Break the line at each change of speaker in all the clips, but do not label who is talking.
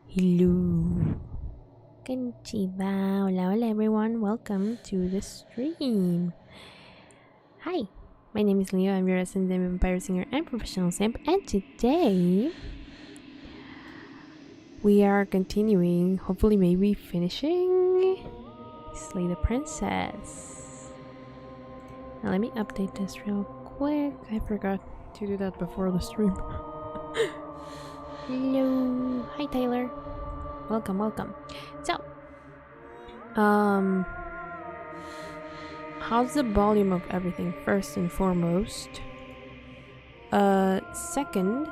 Hello. Konnichiwa. Hola, hola everyone. Welcome to the stream. Hi, my name is Leo. I'm your ascendant vampire singer and professional simp. And today we are continuing, hopefully maybe finishing Slay the Princess. Now let me update this real quick. I forgot to do that before the stream. Hello. Hi Tyler. Welcome, welcome. So, how's the volume of everything, first and foremost? Second,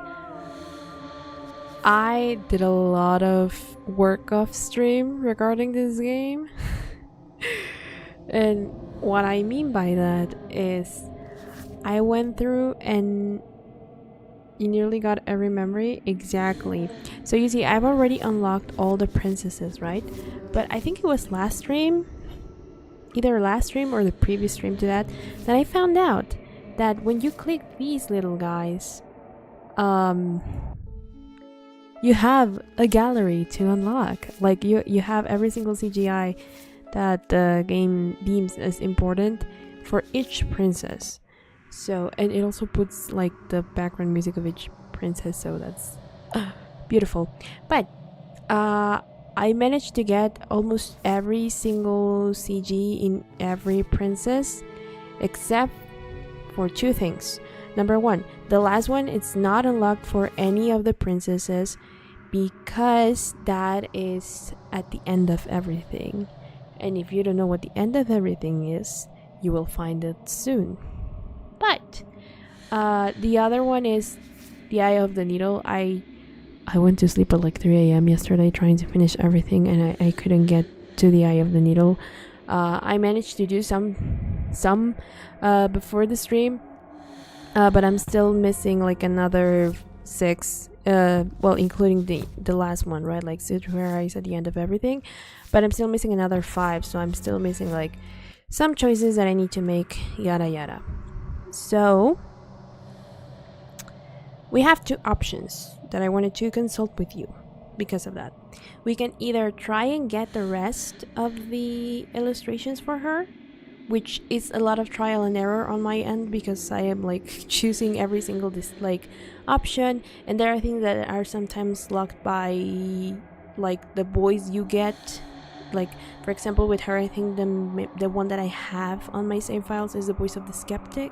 I did a lot of work off stream regarding this game. And what I mean by that is I went through and you nearly got every memory exactly. So you see, I've already unlocked all the princesses, right? But I think it was last stream, either last stream or the previous stream to that I found out that when you click these little guys, you have a gallery to unlock. Like you have every single CGI that the game deems as important for each princess. So, and it also puts like the background music of each princess, so that's beautiful. But I managed to get almost every single CG in every princess except for two things. Number 1, the last one, it's not unlocked for any of the princesses because that is at the end of everything. And if you don't know what the end of everything is, you will find it soon. But the other one is the Eye of the Needle. I went to sleep at like 3 a.m. yesterday trying to finish everything, and I couldn't get to the Eye of the Needle. I managed to do some before the stream, but I'm still missing like another 6, well, including the last one, right? Like where is at the end of everything, but I'm still missing another 5, so I'm still missing like some choices that I need to make, yada yada. So we have 2 options that I wanted to consult with you because of that. We can either try and get the rest of the illustrations for her, which is a lot of trial and error on my end because I am like choosing every single option, and there are things that are sometimes locked by like the boys you get. Like for example with her, I think the one that I have on my save files is the voice of the skeptic,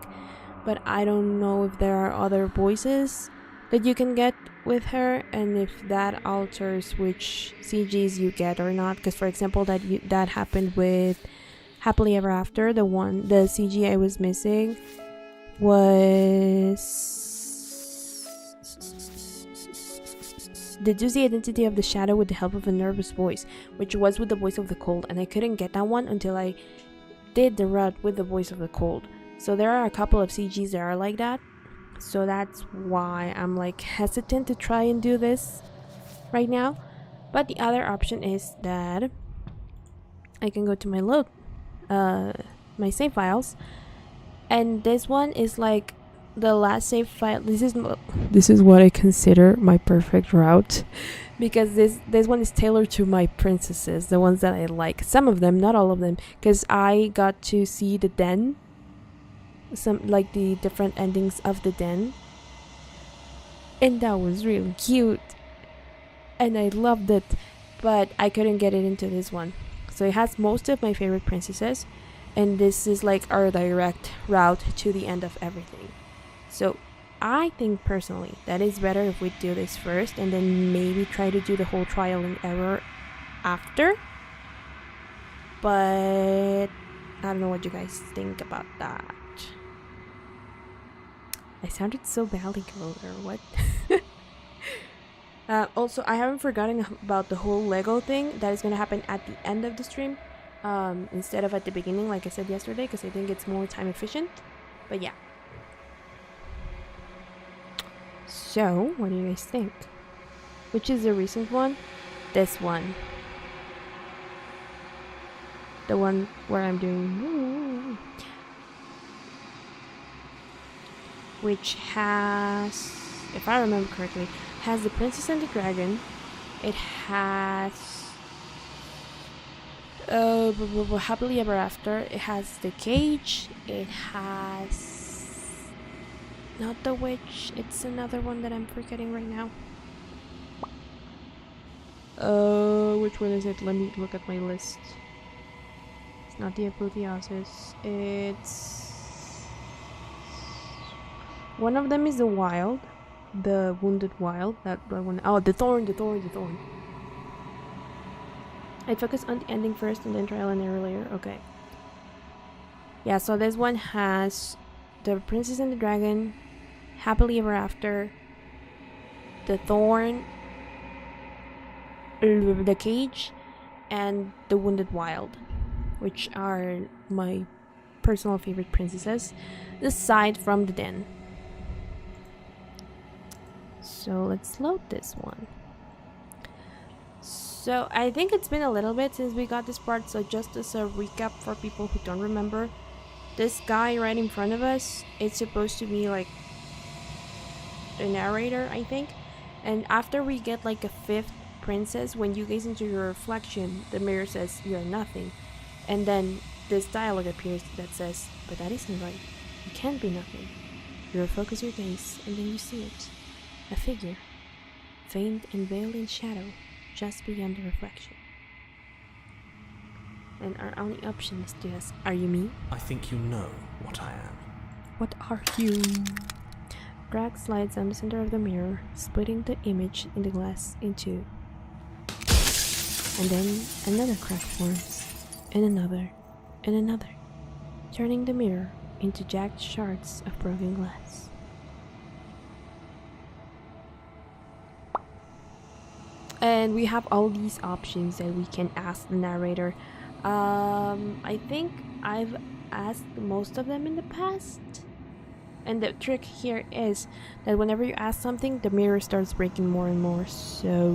but I don't know if there are other voices that you can get with her and if that alters which CGs you get or not. Because for example that happened with Happily Ever After. The CG I was missing was deduce the identity of the shadow with the help of a nervous voice, which was with the voice of the cold, and I couldn't get that one until I did the route with the voice of the cold. So there are a couple of CGs that are like that, so that's why I'm like hesitant to try and do this right now. But the other option is that I can go to my save files, and this one is like the last save file. This is what I consider my perfect route, because this one is tailored to my princesses, the ones that I like. Some of them, not all of them, because I got to see the den, some like the different endings of the den, and that was really cute and I loved it, but I couldn't get it into this one. So it has most of my favorite princesses, and this is like our direct route to the end of everything. So I think personally that it's better if we do this first and then maybe try to do the whole trial and error after. But I don't know what you guys think about that. I sounded so badly earlier, what? Also, I haven't forgotten about the whole Lego thing that is going to happen at the end of the stream, instead of at the beginning like I said yesterday, because I think it's more time efficient. But yeah. So, what do you guys think? Which is the recent one? This one. The one where I'm doing... which has, if I remember correctly, has the Princess and the Dragon. It has Happily Ever After. It has the cage. It has not the witch. It's another one that I'm forgetting right now. Which one is it? Let me look at my list. It's not the apotheosis. It's one of them is the wild, the wounded wild. That one. Oh, the thorn. I focus on the ending first and then trial and error later. Okay. Yeah, so this one has the Princess and the Dragon, Happily Ever After, the thorn, the cage, and the wounded wild, which are my personal favorite princesses, aside from the den. So let's load this one. So I think it's been a little bit since we got this part, so just as a recap for people who don't remember, this guy right in front of us, it's supposed to be like the narrator, I think. And after we get like a 5th princess, when you gaze into your reflection, the mirror says you're nothing. And then this dialogue appears that says, but that isn't right. You can't be nothing. You refocus your gaze and then you see it. A figure, faint and veiled in shadow, just beyond the reflection. And our only option is to ask, are you me?
I think you know what I am.
What are you? crack slides down the center of the mirror, splitting the image in the glass in two. And then another crack forms, and another, turning the mirror into jagged shards of broken glass. And we have all these options that we can ask the narrator. I think I've asked most of them in the past. And the trick here is that whenever you ask something, the mirror starts breaking more and more. So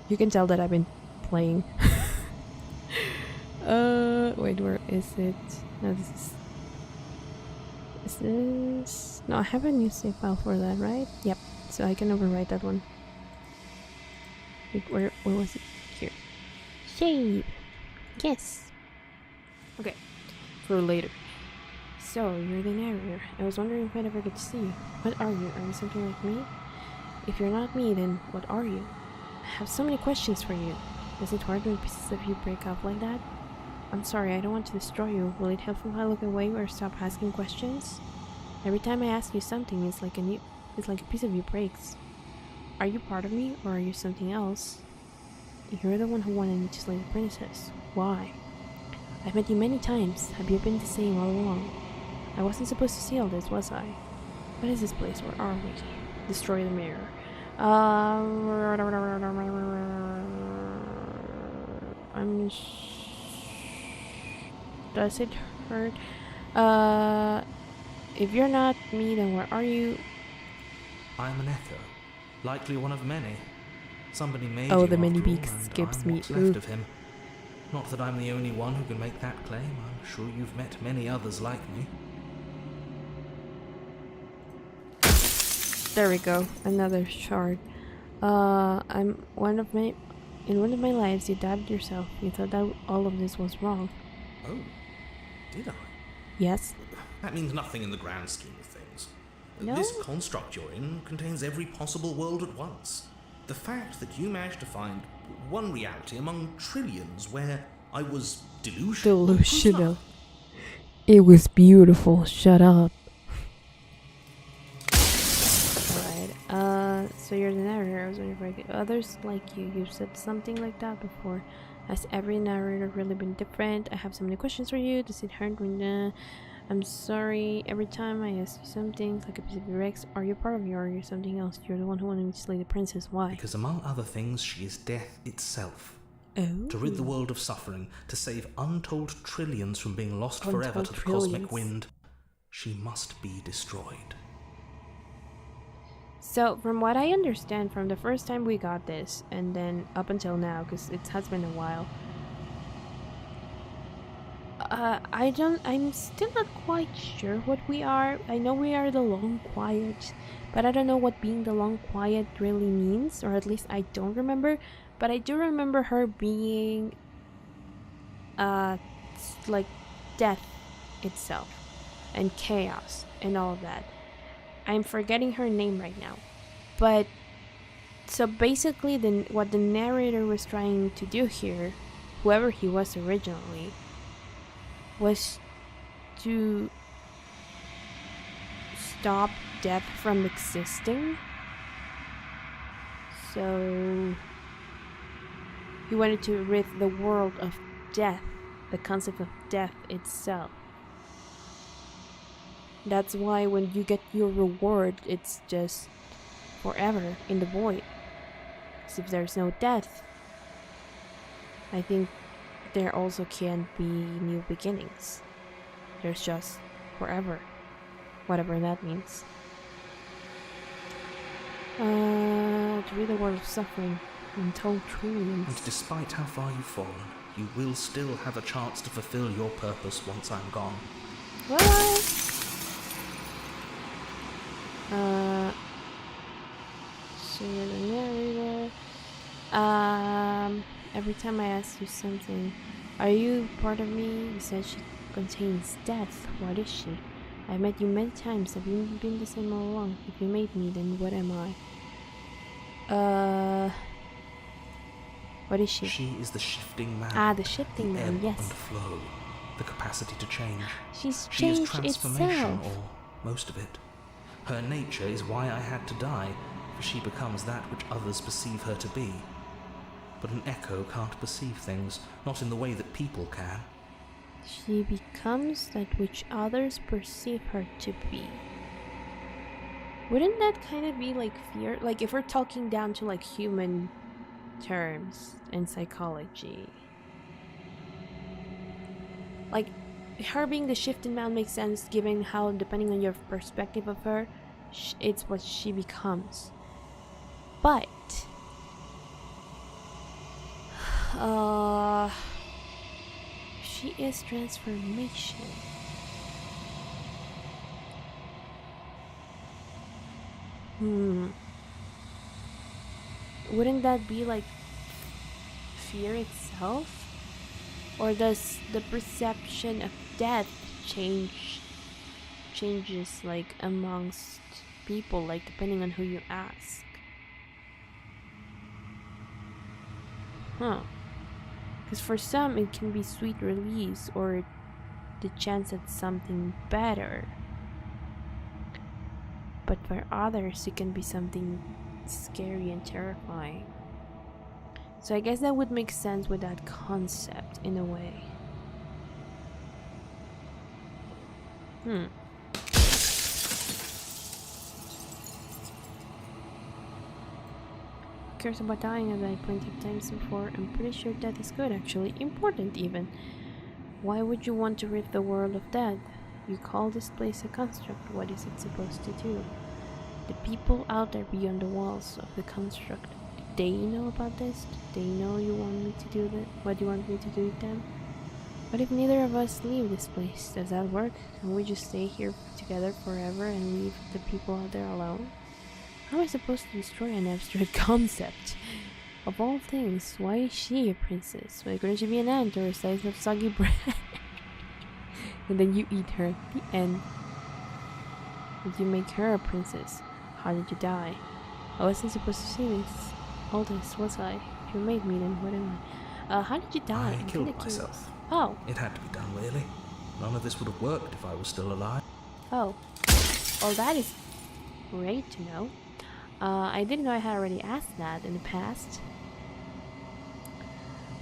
you can tell that I've been playing. Wait, where is it? No, this is no, I have a new save file for that, right? Yep. So I can overwrite that one. Wait, where was it? Here. Save. Yes. Okay. For later. So, you're the narrator. I was wondering if I'd ever get to see you. What are you? Are you something like me? If you're not me, then what are you? I have so many questions for you. Is it hard when pieces of you break up like that? I'm sorry, I don't want to destroy you. Will it help if I look away or stop asking questions? Every time I ask you something, it's like a piece of you breaks. Are you part of me, or are you something else? You're the one who wanted me to slay the princess. Why? I've met you many times. Have you been the same all along? I wasn't supposed to see all this, was I? What is this place? Where are we? Destroy the mirror. Does it hurt? If you're not me, then where are you?
I'm an echo, likely one of many. Somebody made
Oh,
you
the mini
after all,
beak
and
skips
I'm
me.
what's left of him. Not that I'm the only one who can make that claim. I'm sure you've met many others like me.
There we go, another shard. In one of my lives, you doubted yourself. You thought that all of this was wrong.
Oh, did I?
Yes.
That means nothing in the grand scheme of things.
No?
This construct you're in contains every possible world at once. The fact that you managed to find one reality among trillions where I was delusional.
Delusional. It was beautiful. Shut up. Alright, so you're the narrator. I was wondering if I could... Others like you said something like that before. Has every narrator really been different? I have so many questions for you. Does it hurt when... I'm sorry. Every time I ask you something, like a piece of your ex, are you part of me or are you something else? You're the one who wanted me to slay the princess. Why?
Because among other things, she is death itself.
Oh.
To rid the world of suffering, to save untold trillions from being lost
Untold
forever to the
trillions.
cosmic wind, she must be destroyed.
So, from what I understand from the first time we got this, and then up until now, because it has been a while, I'm still not quite sure what we are. I know we are the long quiet, but I don't know what being the long quiet really means, or at least I don't remember, but I do remember her being, like, death itself, and chaos, and all of that. I'm forgetting her name right now, but so basically what the narrator was trying to do here, whoever he was originally, was to stop death from existing. So he wanted to rid the world of death, the concept of death itself. That's why when you get your reward, it's just forever in the void. Because if there's no death, I think there also can't be new beginnings. There's just forever. Whatever that means. To rid the world of suffering, untold trillions.
And despite how far you've fallen, you will still have a chance to fulfill your purpose once I'm gone.
What? So you're the narrator. Every time I ask you something, are you part of me? You said she contains death. What is she? I've met you many times. Have you been the same all along? If you made me, then what am I? What is she?
She is the shifting man.
Ah, the shifting man,
ebb
yes.
and flow, the capacity to change.
She's
She is
changed
transformation,
itself.
or most of it. Her nature is why I had to die, for she becomes that which others perceive her to be. But an echo can't perceive things, not in the way that people can.
She becomes that which others perceive her to be. Wouldn't that kind of be like fear? Like if we're talking down to like human terms in psychology. Like her being the shifting mound makes sense given how, depending on your perspective of her, it's what she becomes. But she is transformation. Wouldn't that be like fear itself? Or does the perception of death changes like amongst people, like depending on who you ask? Because for some it can be sweet release or the chance at something better. But for others it can be something scary and terrifying. So I guess that would make sense with that concept in a way. Who cares about dying, as I plenty of times before? I'm pretty sure death is good, actually. Important, even. Why would you want to rid the world of death? You call this place a construct. What is it supposed to do? The people out there beyond the walls of the construct, they know about this? Do they know you want me to do that? What you want me to do with them? What if neither of us leave this place? Does that work? Can we just stay here together forever and leave the people out there alone? How am I supposed to destroy an abstract concept? Of all things, why is she a princess? Why couldn't she be an ant or a slice of soggy bread? And then you eat her at the end. Did you make her a princess? How did you die? I wasn't supposed to see this. All this, was I? If you made me, then what am I? How did you die?
I killed myself.
Oh.
It had to be done, really. None of this would have worked if I was still alive.
Oh. Well, that is great to know. I didn't know I had already asked that in the past.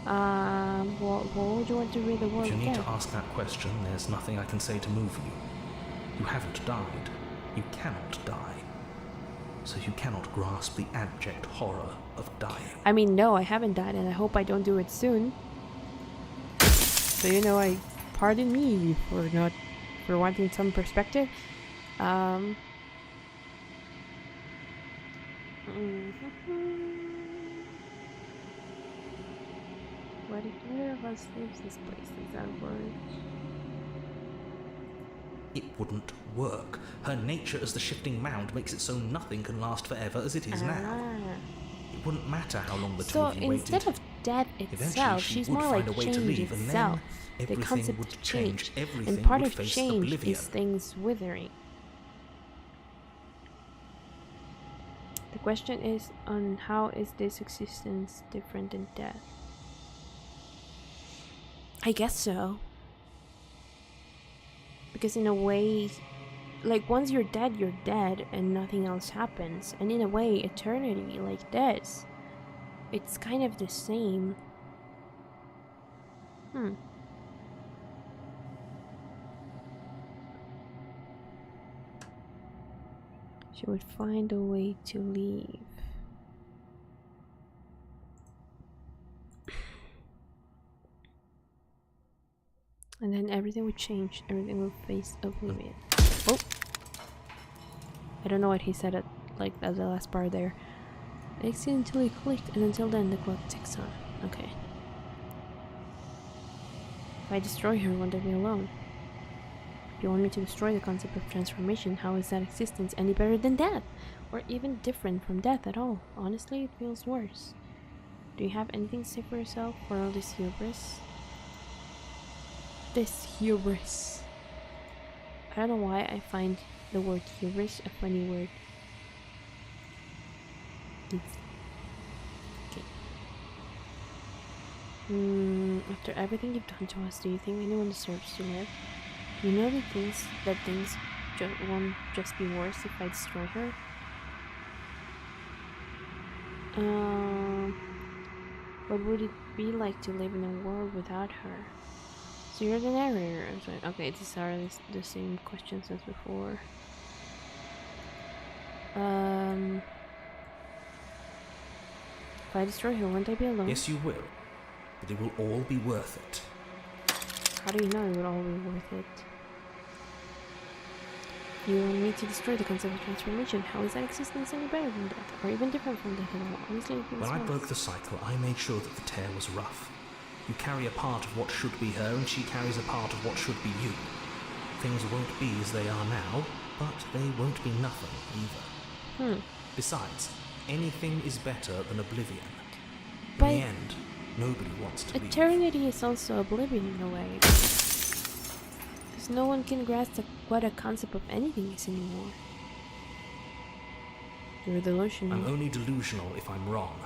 What would you want to rid the world of?
If you need to ask that question, there's nothing I can say to move you. You haven't died. You cannot die. So you cannot grasp the abject horror of dying.
I mean, no, I haven't died, and I hope I don't do it soon. So pardon me for wanting some perspective. What if neither of us leaves this place? Does that work?
It wouldn't work. Her nature as the shifting mound makes it so nothing can last forever as it is now. It wouldn't matter how long the two of you waited.
So instead of death itself, she's more like change itself. The concept of change. And part of change is things withering. The question is on how is this existence different than death? I guess so. Because in a way, like once you're dead and nothing else happens. And in a way, eternity like this, it's kind of the same. She would find a way to leave. And then everything would change. Everything would face oblivion. Oh! I don't know what he said at the last part there. I accidentally clicked, and until then the clock ticks on. Okay. If I destroy her, won't I be alone? If you want me to destroy the concept of transformation, how is that existence any better than death? Or even different from death at all? Honestly, it feels worse. Do you have anything to say for yourself for all this hubris? This hubris. I don't know why I find the word hubris a funny word. Okay. After everything you've done to us, do you think anyone deserves to live? You know that things won't just be worse if I destroy her. What would it be like to live in a world without her? So you're the narrator. Okay, these are the same questions as before. If I destroy her, won't I be alone?
Yes, you will. But it will all be worth it.
How do you know it would all be worth it? You want me to destroy the concept of transformation. How is that existence any better than that? Or even different from that at all? Honestly, it feels
When I
worse.
broke the cycle, I made sure that the tear was rough. You carry a part of what should be her, and she carries a part of what should be you. Things won't be as they are now, but they won't be nothing either. Besides, anything is better than oblivion. In the end, nobody wants to leave.
Eternity is also oblivion in a way. Because no one can grasp what a concept of anything is anymore. You're delusional.
I'm only delusional if I'm wrong.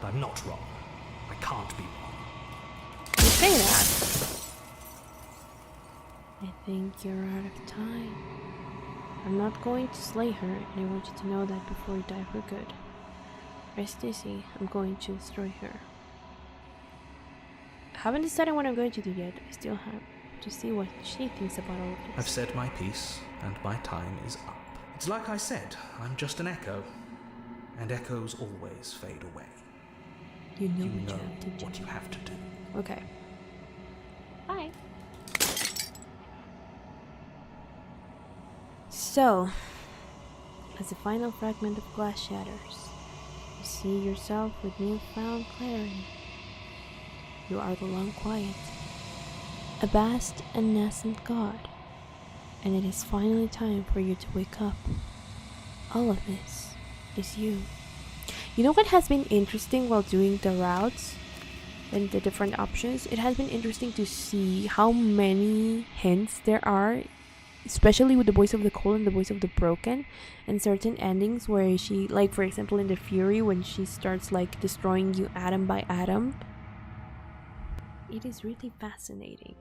But I'm not wrong. I can't be wrong.
You say that. I think you're out of time. I'm not going to slay her, and I want you to know that before you die for good. Rest easy, I'm going to destroy her. I haven't decided what I'm going to do yet. I still have to see what she thinks about all of this.
I've said my piece, and my time is up. It's like I said, I'm just an echo. And echoes always fade away.
You know
what you have to do.
Okay. Bye. So, as the final fragment of glass shatters, you see yourself with newfound clarity. You are the long quiet, a vast and nascent god, and it is finally time for you to wake up. All of this is you. You know what has been interesting while doing the routes and the different options? It has been interesting to see how many hints there are, especially with the voice of the cold and the voice of the broken, and certain endings where she, like for example in the Fury, when she starts like destroying you atom by atom. It is really fascinating.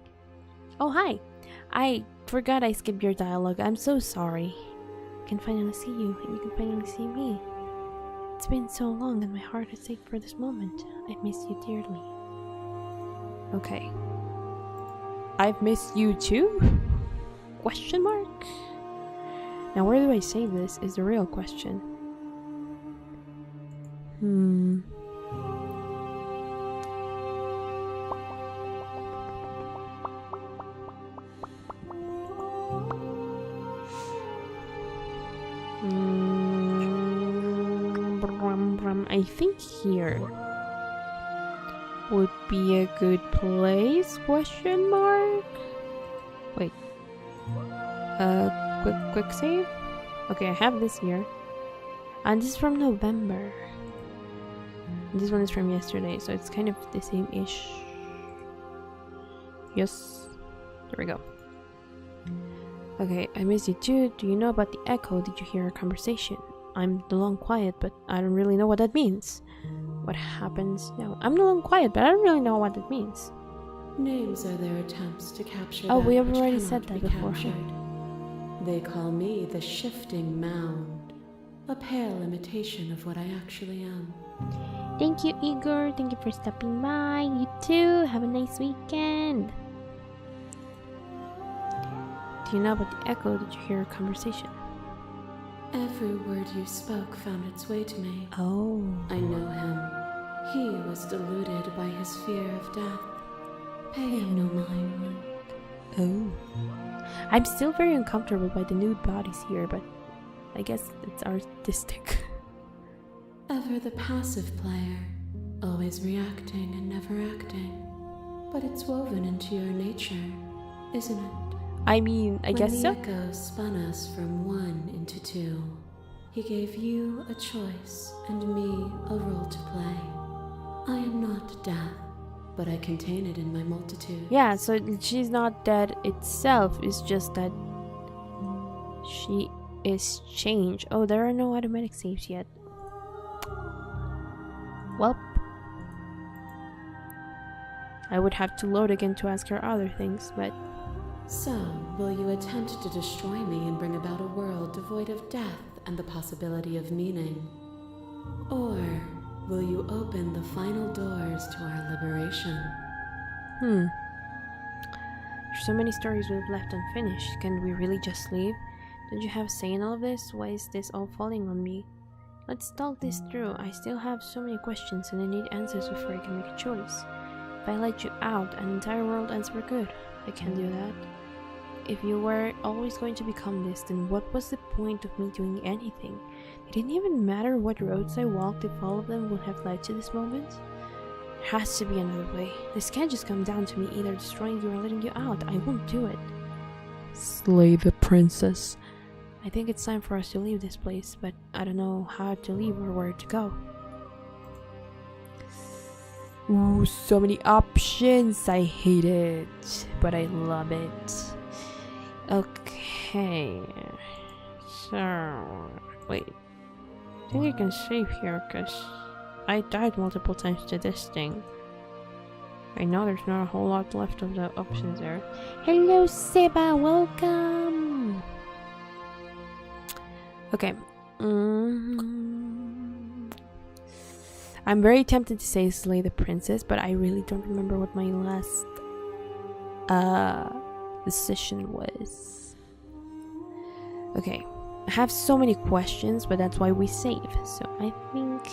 Oh, hi! I forgot I skipped your dialogue. I'm so sorry. I can finally see you, and you can finally see me. It's been so long, and my heart has ached for this moment. I miss you dearly. Okay. I've missed you too? Question mark? Now where do I save this is the real question. I think here would be a good place, question mark? Wait. Quick save? Okay, I have this here. And this is from November. And this one is from yesterday, so it's kind of the same-ish. Yes. There we go. Okay, I miss you too. Do you know about the echo? Did you hear our conversation? I'm the long quiet, but I don't really know what that means. What happens now? I'm the long quiet, but I don't really know what that means.
Names are their attempts to capture.
Oh,
that
we have
which
already
cannot
said that
be
before.
captured. They call me the shifting mound, a pale imitation of what I actually am.
Thank you, Igor. Thank you for stopping by. You too. Have a nice weekend. Do you know about the echo? Did you hear a conversation?
Every word you spoke found its way to me.
Oh.
I know him. He was deluded by his fear of death. Pay him no mind.
Oh. I'm still very uncomfortable by the nude bodies here, but I guess it's artistic.
Ever the passive player, always reacting and never acting. But it's woven into your nature, isn't it?
I mean, I guess so.
When the echo spun us from one into two, he gave you a choice and me a role to play. I am not death, but I contain it in my multitude.
Yeah, so she's not dead itself, it's just that she is changed. Oh, there are no automatic saves yet. Well, I would have to load again to ask her other things, but
So, will you attempt to destroy me and bring about a world devoid of death and the possibility of meaning? Or will you open the final doors to our liberation?
There's so many stories we've left unfinished. Can we really just leave? Don't you have say in all of this? Why is this all falling on me? Let's talk this through. I still have so many questions and I need answers before I can make a choice. If I let you out, an entire world ends for good. I can't do that. If you were always going to become this, then what was the point of me doing anything? It didn't even matter what roads I walked if all of them would have led to this moment. There has to be another way. This can't just come down to me either destroying you or letting you out. I won't do it. Slay the princess. I think it's time for us to leave this place, but I don't know how to leave or where to go. Ooh, so many options. I hate it, but I love it. Okay. So, wait. I think I can save here because I died multiple times to this thing. I know there's not a whole lot left of the options there. Hello, Seba. Welcome. Okay. I'm very tempted to say slay the princess, but I really don't remember what my last decision was. Okay. I have so many questions, but that's why we save. So I think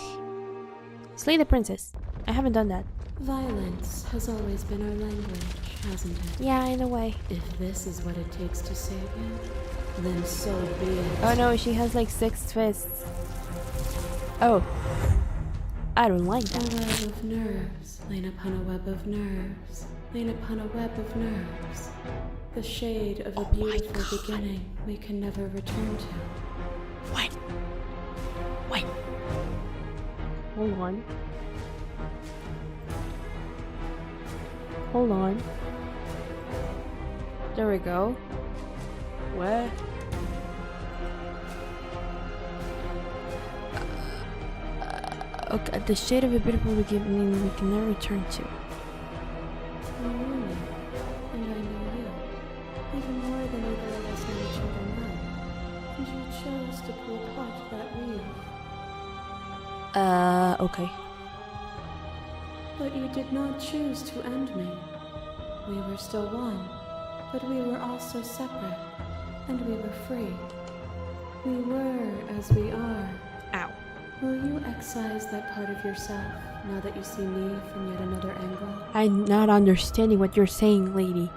slay the princess. I haven't done that.
Violence has always been our language, hasn't it?
Yeah, in a way.
If this is what it takes to save you, then so be it.
Oh no, she has like 6 fists. Oh. I don't like
A
that.
web of nerves, lain upon a web of nerves, lain upon a web of nerves. The shade of a beautiful beginning we can never return to.
What? Wait. Hold on. Hold on. There we go. What? Okay, the shade of a beautiful beginning we can never return to.
You knew me, and I knew you, even more than either of us knew each other now. And you chose to pull apart that weave.
Okay.
But you did not choose to end me. We were still one, but we were also separate, and we were free. We were as we are.
Ow.
Will you excise that part of yourself now that you see me from yet another angle?
I'm not understanding what you're saying, lady.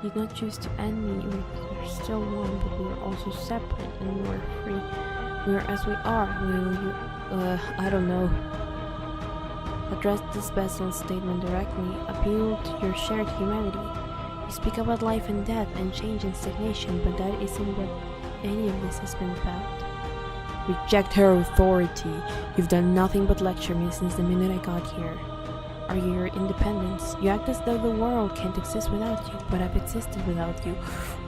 You did not choose to end me. We were still one, but we were also separate, and we were free. We are as we are. Will you, I don't know. Address this vessel statement directly. Appeal to your shared humanity. You speak about life and death and change and stagnation, but that isn't what any of this has been about. Reject her authority. You've done nothing but lecture me since the minute I got here. Argue your independence. You act as though the world can't exist without you, but I've existed without you.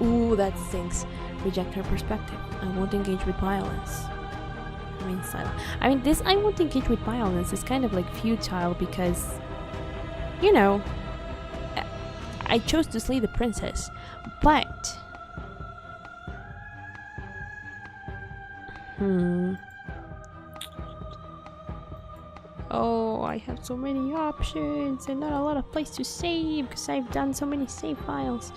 Ooh, that stinks. Reject her perspective. I won't engage with violence. Silent. I mean, this I won't engage with violence is kind of like futile because, you know, I chose to slay the princess, but oh, I have so many options and not a lot of place to save because I've done so many save files.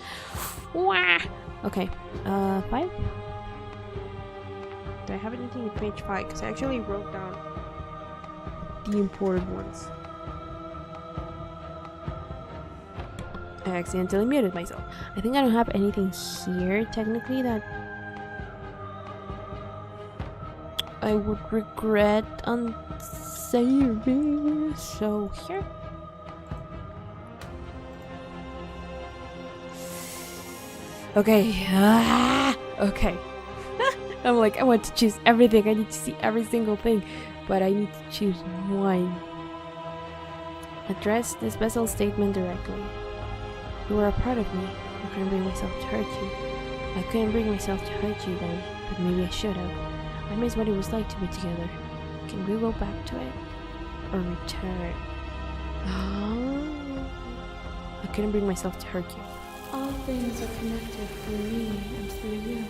Wah! Okay, 5? Do I have anything in page 5? Because I actually wrote down the important ones. I accidentally muted myself. I think I don't have anything here, technically, that I would regret unsaving. So, here. Okay. Okay. I'm like, I want to choose everything. I need to see every single thing. But I need to choose one. Address this vessel statement directly. You were a part of me. I couldn't bring myself to hurt you. I couldn't bring myself to hurt you then, but maybe I should have. I miss what it was like to be together. Can we go back to it? Or return? I couldn't bring myself to hurt you.
All things are connected through me and through you.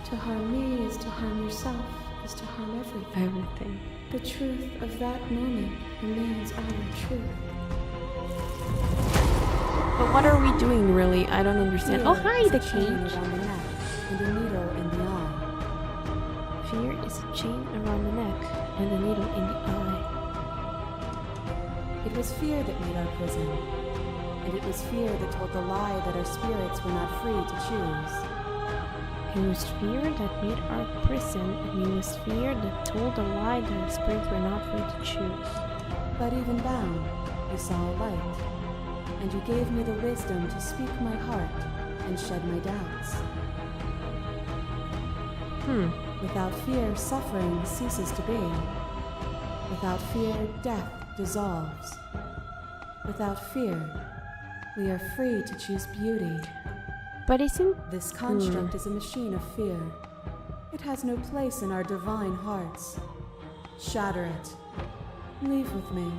To harm me is to harm yourself, is to harm everything.
Everything.
The truth of that moment remains our truth.
But what are we doing, really? I don't understand. Oh, hi, the
chain
cage.
around the neck and a needle in the eye.
Fear is a chain around the neck and a needle in the eye.
It was fear that made our prison, and it was fear that told the lie that our spirits were not free to choose.
It was fear that made our prison, and it was fear that told the lie that our spirits were not free to choose.
But even bound, you saw a light, and you gave me the wisdom to speak my heart and shed my doubts. Without fear, suffering ceases to be. Without fear, death dissolves. Without fear, we are free to choose beauty.
But isn't
This construct is a machine of fear. It has no place in our divine hearts. Shatter it. Leave with me.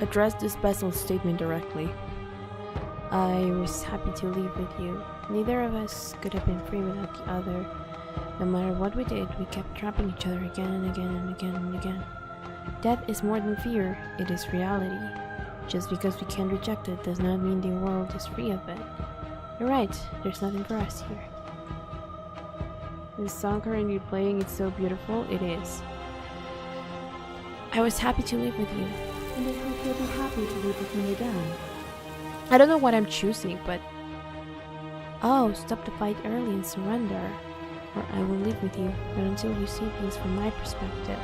address this Basil statement directly. I was happy to leave with you. Neither of us could have been free without the other. No matter what we did, we kept trapping each other again and again and again and again. Death is more than fear, it is reality. Just because we can't reject it does not mean the world is free of it. You're right, there's nothing for us here. This song currently playing is so beautiful, it is. I was happy to live with you.
And I hope you'll be happy to live with me again.
I don't know what I'm choosing, but... Oh, stop the fight early and surrender. Or I will live with you, but until you see things from my perspective.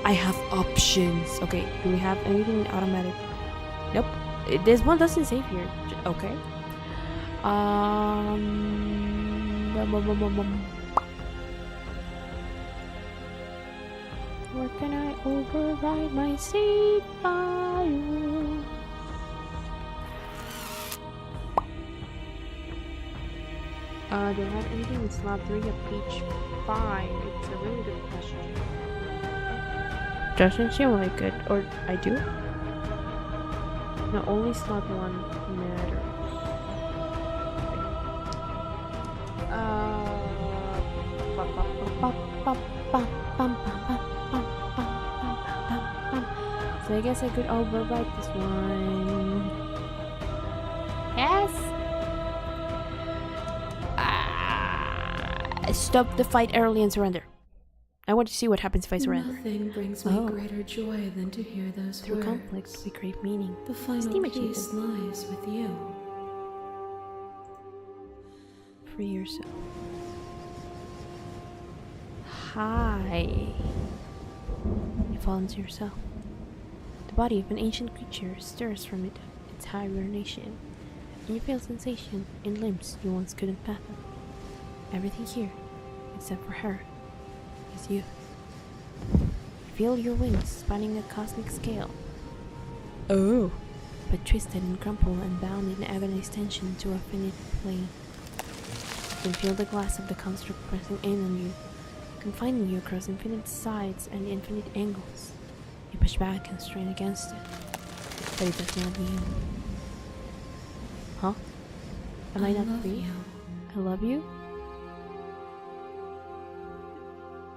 I have options. Okay, do we have anything automatic? Nope. This one doesn't save here. Okay. Where can I override my seat by you? Do I have anything in slot 3 of page 5? It's a really good question. Doesn't seem like it, or I do? No, only slot 1 matters. So I guess I could overwrite this one. Yes! Stop the fight early and surrender. I want to see what happens if I surrender.
Nothing brings me greater joy than to hear those
Through
words.
conflict, we crave meaning.
The final
Steam
peace
achievement.
lies with you.
Free yourself. Hi. You fall into yourself. The body of an ancient creature stirs from its hibernation, and you feel sensation in limbs you once couldn't fathom. Everything here, except for her, is you. Feel your wings spanning a cosmic scale. Oh! But twisted and crumpled and bound in agonized tension to a finite plane. You can feel the glass of the construct pressing in on you, confining you across infinite sides and infinite angles. You push back and strain against it, but it does not yield. Huh? Am I not free? I love you?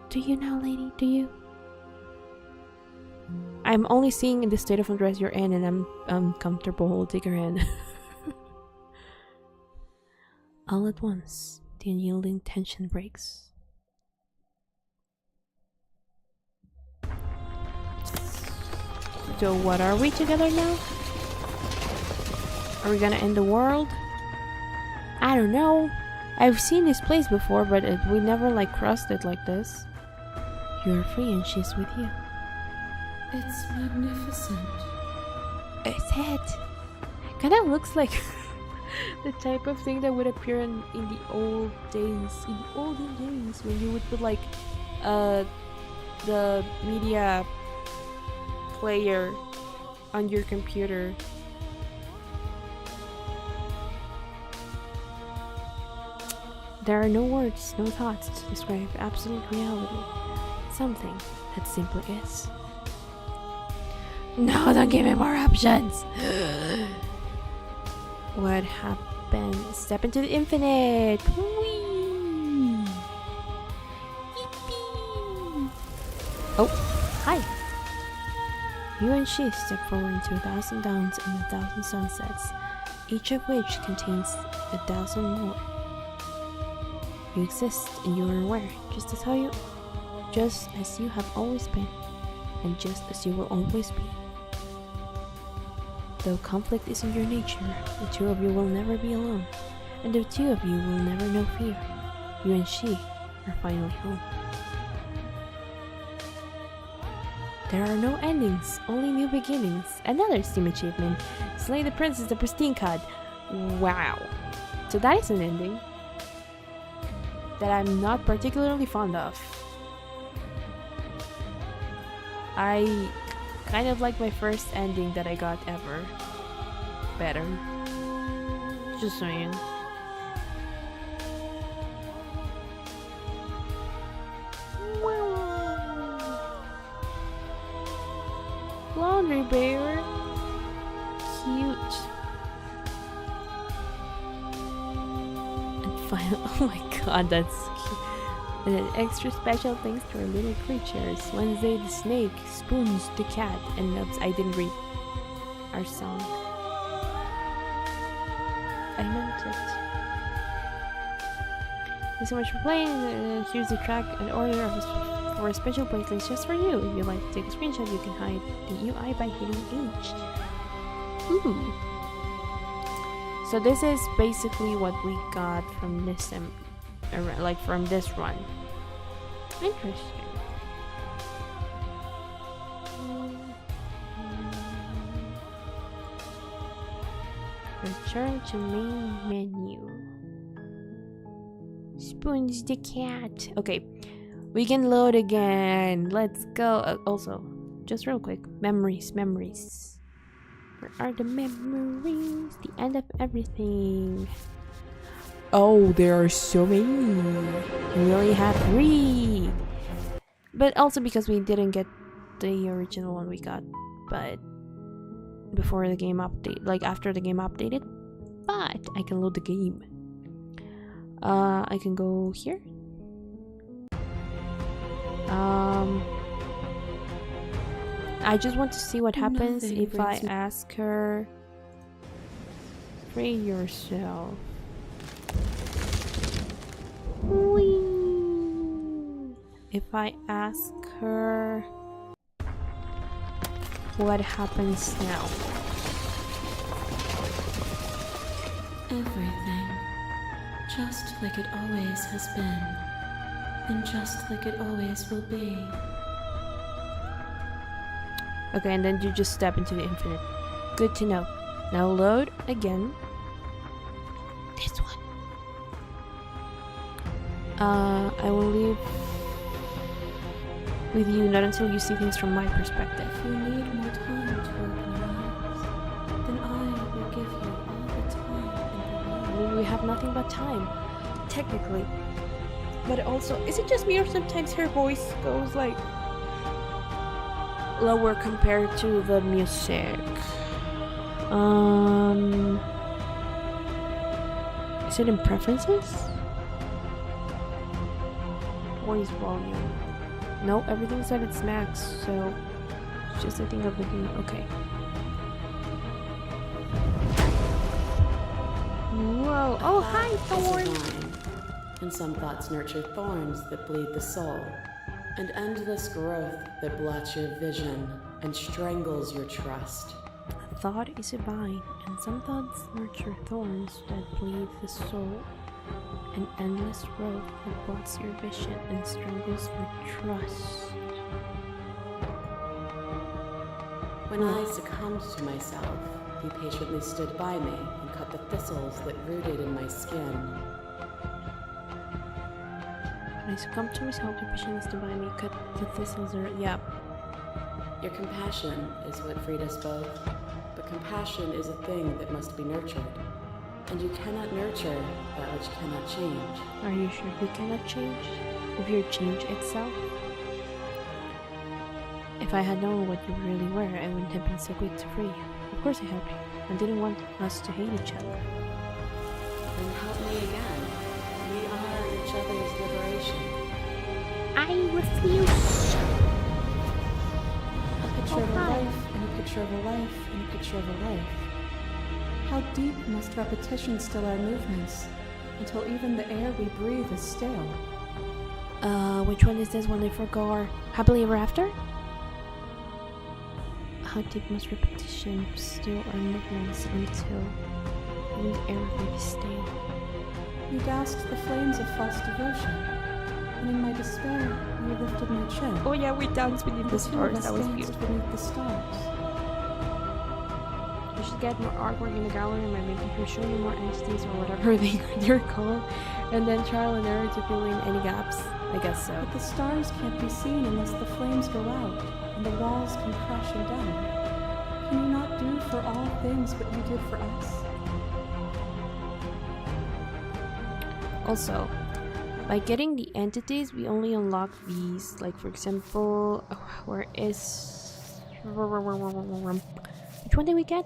Do you now, lady? Do you? I'm only seeing in the state of undress you're in, and I'm uncomfortable holding her hand. All at once, the unyielding tension breaks. So what, are we together now? Are we gonna end the world? I don't know. I've seen this place before, but we never like crossed it like this. You are free and she's with you.
It's magnificent.
Is it? Kinda looks like the type of thing that would appear in the old days. In the olden days, when you would put like the media player on your computer. There are no words, no thoughts to describe absolute reality. Something that simply is. No, don't give me more options. What happened? Step into the infinite. Whee! Yippee! Oh, hi. You and she step forward into 1,000 dawns and 1,000 sunsets, each of which contains 1,000 more. You exist and you are aware, just as you have always been, and just as you will always be. Though conflict is in your nature, the two of you will never be alone, and the two of you will never know fear. You and she are finally home. There are no endings, only new beginnings. Another Steam achievement. Slay the Princess, the Pristine Card. Wow. So that is an ending that I'm not particularly fond of. I kind of like my first ending that I got ever better. Just saying. Laundry bear. Cute. And finally, oh my god, that's cute. And then extra special thanks to our little creatures. Wednesday the snake, Spoons the cat, and Nubs. I didn't read our song. I meant it. Thanks so much for playing. Here's the track and order of for a special playlist just for you. If you'd like to take a screenshot, you can hide the UI by hitting H. Ooh. So this is basically what we got from this like from this run. Interesting. Return to main menu. Spoons the cat. Okay, we can load again. Let's go. Also, just real quick, memories. Where are the memories? The end of everything. Oh, there are so many. We only have 3. But also because we didn't get the original one we got, but before the game update, like after the game updated. But I can load the game. I can go here. I just want to see what happens if I ask her, free yourself. Whee! If I ask her, what happens now?
Everything, just like it always has been, and just like it always will be.
Okay, and then you just step into the infinite. Good to know. Now load again. This one. I will leave with you, not until you see things from my perspective.
If you need more time to open your eyes, then I will give you all the time in the world.
We have nothing but time, technically. But also, is it just me or sometimes her voice goes like lower compared to the music? Is it in preferences? Voice volume. No, everything's at its max, so it's just a thing of the game. Okay. Whoa. Oh, hi, Thorn.
And some thoughts nurture thorns that bleed the soul, and endless growth that blots your vision and strangles your trust.
Thought is a vine, and some thoughts nurture thorns that bleed the soul, and endless growth that blots your vision and strangles your trust.
When I succumbed to myself, you patiently stood by me and cut the thistles that rooted in my skin.
When I succumbed to myself, the vision stood by me, cut the thistles are... Yeah.
Your compassion is what freed us both, but compassion is a thing that must be nurtured. And you cannot nurture that which cannot change.
Are you sure you cannot change? If you change itself? If If I had known what you really were, I wouldn't have been so quick to free you. Of course I helped you. I didn't want us to hate each other.
Then help me again. We are each other's liberation.
I refuse.
A picture of a life, and a picture of a life, and a picture of a life. How deep must repetition still our movements, until even the air we breathe is stale?
Which one is this one I forgot? Happily Ever After? How deep must repetition still our movements until even the air breathes stale?
You doused the flames of false devotion, and in my despair, you lifted my chin.
Oh yeah, we danced beneath the stars. That was beautiful.
Beneath the stars.
We should get more artwork in the gallery by making her show you more entities or whatever they're called, and then trial and error to fill in any gaps. I guess so.
But the stars can't be seen unless the flames go out, and the walls come crashing down. Can you not do for all things what you did for us?
Also, by getting the entities, we only unlock these. Like, for example, where is... Which one did we get?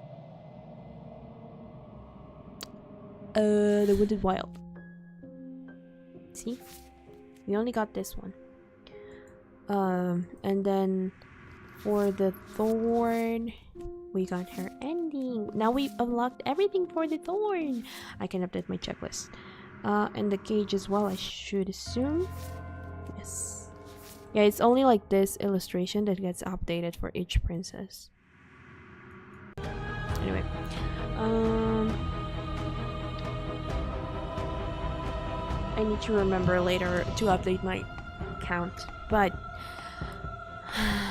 The Wooded Wild. See? We only got this one. And then for the Thorn, we got her ending. Now we've unlocked everything for the Thorn. I can update my checklist. And the cage as well, I should assume. Yes. Yeah, it's only like this illustration that gets updated for each princess. Anyway. I need to remember later to update my count. But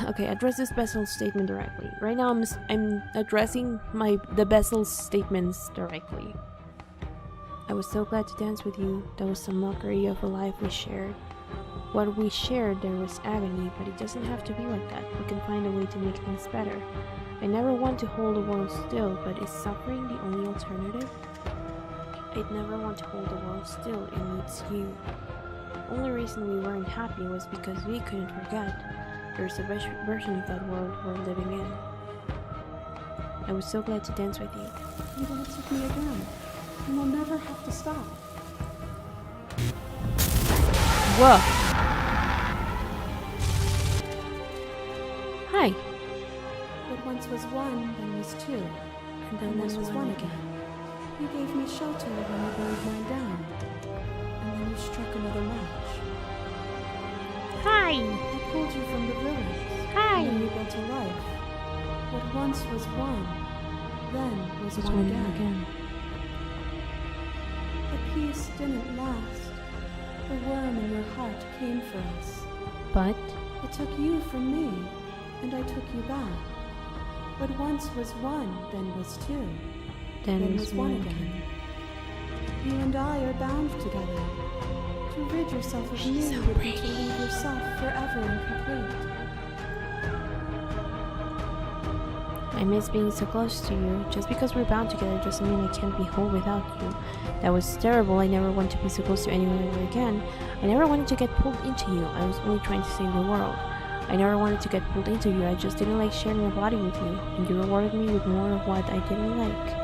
okay, address this Bezel statement directly. Right now I'm addressing the Bezel statements directly. I was so glad to dance with you. That was some mockery of a life we shared. What we shared, there was agony, but it doesn't have to be like that. We can find a way to make things better. I never want to hold the world still, but is suffering the only alternative? I'd never want to hold the world still. It needs you. The only reason we weren't happy was because we couldn't forget. There's a version of that world we're living in. I was so glad to dance with you.
You dance with me again, and we'll never have to stop.
Whoa! Hi!
What once was one, then was two,
And then
was one again. You gave me shelter when you burned mine down, and then you struck another match.
Hi!
I pulled you from the ruins,
Hi!
and then we built a life. What once was one, then was one again. The peace didn't last. The worm in your heart came for us.
But
It took you from me, and I took you back. What once was one, then was two.
then was one again.
You and I are bound together. To rid yourself of me
so
would be
pretty.
to leave yourself forever incomplete.
I miss being so close to you. Just because we're bound together doesn't mean I can't be whole without you. That was terrible. I never want to be so close to anyone ever again. I never wanted to get pulled into you. I was only trying to save the world. I never wanted to get pulled into you. I just didn't like sharing my body with you. And you rewarded me with more of what I didn't like.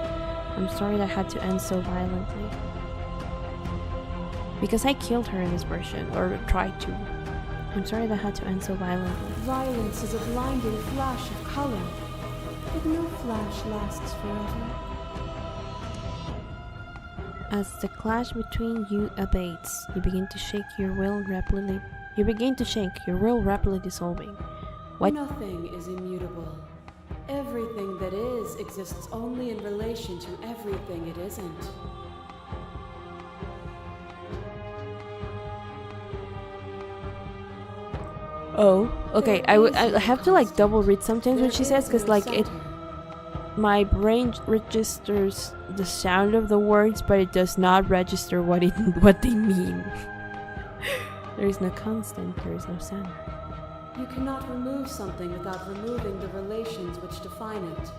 I'm sorry that had to end so violently. Because I killed her in this version, or tried to. I'm sorry that had to end so violently.
Violence is a blinding flash of color, but no flash lasts forever.
As the clash between you abates, you begin to shake your will rapidly. You begin to shake your will rapidly dissolving. What?
Nothing is immutable. Everything that is exists only in relation to everything it isn't.
Oh, okay. I have to like double read sometimes when she says, because like my brain registers the sound of the words, but it does not register what they mean. There is no constant. There is no sound.
You cannot remove something without removing the relations which define it.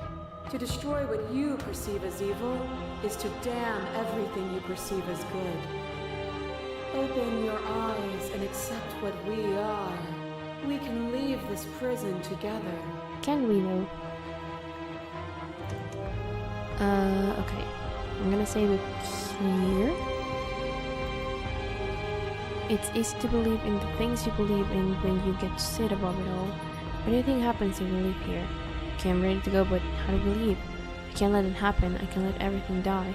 To destroy what you perceive as evil is to damn everything you perceive as good. Open your eyes and accept what we are. We can leave this prison together.
Can we though? Okay. I'm gonna save it here. It's easy to believe in the things you believe in when you get to sit above it all. When anything happens, you will leave here. Okay, I'm ready to go, but how do we leave? I can't let it happen. I can let everything die.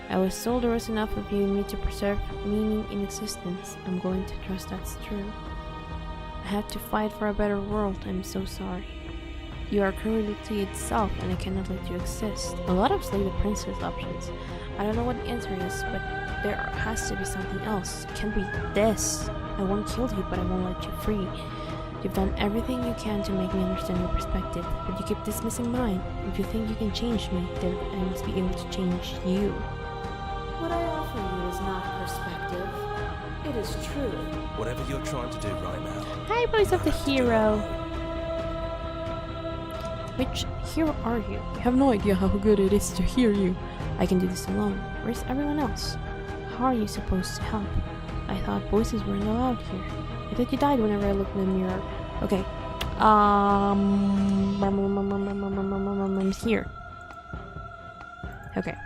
I was told there was enough of you in me to preserve meaning in existence. I'm going to trust that's true. I had to fight for a better world. I'm so sorry. You are cruelty itself, and I cannot let you exist. A lot of Slay the Princess options. I don't know what the answer is, but there has to be something else. It can't be this. I won't kill you, but I won't let you free. You've done everything you can to make me understand your perspective, but you keep dismissing mine. If you think you can change me, then I must be able to change you.
What I offer you is not perspective. It is truth.
Whatever you're trying to do right now.
Hi, voice of the hero. Which hero are you? I have no idea how good it is to hear you. I can do this alone. Where's everyone else? How are you supposed to help? I thought voices weren't allowed here. I thought you died whenever I looked in the mirror. Okay. I'm here. Okay.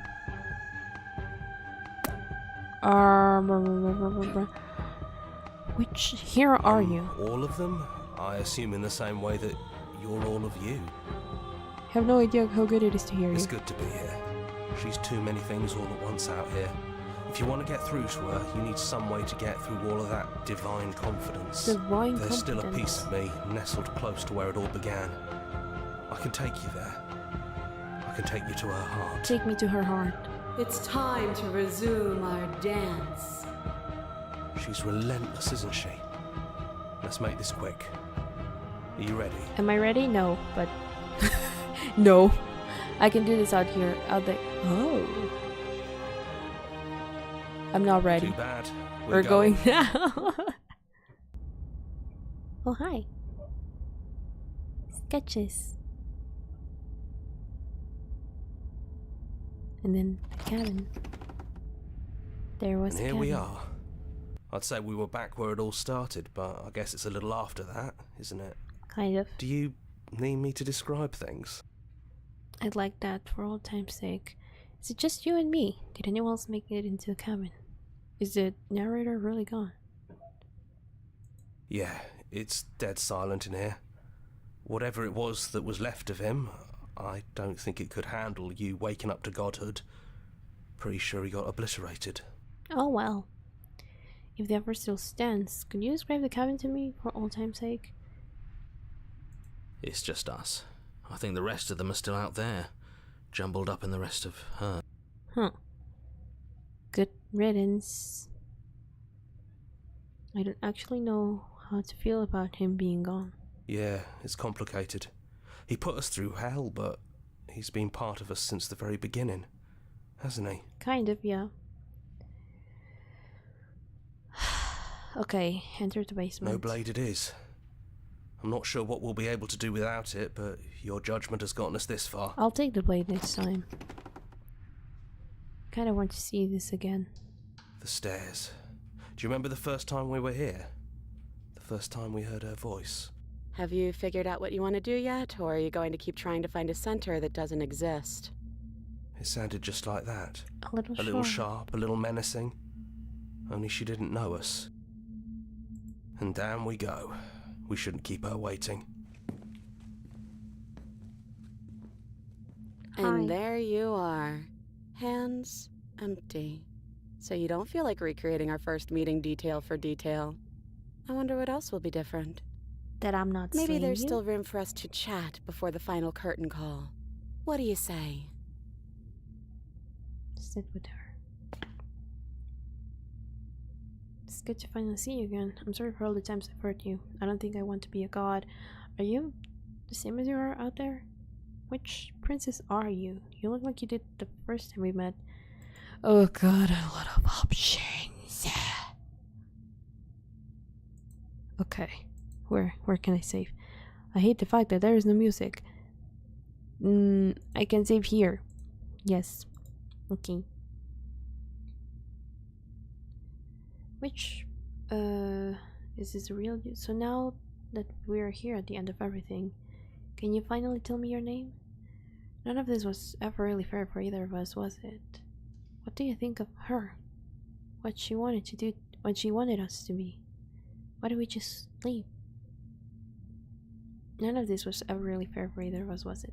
Which hero are you?
All of them? I assume in the same way that you're all of you.
I have no idea how good it is to hear you.
It's good to be here. She's too many things all at once out here. If you want to get through to her, you need some way to get through all of that divine confidence. There's still a piece of me nestled close to where it all began. I can take you there. I can take you to her heart.
Take me to her heart.
It's time to resume our dance.
She's relentless, isn't she? Let's make this quick. Are you ready?
Am I ready? No, but no. I can do this out here, out there. Oh. I'm not ready.
Too bad.
We're going now. Oh, hi. Sketches. And then the cabin. There was
And
a
here
cabin.
we are. I'd say we were back where it all started, but I guess it's a little after that, isn't it?
Kind of.
Do you need me to describe things?
I'd like that for old time's sake. Is it just you and me? Did anyone else make it into the cabin? Is the narrator really gone?
Yeah, it's dead silent in here. Whatever it was that was left of him, I don't think it could handle you waking up to godhood. Pretty sure he got obliterated.
Oh well. If the offer still stands, could you describe the cabin to me for old time's sake?
It's just us. I think the rest of them are still out there, jumbled up in the rest of her.
Huh. Good riddance. I don't actually know how to feel about him being gone.
Yeah, it's complicated. He put us through hell, but he's been part of us since the very beginning, hasn't he?
Kind of, yeah. Okay, enter the basement.
No blade it is. I'm not sure what we'll be able to do without it, but your judgment has gotten us this far.
I'll take the blade next time. Kinda want to see this again.
The stairs. Do you remember the first time we were here? The first time we heard her voice?
Have you figured out what you want to do yet, or are you going to keep trying to find a center that doesn't exist?
It sounded just like that.
A little
A little sharp, a little menacing. Only she didn't know us. And down we go. We shouldn't keep her waiting.
And there you are. Hands empty. So you don't feel like recreating our first meeting detail for detail. I wonder what else will be different.
That I'm not
Maybe
seeing
there's
you?
still room for us to chat before the final curtain call. What do you say?
Sit with her. It's good to finally see you again. I'm sorry for all the times I've hurt you. I don't think I want to be a god. Are you the same as you are out there? Which princess are you? You look like you did the first time we met. Oh god, a lot of options. Okay. Where can I save? I hate the fact that there is no music. I can save here. Yes. Okay. Which is this real? So now that we're here at the end of everything. Can you finally tell me your name? None of this was ever really fair for either of us, was it? What do you think of her? What she wanted to do, what she wanted us to be? Why don't we just leave? None of this was ever really fair for either of us, was it?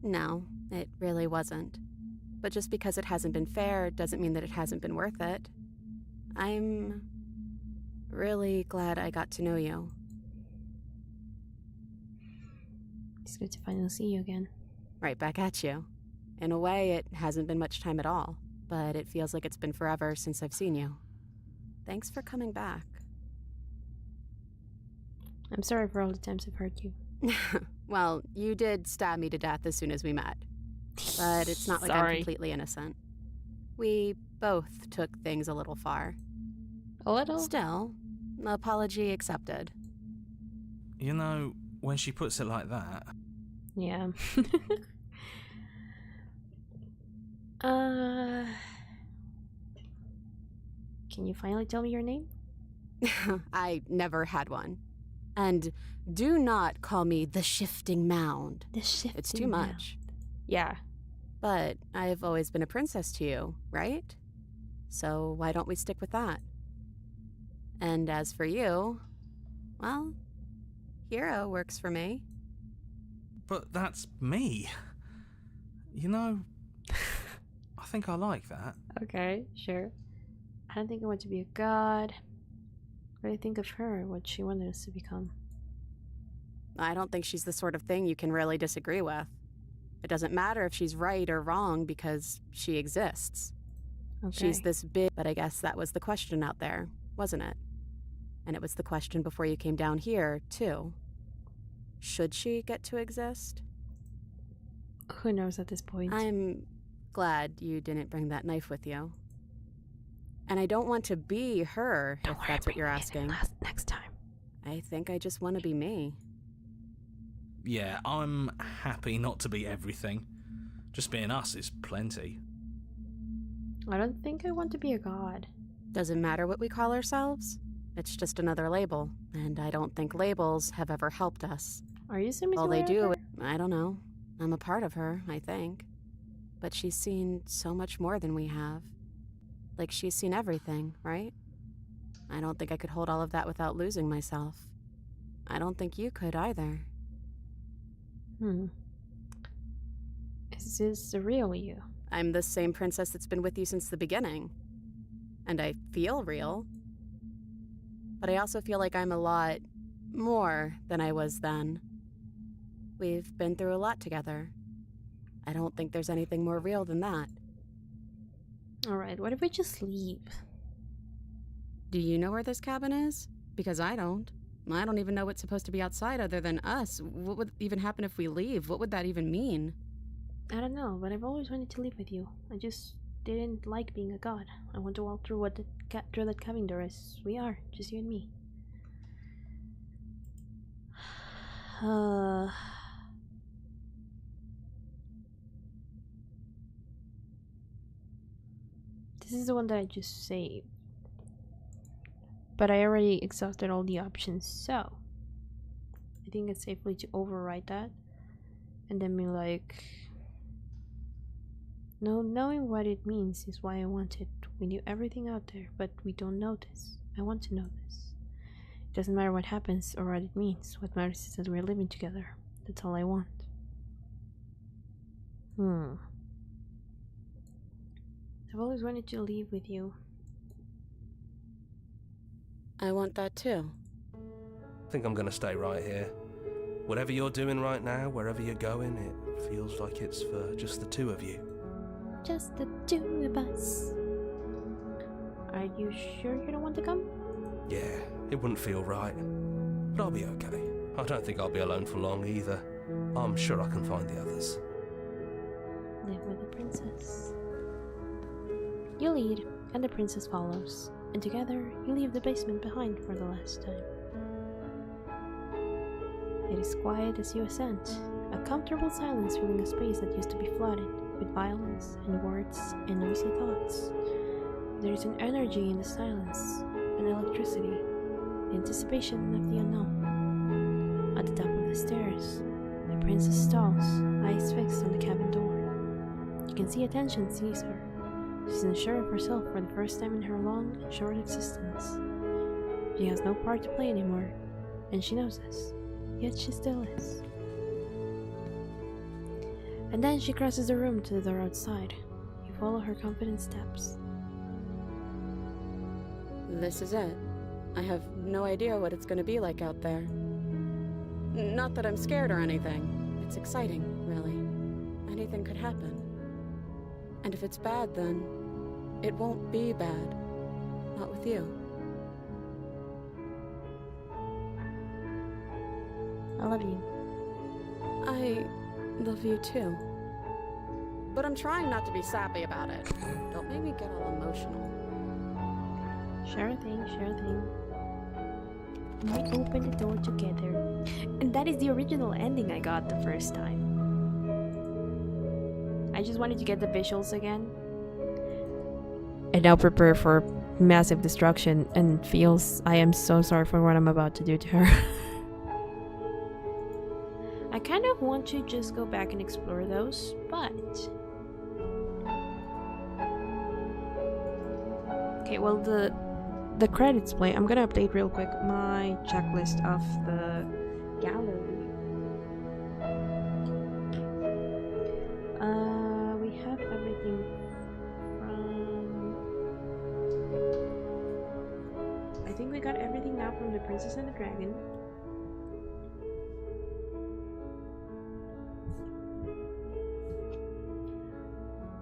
No, it really wasn't. But just because it hasn't been fair doesn't mean that it hasn't been worth it. I'm really glad I got to know you.
It's good to finally see you again.
Right back at you. In a way, it hasn't been much time at all, but it feels like it's been forever since I've seen you. Thanks for coming back.
I'm sorry for all the times I've hurt you.
Well, you did stab me to death as soon as we met. But it's not like I'm completely innocent. We both took things a little far.
A little?
Still, apology accepted.
You know, when she puts it like that...
Yeah. Can you finally tell me your name?
I never had one. And do not call me the Shifting Mound.
The Shifting
It's too
Mound.
much.
Yeah.
But I've always been a princess to you, right? So why don't we stick with that? And as for you, well, hero works for me.
But that's me. You know, I think I like that.
Okay, sure. I don't think I want to be a god. What do you think of her, what she wanted us to become?
I don't think she's the sort of thing you can really disagree with. It doesn't matter if she's right or wrong because she exists.
Okay.
She's this big, but I guess that was the question out there, wasn't it? And it was the question before you came down here, too. Should she get to exist?
Who knows at this point?
I'm glad you didn't bring that knife with you. And I don't want to be her, if that's what you're asking.
Next time.
I think I just want to be me.
Yeah, I'm happy not to be everything. Just being us is plenty.
I don't think I want to be a god.
Doesn't matter what we call ourselves. It's just another label, and I don't think labels have ever helped us.
Are you assuming
All they do, I don't know. I'm a part of her, I think. But she's seen so much more than we have. Like she's seen everything, right? I don't think I could hold all of that without losing myself. I don't think you could either.
Is this the real you?
I'm the same princess that's been with you since the beginning. And I feel real. But I also feel like I'm a lot more than I was then. We've been through a lot together. I don't think there's anything more real than that.
Alright, what if we just leave?
Do you know where this cabin is? Because I don't. I don't even know what's supposed to be outside other than us. What would even happen if we leave? What would that even mean?
I don't know, but I've always wanted to live with you. I just didn't like being a god. I want to walk through through that cabin door as we are, just you and me. This is the one that I just saved. But I already exhausted all the options, so I think it's safely to overwrite that and then be like, no, knowing what it means is why I want it. We knew everything out there, but we don't know this. I want to know this. It doesn't matter what happens or what it means. What matters is that we're living together. That's all I want. I've always wanted to leave with you.
I want that too.
I think I'm gonna stay right here. Whatever you're doing right now, wherever you're going, it feels like it's for just the two of you.
Just the two of us. Are you sure you don't want to come?
Yeah, it wouldn't feel right. But I'll be okay. I don't think I'll be alone for long either. I'm sure I can find the others.
Live with the princess. You lead, and the princess follows. And together, you leave the basement behind for the last time. It is quiet as you ascend, a comfortable silence filling a space that used to be flooded with violence and words and noisy thoughts. There is an energy in the silence, an electricity, the anticipation of the unknown. At the top of the stairs, the princess stalls, eyes fixed on the cabin door. You can see attention seize her. She's unsure of herself for the first time in her long and short existence. She has no part to play anymore, and she knows this, yet she still is. And then she crosses the room to the door outside. You follow her confident steps.
This is it. I have no idea what it's gonna be like out there. Not that I'm scared or anything. It's exciting, really. Anything could happen. And if it's bad, then it won't be bad. Not with you.
I love you.
I love you too. But I'm trying not to be sappy about it. Don't make me get all emotional.
Sure thing, sure thing. We open the door together. And that is the original ending I got the first time. I just wanted to get the visuals again. And now prepare for massive destruction and feels I am so sorry for what I'm about to do to her. I kind of want to just go back and explore those, but... Okay, well the credits play. I'm gonna update real quick my checklist of the gallery. We have everything from... I think we got everything now from The Princess and the Dragon.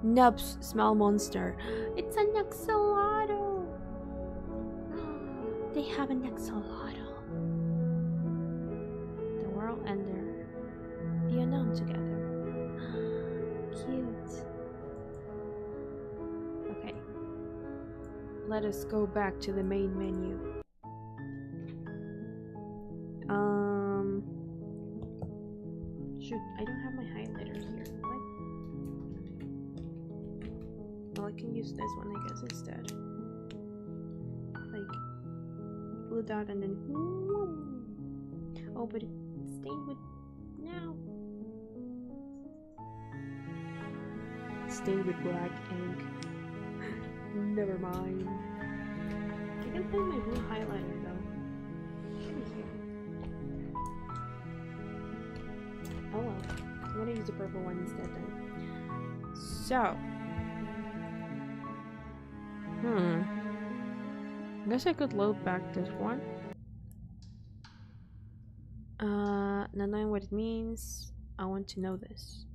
Nubs, small monster. It's an axolotl. They have an axolotl. The world ender. The unknown together. Cute. Okay. Let us go back to the main menu. Shoot, I don't have my highlighter here. What? Well, I can use this one, I guess, instead. Like, blue dot and then... Oh, but it stayed with... now. Stayed with black ink. Never mind. I can find my blue highlighter, though. Should be here. Oh well. I'm gonna use the purple one instead then. So... I guess I could load back this one. Not knowing what it means, I want to know this.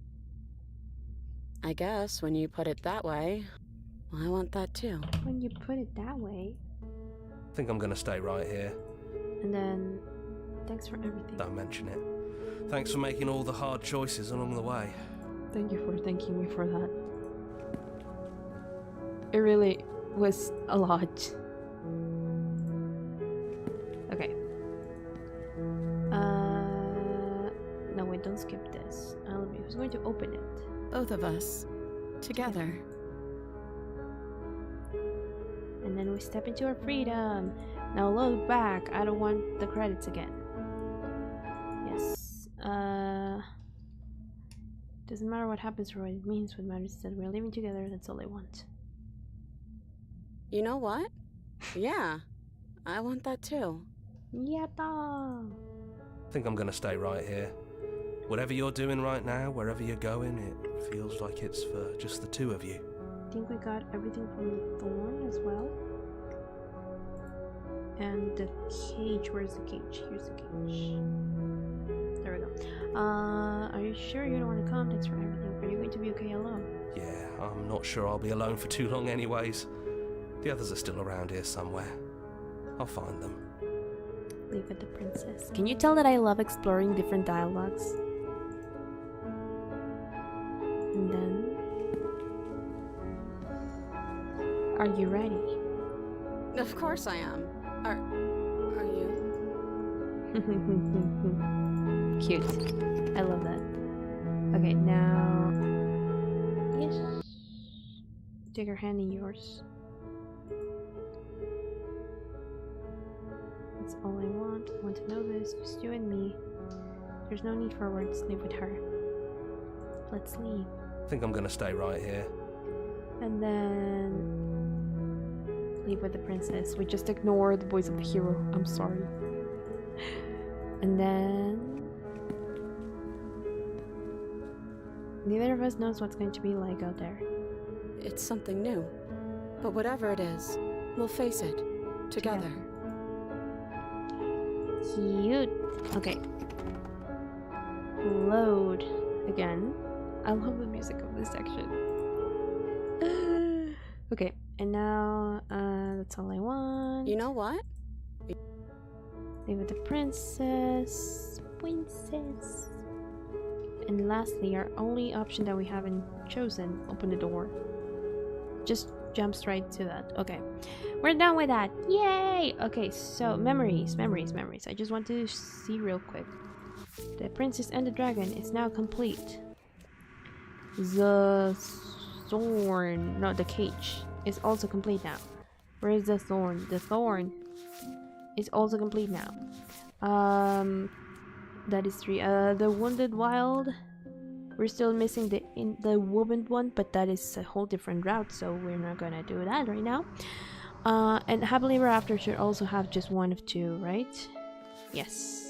I guess when you put it that way, I want that too.
When you put it that way.
I think I'm gonna stay right here.
And then, thanks for everything.
Don't mention it. Thanks for making all the hard choices along the way.
Thank you for thanking me for that. It really was a lot. Okay. No wait, don't skip this. I love you. Who's going to open it?
Both of us. Together.
And then we step into our freedom. Now load back. I don't want the credits again. Yes. Doesn't matter what happens or what it means. What matters is that we're living together. That's all I want.
You know what? Yeah. I want that too.
Yatta!
I think I'm gonna stay right here. Whatever you're doing right now, wherever you're going, it feels like it's for just the two of you.
I think we got everything from Thorn as well. And the cage, where's the cage? Here's the cage. There we go. Are you sure you don't want to come? Thanks for everything. Are you going to be okay alone?
Yeah, I'm not sure I'll be alone for too long anyways. The others are still around here somewhere. I'll find them.
Leave it the princess. Can you tell that I love exploring different dialogues? And then... Are you ready?
Of course I am. Are you?
Cute. I love that. Okay, now... Yes. Take her hand in yours. Let's all I want. I want to know this. Just you and me. There's no need for words. Leave with her. Let's leave.
I think I'm gonna stay right here.
And then leave with the princess. We just ignore the voice of the hero. I'm sorry. And then neither of us knows what's going to be like out there.
It's something new. But whatever it is, we'll face it. Together.
Cute. Okay. Load again. I love the music of this section. Okay, and now that's all I want.
You know what?
Leave with the princess. Princess. And lastly, our only option that we haven't chosen, open the door. Just jump straight to that. Okay. We're done with that. Yay! Okay, so memories. I just want to see real quick. The princess and the dragon is now complete. The thorn, no, the cage is also complete now. Where is the thorn? The thorn is also complete now. That is 3. The wounded wild. We're still missing the woven one, but that is a whole different route, so we're not gonna do that right now. And happily ever after should also have just one of 2, right? Yes.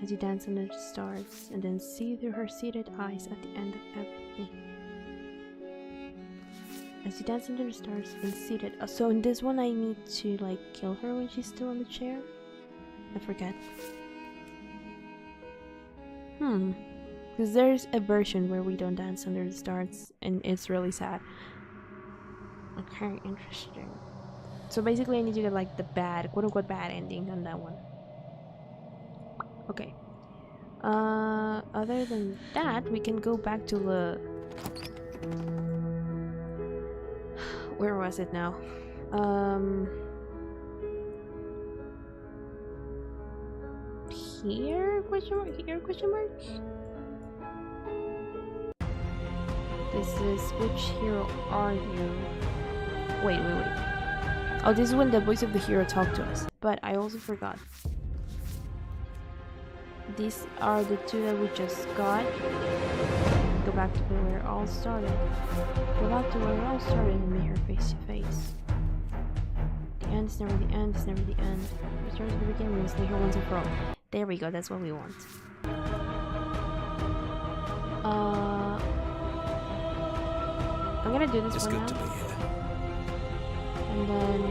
As you dance under the stars, and then see through her seated eyes at the end of everything. As you dance under the stars and seated. So in this one, I need to like kill her when she's still on the chair. I forget. Because there's a version where we don't dance under the stars, and it's really sad. Okay, interesting. So basically, I need to get like the bad, quote-unquote bad ending on that one. Okay. Other than that, we can go back to the... Where was it now? Here? Question mark? Here? Question mark? This is... Which hero are you? Wait. Oh, this is when the voice of the hero talked to us. But I also forgot. These are the 2 that we just got. Go back to where it all started. Go back to where it all started and meet her face to face. The end is never the end, it's never the end. Return to the beginning, we must meet her once and for all. There we go, that's what we want. I'm gonna do this
it's
one
good
now.
To be here.
And then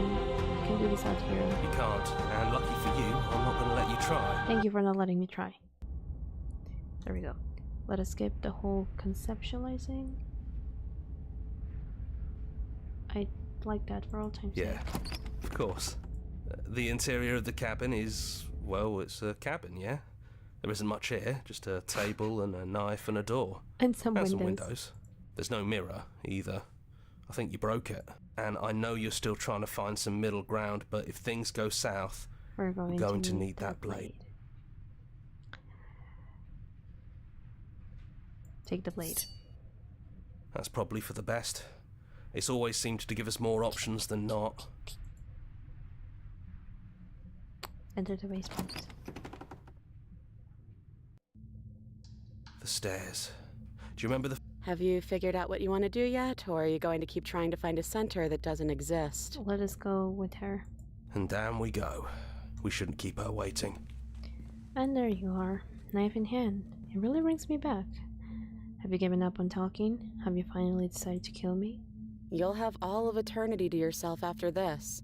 I can do this out here.
You can't, and lucky for you, I'm not gonna let you try.
Thank you for not letting me try. There we go. Let us skip the whole conceptualizing. I like that for all time's sake.
Yeah, of course. The interior of the cabin is, well, it's a cabin, yeah? There isn't much here, just a table and a knife and a door.
And some
and
windows.
some windows. There's no mirror, either. I think you broke it. And I know you're still trying to find some middle ground, but if things go south,
we're going to need that blade. Take the blade.
That's probably for the best. It's always seemed to give us more options than not.
Enter the basement.
The stairs. Do you remember the...
Have you figured out what you want to do yet, or are you going to keep trying to find a center that doesn't exist?
Let us go with her.
And down we go. We shouldn't keep her waiting.
And there you are, knife in hand. It really brings me back. Have you given up on talking? Have you finally decided to kill me?
You'll have all of eternity to yourself after this.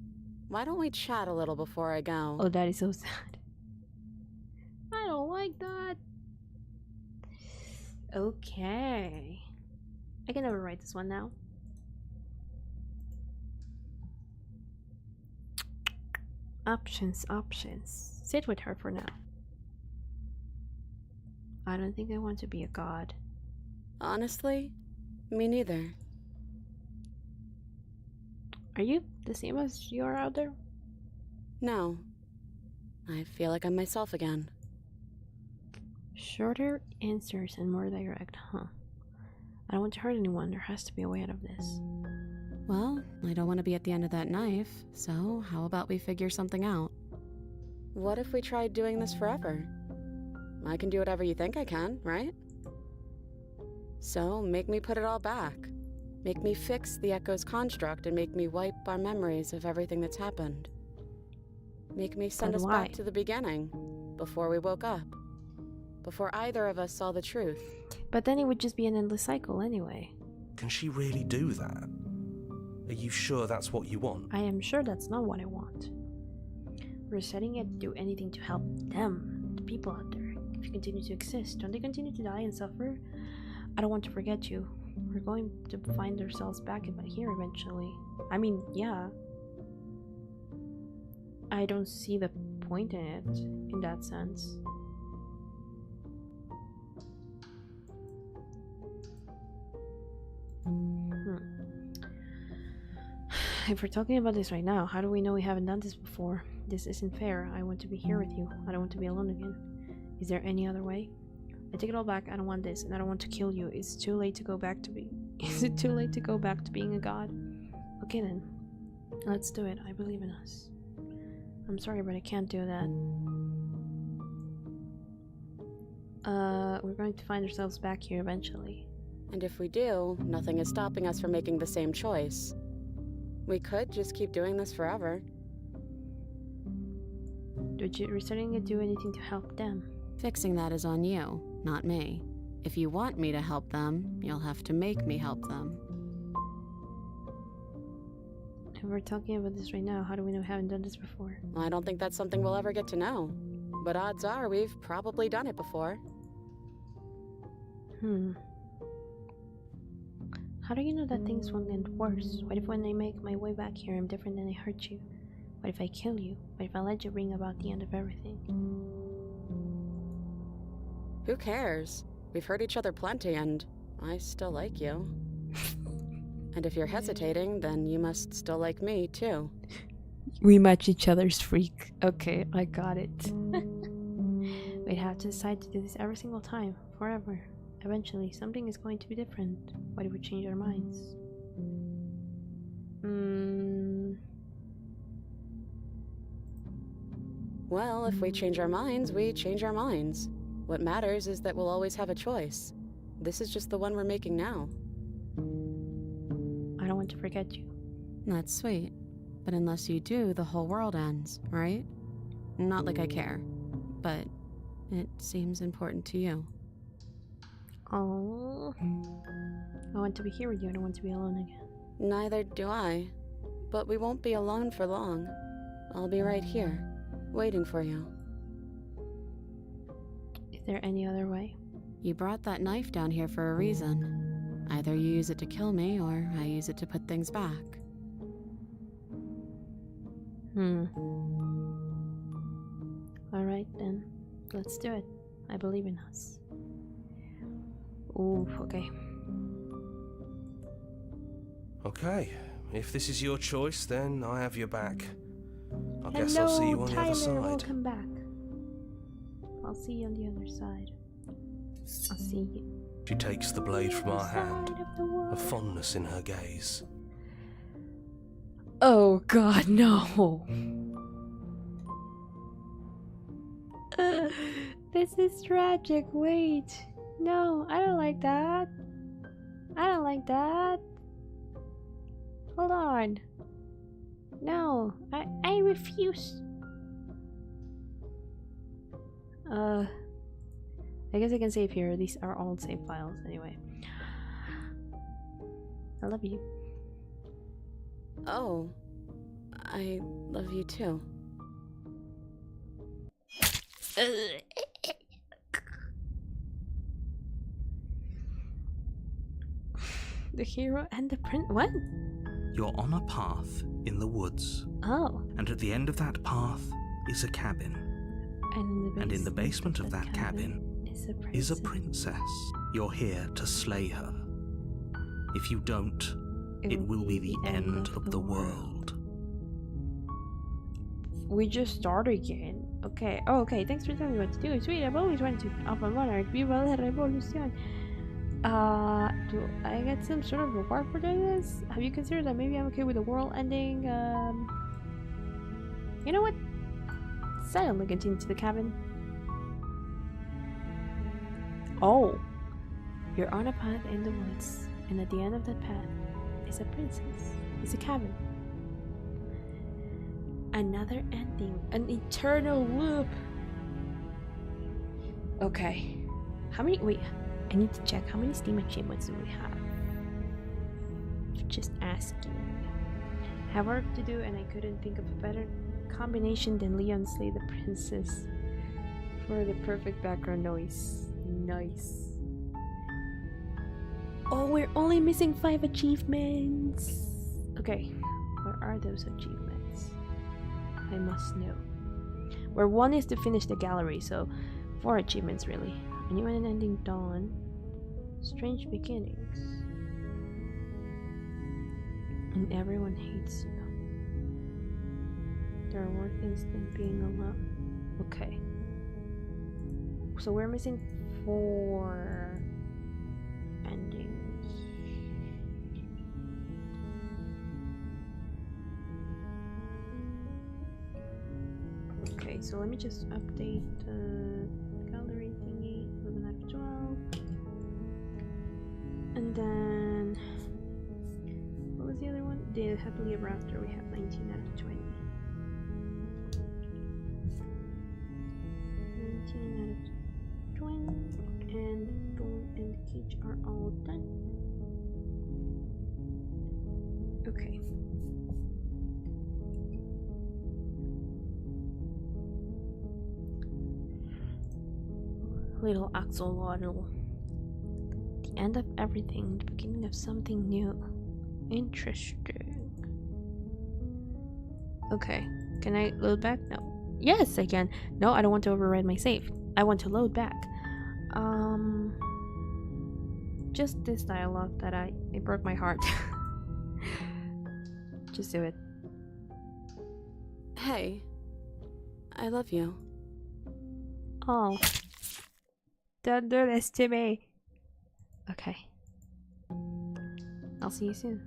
Why don't we chat a little before I go?
Oh, that is so sad. I don't like that. Okay. I can overwrite this one now. Options. Sit with her for now. I don't think I want to be a god.
Honestly, me neither.
Are you the same as you are out there?
No. I feel like I'm myself again.
Shorter answers and more direct, huh? I don't want to hurt anyone. There has to be a way out of this.
Well, I don't want to be at the end of that knife, so how about we figure something out? What if we tried doing this forever? I can do whatever you think I can, right? So, make me put it all back. Make me fix the Echo's construct and make me wipe our memories of everything that's happened. Make me send us back to the beginning, before we woke up. Before either of us saw the truth.
But then it would just be an endless cycle anyway.
Can she really do that? Are you sure that's what you want?
I am sure that's not what I want. Resetting it to do anything to help them, the people out there. If you continue to exist, don't they continue to die and suffer? I don't want to forget you. We're going to find ourselves back here eventually. I mean, yeah. I don't see the point in it, in that sense. If we're talking about this right now, how do we know we haven't done this before? This isn't fair. I want to be here with you. I don't want to be alone again. Is there any other way? I take it all back. I don't want this, and I don't want to kill you. Is it too late to go back to Is it too late to go back to being a god? Okay then. Let's do it. I believe in us. I'm sorry, but I can't do that. We're going to find ourselves back here eventually.
And if we do, nothing is stopping us from making the same choice. We could just keep doing this forever.
Would you resetting it do anything to help them?
Fixing that is on you, not me. If you want me to help them, you'll have to make me help them.
If we're talking about this right now, how do we know we haven't done this before?
I don't think that's something we'll ever get to know. But odds are we've probably done it before.
How do you know that things won't end worse? What if when I make my way back here I'm different and I hurt you? What if I kill you? What if I let you bring about the end of everything?
Who cares? We've hurt each other plenty and I still like you. And if you're hesitating, then you must still like me too.
We match each other's freak. Okay, I got it. We'd have to decide to do this every single time, forever. Eventually, something is going to be different. What if we change our minds?
Well, if we change our minds, we change our minds. What matters is that we'll always have a choice. This is just the one we're making now.
I don't want to forget you.
That's sweet. But unless you do, the whole world ends, right? Not like I care. But it seems important to you.
Oh, I want to be here with you. I don't want to be alone again.
Neither do I. But we won't be alone for long. I'll be right here, waiting for you.
Is there any other way?
You brought that knife down here for a reason. Either you use it to kill me, or I use it to put things back.
Alright then. Let's do it. I believe in us. Ooh, okay.
Okay, if this is your choice, then I have your back. I guess I'll see you on the other side.
Welcome back. I'll see you on the other side. I'll see you.
She takes the blade from our hand, a fondness in her gaze.
Oh god, no! This is tragic, wait. No, I don't like that. I don't like that. Hold on. No, I refuse. I guess I can save here. These are all save files anyway. I love you.
Oh, I love you too.
The hero and the prince. What?
You're on a path in the woods.
Oh.
And at the end of that path is a cabin. And in the basement of that cabin is a princess. You're here to slay her. If you don't, it will be the end of the world.
We just start again. Okay. Oh, okay. Thanks for telling me what to do. Sweet. I've always wanted to help a monarch. Viva la revolución. Do I get some sort of reward for doing this? Have you considered that maybe I'm okay with the world ending? You know what? silently continue to the cabin. Oh, you're on a path in the woods, and at the end of that path is a princess. It's a cabin. Another ending, an eternal loop. Okay, how many? Wait, I need to check how many Steam achievements do we have. Just asking. I have work to do, and I couldn't think of a better combination than Leon slay the princess for the perfect background noise. Nice. Oh, we're only missing 5 achievements. Okay, where are those achievements? I must know. Where 1 is to finish the gallery, so 4 achievements really. A new and ending dawn. Strange beginnings. And everyone hates you. There are worse things than being alone. Okay. So we're missing 4 endings. Okay, so let me just update the gallery thingy. 11 out of 12. And then what was the other one? The happily ever after. We have 19 out of 20. 19 out of 20, and Dawn and Cage are all done. Okay. Little axolotl. The end of everything, the beginning of something new. Interesting. Okay. Can I load back? No. Yes, I can. No, I don't want to override my save. I want to load back. Just this dialogue that it broke my heart. Just do it.
Hey, I love you.
Oh. Don't do this to me. Okay. I'll see you soon.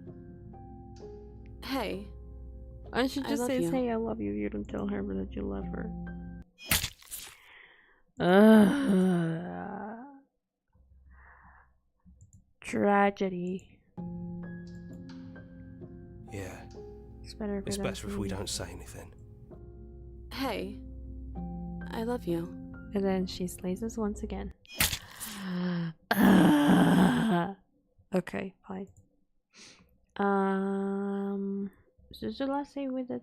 Hey.
I should just say,
you.
hey, I love you. You don't tell her that you love her. Tragedy.
Yeah.
It's better
if we don't say anything.
Hey, I love you.
And then she slays us once again. Okay, fine. Is this the last save with the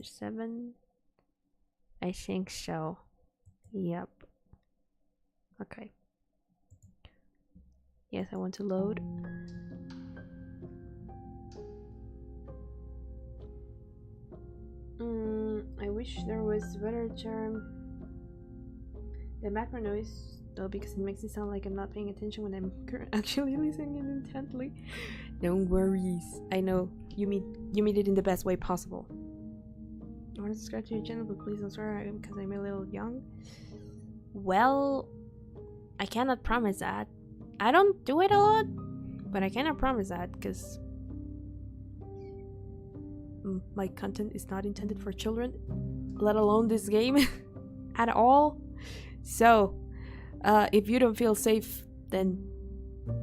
7? I think so. Yep. Okay. Yes, I want to load. I wish there was a better term. The background noise, though, because it makes it sound like I'm not paying attention when I'm actually listening intently. No worries. I know you mean it in the best way possible. I want to subscribe to your channel, but please don't swear because I'm a little young. Well, I cannot promise that. I don't do it a lot, but I cannot promise that because my content is not intended for children, let alone this game at all. So, if you don't feel safe, then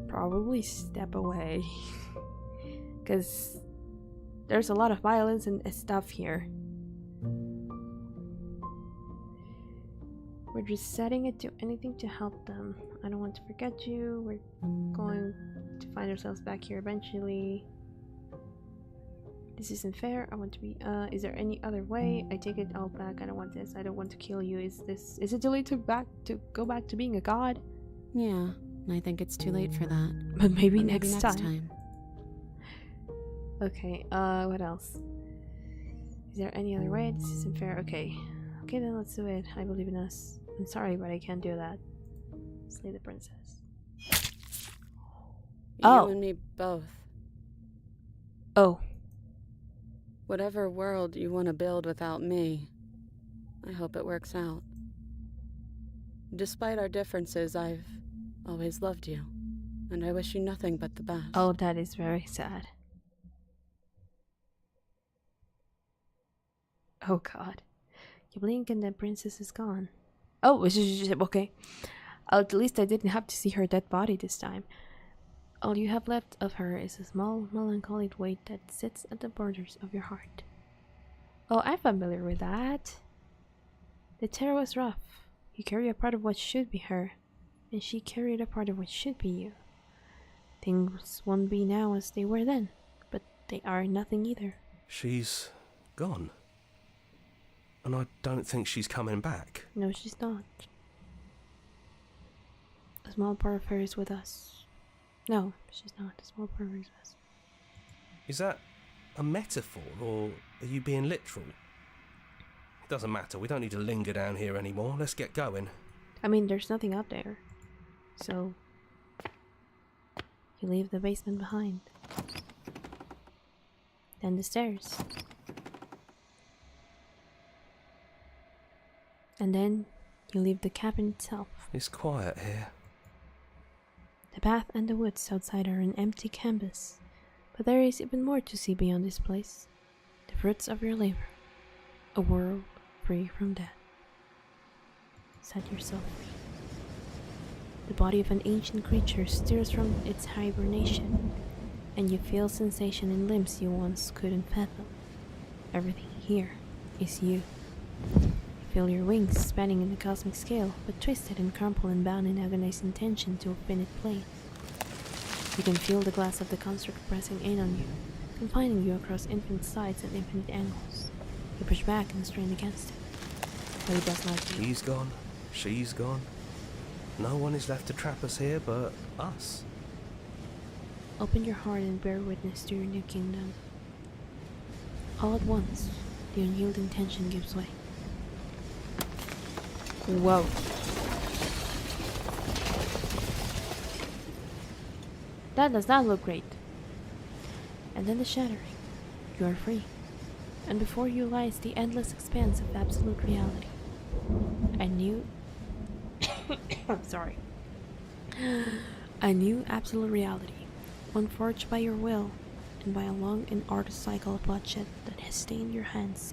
probably step away. Because there's a lot of violence and stuff here. We're just setting it to anything to help them. I don't want to forget you. We're going to find ourselves back here eventually. This isn't fair. I want to be is there any other way? I take it all back. I don't want this. I don't want to kill you. Is it too late to go back to being a god?
Yeah, I think it's too late for that.
But maybe next time. Okay, what else? Is there any other way? This isn't fair. Okay. Okay, then let's do it. I believe in us. I'm sorry, but I can't do that. Slay the princess.
You and me both.
Oh.
Whatever world you want to build without me, I hope it works out. Despite our differences, I've always loved you, and I wish you nothing but the best.
Oh, that is very sad. Oh God. You blink and the princess is gone. Oh, okay. At least I didn't have to see her dead body this time. All you have left of her is a small, melancholic weight that sits at the borders of your heart. Oh, I'm familiar with that. The tear was rough. You carry a part of what should be her, and she carried a part of what should be you. Things won't be now as they were then, but they are nothing either.
She's gone. And I don't think she's coming back.
No, she's not. A small part of her is with us. No, she's not. A small part of her is with us.
Is that a metaphor, or are you being literal? It doesn't matter. We don't need to linger down here anymore. Let's get going.
I mean, there's nothing up there. So, you leave the basement behind. Then the stairs. And then you leave the cabin itself.
It's quiet here.
The path and the woods outside are an empty canvas. But there is even more to see beyond this place. The fruits of your labor. A world free from death. Set yourself free. The body of an ancient creature stirs from its hibernation, and you feel sensation in limbs you once couldn't fathom. Everything here is you. You feel your wings spanning in the cosmic scale, but twisted and crumpled and bound in agonizing tension to a finite plane. You can feel the glass of the construct pressing in on you, confining you across infinite sides and infinite angles. You push back and strain against it, but it does not yield.
He's gone. She's gone. No one is left to trap us here but us.
Open your heart and bear witness to your new kingdom. All at once, the unyielding tension gives way. Whoa. That does not look great. And then the shattering. You are free. And before you lies the endless expanse of absolute reality. A new... sorry. A new absolute reality. One forged by your will, and by a long and arduous cycle of bloodshed that has stained your hands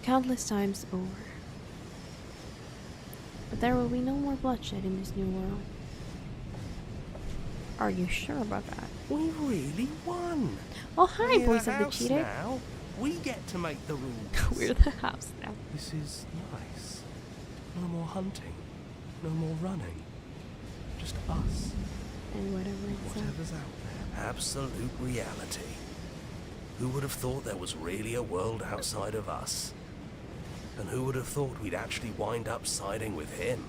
countless times over. But there will be no more bloodshed in this new world. Are you sure about that?
We really won.
Oh, hi, boys of the cheetah.
Now. We get to make the rules.
We're the house now.
This is nice. No more hunting. No more running. Just us.
And
whatever's out there. Absolute reality. Who would have thought there was really a world outside of us? And who would have thought we'd actually wind up siding with him?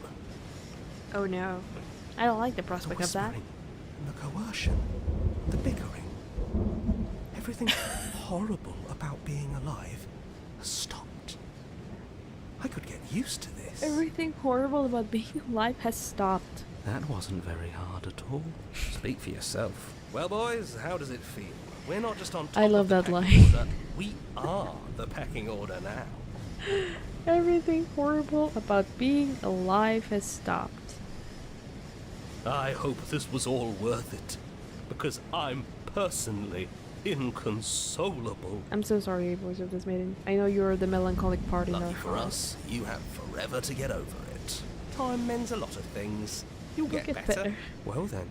Oh no. I don't like the prospect of that.
And the coercion. The bickering. Everything horrible about being alive has stopped. I could get used to this.
Everything horrible about being alive has stopped.
That wasn't very hard at all.
Speak for yourself. Well, boys, how does it feel? We're not just on top
I love
of the
that line.
pecking order. We are the pecking order now.
Everything horrible about being alive has stopped.
I hope this was all worth it, because I'm personally inconsolable.
I'm so sorry, voice of this maiden. I know you're the melancholic part in our
Lucky for us, you have forever to get over it. Time mends a lot of things. You'll get better. Well then,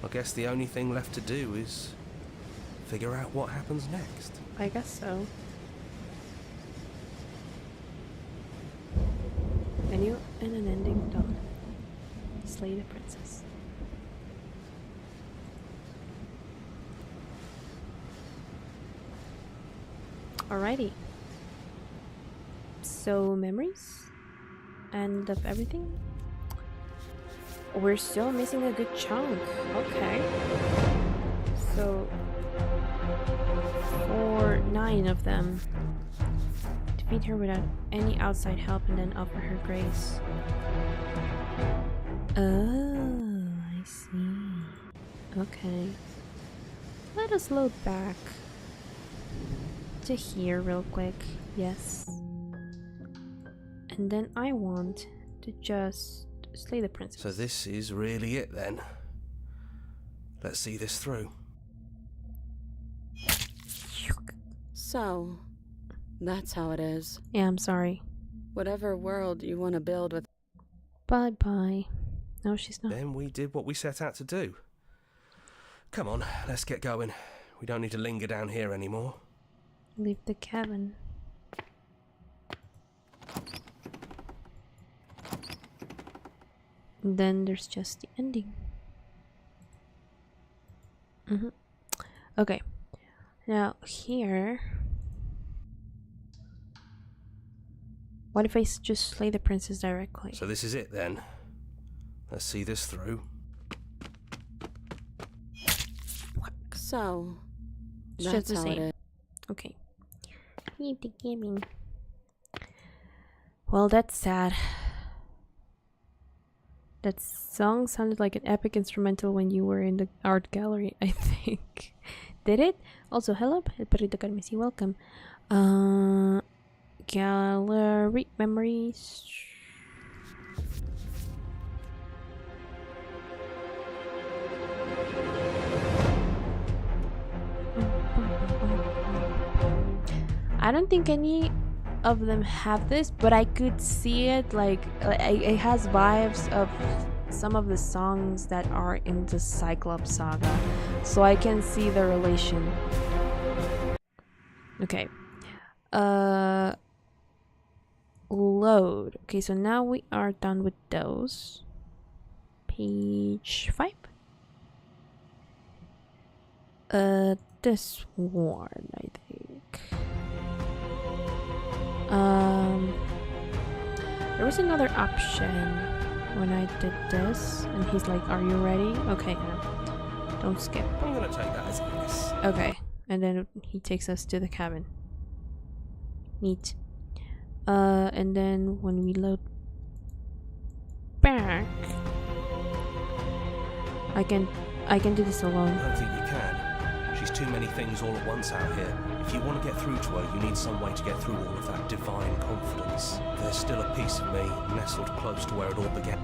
I guess the only thing left to do is figure out what happens next.
I guess so. A new and an ending dawn. Slay the princess. Alrighty. So, memories? And of everything? We're still missing a good chunk. Okay. So, for 9 of them. Defeat her without any outside help and then offer her grace. Oh, I see. Okay. Let us load back to here real quick. Yes. And then I want to just slay the princess.
So this is really it then. Let's see this through.
So, That's how it is.
Yeah, I'm sorry.
Whatever world you want to build with...
Bye-bye. No, she's not.
Then we did what we set out to do. Come on, let's get going. We don't need to linger down here anymore.
Leave the cabin. And then there's just the ending. Okay. Now here... What if I just slay the princess directly?
So this is it then. Let's see this through.
So,
it's
that's
just the
how
same.
it is.
Okay. Leave the gaming. Well, that's sad. That song sounded like an epic instrumental when you were in the art gallery, I think. Did it? Also, hello, Perrito Carmesí, welcome. Gallery memories. I don't think any of them have this, but I could see it like it has vibes of some of the songs that are in the Cyclops saga, so I can see the relation. Okay. Load. Okay, so now we are done with those. Page 5. This one, I think. There was another option when I did this, and he's like, "Are you ready?" Okay, no, don't skip.
I'm gonna take that as a yes.
Okay, and then he takes us to the cabin. Neat. And then when we load back, I can do this alone.
I don't think you can. She's too many things all at once out here. If you want to get through to her, you need some way to get through all of that divine confidence. There's still a piece of me nestled close to where it all began.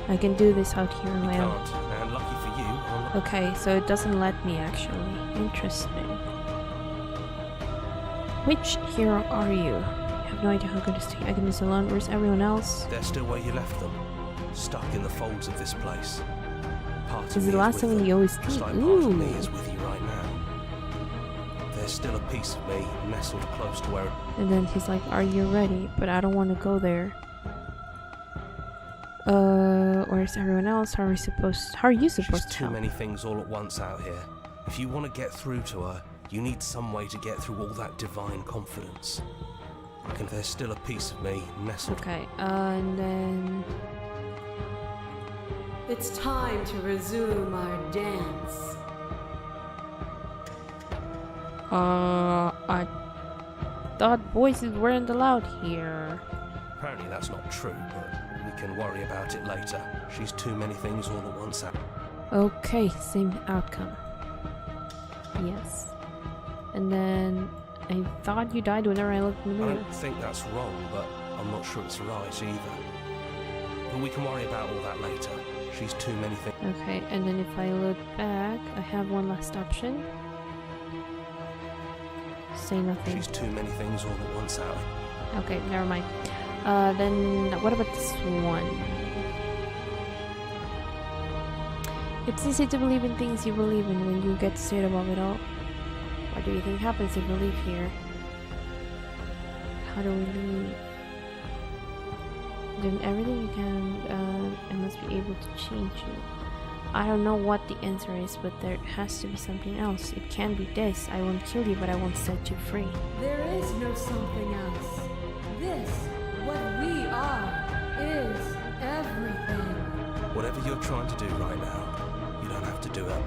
I can do this out here,
You
Leo.
can't, and lucky for you, I'm not.
Okay, so it doesn't let me actually. Interesting. Which hero are you? I have no idea how good this thing. I can do this alone. Where's everyone else?
They're still where you left them, stuck in the folds of this place. Part of
This is
me
the last
with
time
them,
you always
just
do.
like part of me is with you right now. There's still a piece of me nestled close to where.
And then he's like, "Are you ready?" But I don't want to go there. Where's everyone else? How are you supposed
She's
to
too
help?
many things all at once out here. If you want to get through to her, you need some way to get through all that divine confidence. And there's still a piece of me nestled.
Okay, and then
It's time to resume our dance.
I thought voices weren't allowed here.
Apparently that's not true, but we can worry about it later. She's too many things all at once out.
Okay, same outcome. Yes. And then I thought you died whenever I looked in the
I
mirror.
don't think that's wrong, but I'm not sure it's right either. But we can worry about all that later. She's too many things.
Okay, and then if I look back, I have one last option. Say nothing.
She's too many things all at once out.
Okay, never mind. Then what about this one? It's easy to believe in things you believe in when you get to sit above it all. What do you think happens if we leave here? How do we leave? Doing everything you can, and must be able to change you. I don't know what the answer is, but there has to be something else. It can't be this. I won't kill you, but I won't set you free.
There is no something else. This, what we are, is everything.
Whatever you're trying to do right now, you don't have to do it.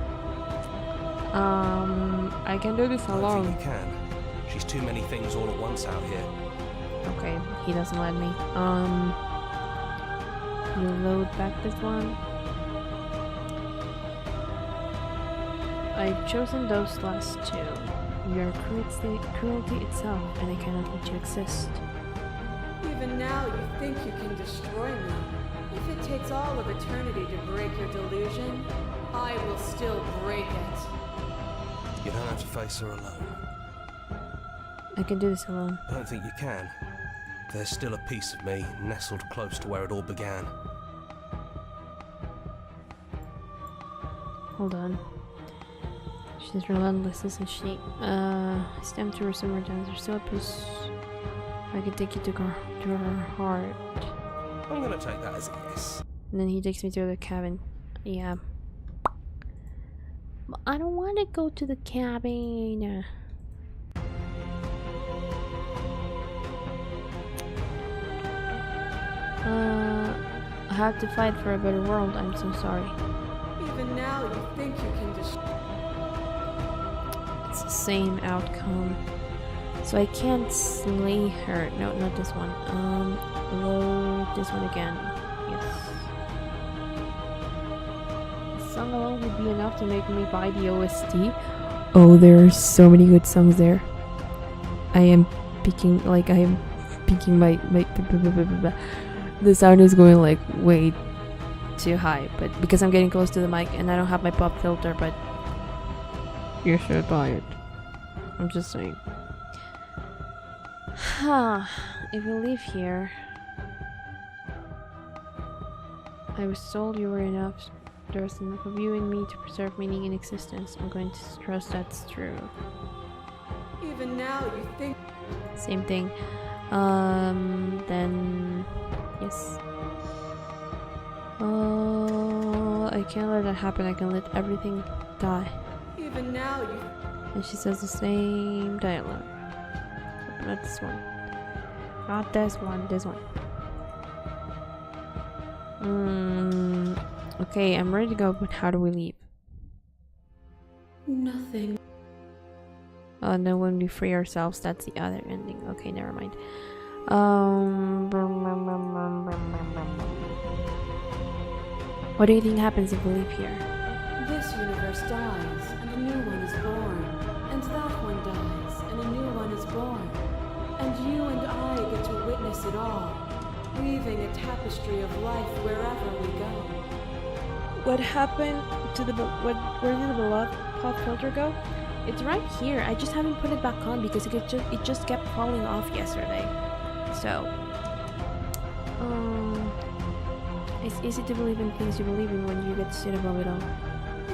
I can do this
I don't
alone.
think you can. She's too many things all at once out here.
Okay, he doesn't let me. You load back this one. I've chosen those last two. You're cruelty itself, and I cannot let you exist.
Even now you think you can destroy me. If it takes all of eternity to break your delusion, I will still break it.
You don't have to face her alone.
I can do this alone.
I don't think you can. There's still a piece of me nestled close to where it all began.
Hold on. She's relentless, isn't she? It's time to resume her dance. There's still a piece. I can take you to her heart.
I'm gonna take that as a yes.
And then he takes me to the cabin. Yeah. But I don't want to go to the cabin. I have to fight for a better world. I'm so sorry.
Even now, you think you can
It's the same outcome. So I can't slay her. No, not this one. Load this one again. Yes. The song alone would be enough to make me buy the OST. Oh, there are so many good songs there. I am picking my the sound is going like way too high, but because I'm getting close to the mic and I don't have my pop filter, but you should buy it. I'm just saying. If we leave here, I was told you were enough. There's enough of you in me to preserve meaning in existence. I'm going to trust that's true.
Even now, you think.
Same thing. Then yes. I can't let that happen. I can let everything die.
Even now, you.
And she says the same dialogue. Not this one. Not this one. This one. Okay, I'm ready to go, but how do we leave?
Nothing.
And then when we free ourselves, that's the other ending. Okay, never mind. What do you think happens if we leave here?
This universe dies, and a new one is born. And that one dies, and a new one is born. And you and I get to witness it all, weaving a tapestry of life wherever we go.
What happened to the where did the beloved pop filter go? It's right here. I just haven't put it back on because it just kept falling off yesterday. So it's easy to believe in things you believe in when you get to sit above it all.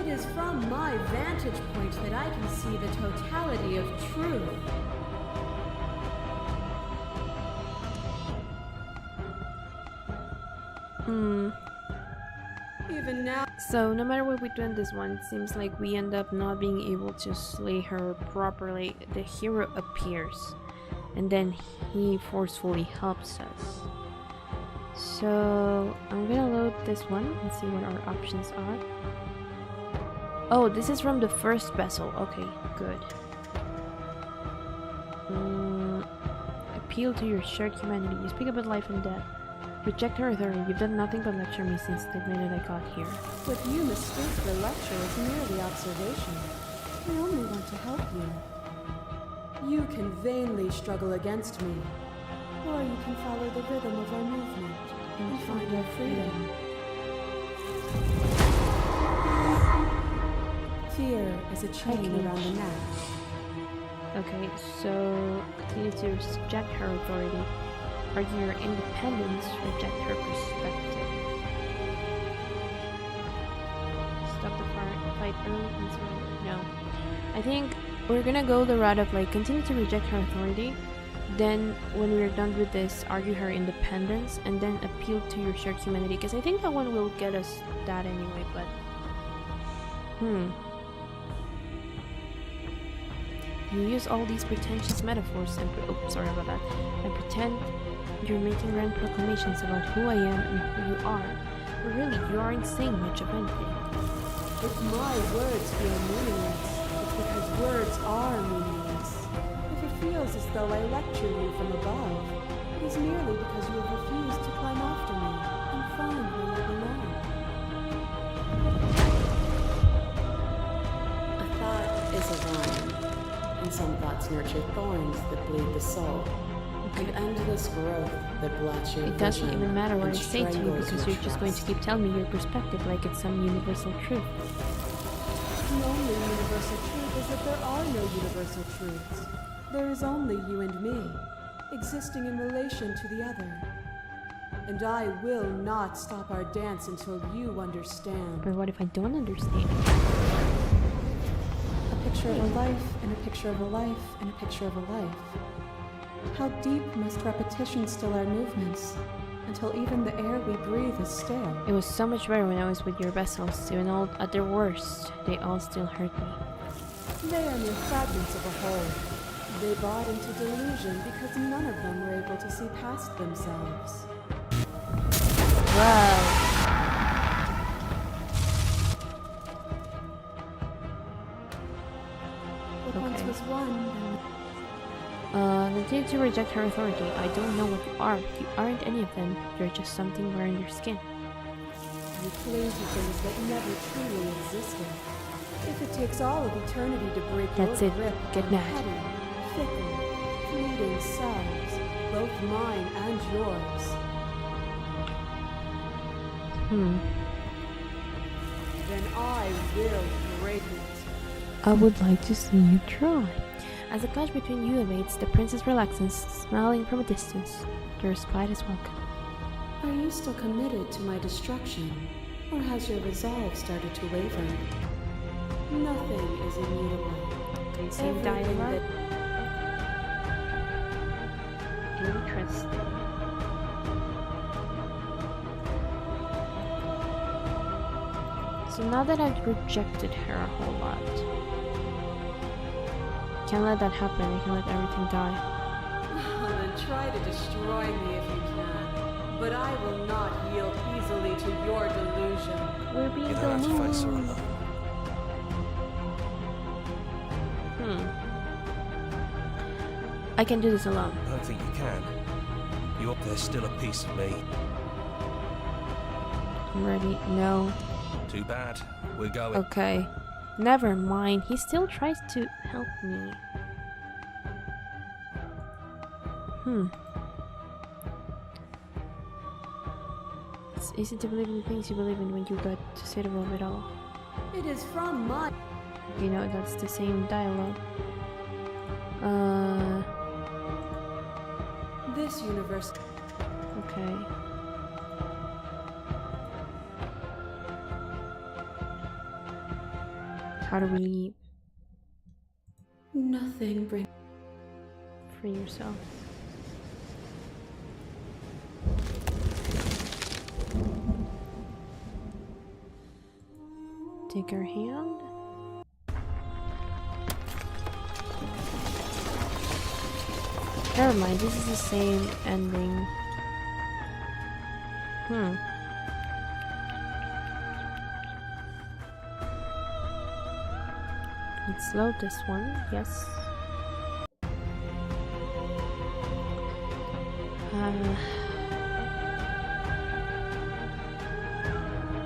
It is from my vantage point that I can see the totality of truth. Even now.
So no matter what we do in this one, it seems like we end up not being able to slay her properly. The hero appears, and then he forcefully helps us. So I'm gonna load this one and see what our options are. Oh, this is from the first vessel. Okay, good. Appeal to your shared humanity. You speak about life and death. Reject her authority. You've done nothing but lecture me since the minute I got here.
With you, mistake for lecture is merely observation. I only want to help you. You can vainly struggle against me, or you can follow the rhythm of our movement and find our freedom. Fear is a chain around the neck.
Okay, so continue to reject her authority. Argue your independence, reject her perspective. Stop the fight early and surrender. No. I think we're gonna go the route of like continue to reject her authority, then when we're done with this, argue her independence, and then appeal to your shared humanity, because I think that one will get us that anyway, but you use all these pretentious metaphors and sorry about that, and pretend you're making grand proclamations about who I am and who you are. But really, you aren't saying much of anything.
If my words feel meaningless, it's because words are meaningless. If it feels as though I lecture you from above, it is merely because you have refused to climb after me and find where you belong. A thought is a vine, and some thoughts nurture thorns that bleed the soul. An endless growth that blots your
It doesn't
vision
even matter what I
and
say to you
strangles
because
your
you're just going to
trust.
keep telling me your perspective like it's some universal truth.
The only universal truth is that there are no universal truths. There is only you and me, existing in relation to the other. And I will not stop our dance until you understand.
But what if I don't understand?
A picture of a life, and a picture of a life, and a picture of a life. How deep must repetition still our movements, until even the air we breathe is stale?
It was so much better when I was with your vessels. Even all at their worst, they all still hurt me.
They are mere fragments of a whole. They bought into delusion because none of them were able to see past themselves.
Wow.
What once was one,
the day to reject her authority. I don't know what you are. You aren't any of them. You're just something wearing your skin.
you cling to things that never truly existed. If it takes all of eternity to break
That's
your
it.
grip
Get
on
mad.
petty, fickle, fleeting selves, both mine and yours, then I will break it.
I would like to see you try. As the clash between you abates, the princess relaxes, smiling from a distance. Your respite is welcome.
Are you still committed to my destruction, or has your resolve started to waver? Nothing is immutable.
Can you see dialogue? Interesting. So now that I've rejected her a whole lot, can't let that happen. I can't let everything die.
Then try to destroy me if you can, but I will not yield easily to your delusion.
We're being
You don't have to face her
alone.
alone.
I can do this alone.
I don't think you can. There's still a piece of me.
I'm ready. No.
Too bad. We're going.
Okay. Never mind. He still tries to help me. It's easy to believe in the things you believe in when you got to sit above it all.
It is from my...
You know, that's the same dialogue.
This universe...
Okay. How do we leave?
Nothing brings...
Free yourself. Take her hand. Never mind, this is the same ending. Let's load this one, yes.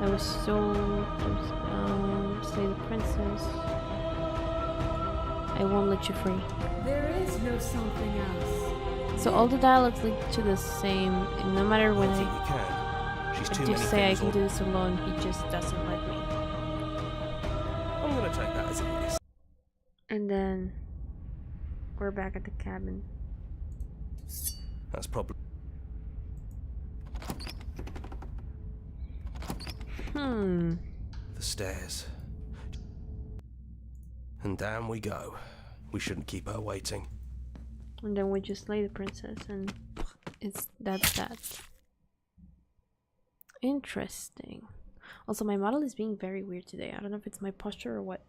I was so slay the princess. I won't let you free.
There is no something else.
So all the dialogues lead to the same, and no matter when
I think
I
you can. She's too
do
many
say I
things
can
all-
do this alone, he just doesn't let me.
I'm gonna take that as a yes.
And then we're back at the cabin.
That's probably... The stairs. And down we go. We shouldn't keep her waiting.
And then we just slay the princess, and that's that. Interesting. Also, my model is being very weird today. I don't know if it's my posture or what.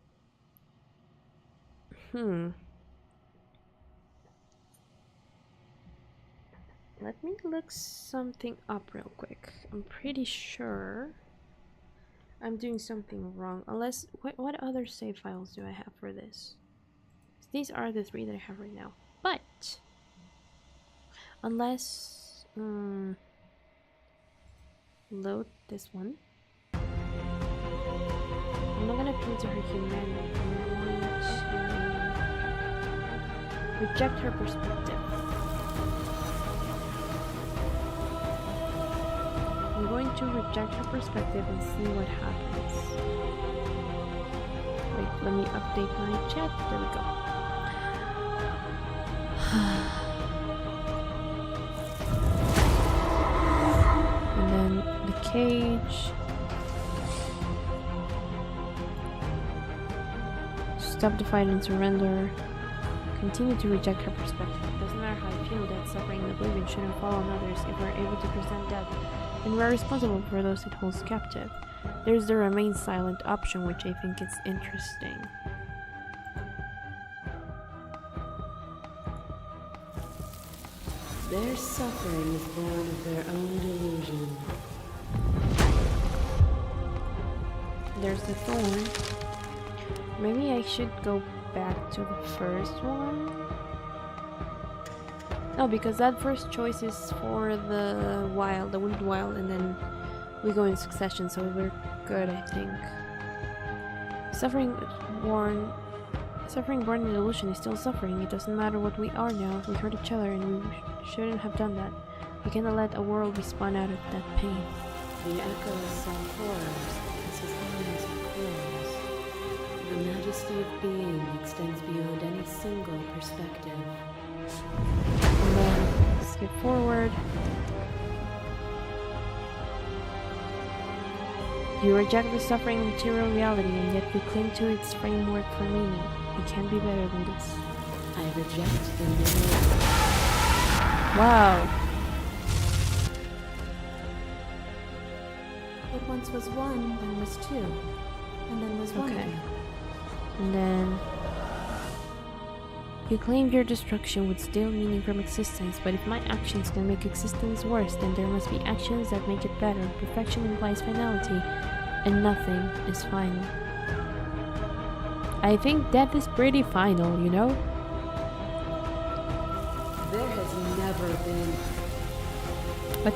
Let me look something up real quick. I'm pretty sure I'm doing something wrong. Unless, what other save files do I have for this? These are the 3 that I have right now. But unless load this one. I'm not gonna appeal to her humanity. I'm going to reject her perspective. I'm going to reject her perspective and see what happens. Wait, let me update my chat. There we go. And then the cage. Stop the fight and surrender. Continue to reject her perspective. It doesn't matter how I feel that suffering and oblivion shouldn't fall on others. If we're able to present death, then we're responsible for those it holds captive. There's the remain silent option, which I think is interesting.
Their suffering is born of their own delusion.
There's the thorn. Maybe I should go back to the first one. No, because that first choice is for the wild, the wind wild, and then we go in succession, so we're good, I think. Suffering born in illusion is still suffering. It doesn't matter what we are now. We hurt each other, and we shouldn't have done that. We cannot let a world be spun out of that pain.
The echo saw horrors as his eyes are closed. The majesty of being extends beyond any single perspective.
And then skip forward. You reject the suffering material reality, and yet you cling to its framework for meaning. It can't be better than this.
I reject the mirror.
Wow.
What once was one, then was two, and then was one again.
And then you claimed your destruction would steal meaning from existence, but if my actions can make existence worse, then there must be actions that make it better. Perfection implies finality, and nothing is final. I think death is pretty final, you know?
There has never been.
But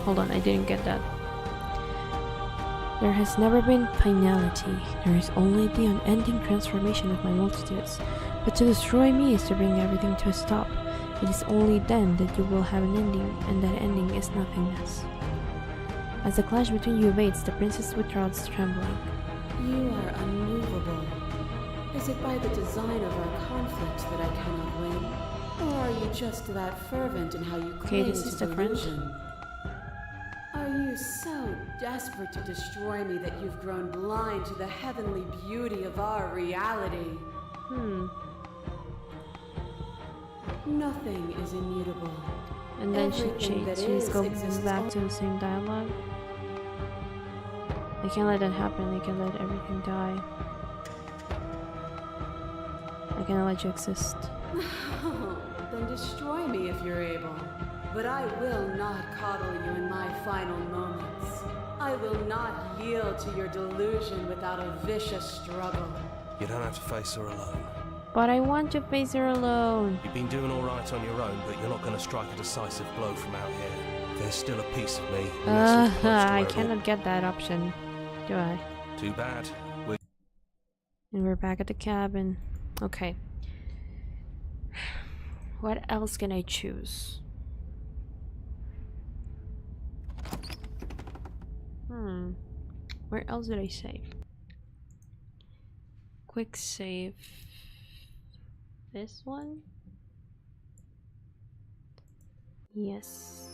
hold on, I didn't get that. There has never been finality. There is only the unending transformation of my multitudes. But to destroy me is to bring everything to a stop. It is only then that you will have an ending, and that ending is nothingness. As the clash between you abates, the princess withdraws trembling.
You are unmovable. Is it by the design of our conflict that I cannot win? Or are you just that fervent in how you cling
this
to
is different.
delusion? Are you so desperate to destroy me that you've grown blind to the heavenly beauty of our reality? Nothing is immutable.
And then
Everything that
she
is
goes
exists
back to the same dialogue. I can't let that happen. I can't let everything die. I cannot let you exist.
Then destroy me if you're able. But I will not coddle you in my final moments. I will not yield to your delusion without a vicious struggle.
You don't have to face her alone.
But I want to face her alone.
You've been doing all right on your own, but you're not going to strike a decisive blow from out here. There's still a piece of me. nestled close to
I
where it
cannot get that option, do I?
all- Too bad.
And we're back at the cabin. Okay. What else can I choose? Where else did I save? Quick save. This one? Yes.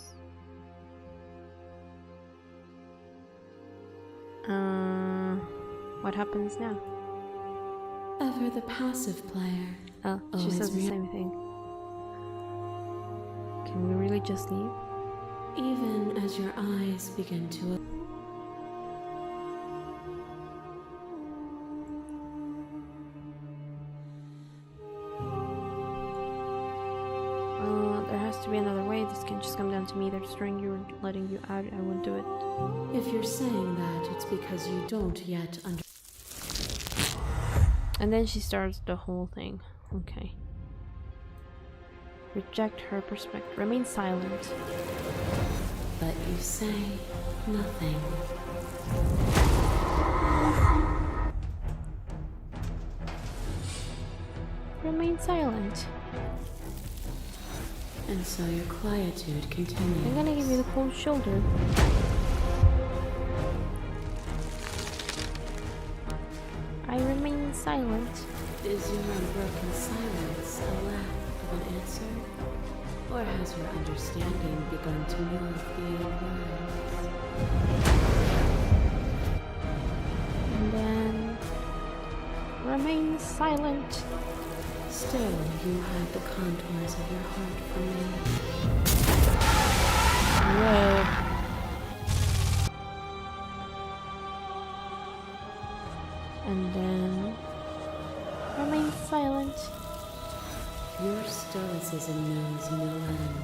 What happens now?
Ever the passive player.
Oh, she
Always
says the same thing. Can we really just leave?
Even as your eyes begin to
There has to be another way. This can't just come down to me. They're destroying you or letting you out. I won't do it.
If you're saying that, it's because you don't yet understand.
And then she starts the whole thing. Okay. Reject her perspective. Remain silent.
But you say nothing.
Remain silent.
And so your quietude continues.
I'm gonna give you the cold shoulder. I remain silent.
Is your unbroken silence a lack of been answered? Or has your understanding begun to move beyond words?
And then remain silent.
Still, you hide the contours of your heart from me.
Whoa. And then remain silent.
Your stoicism knows no end.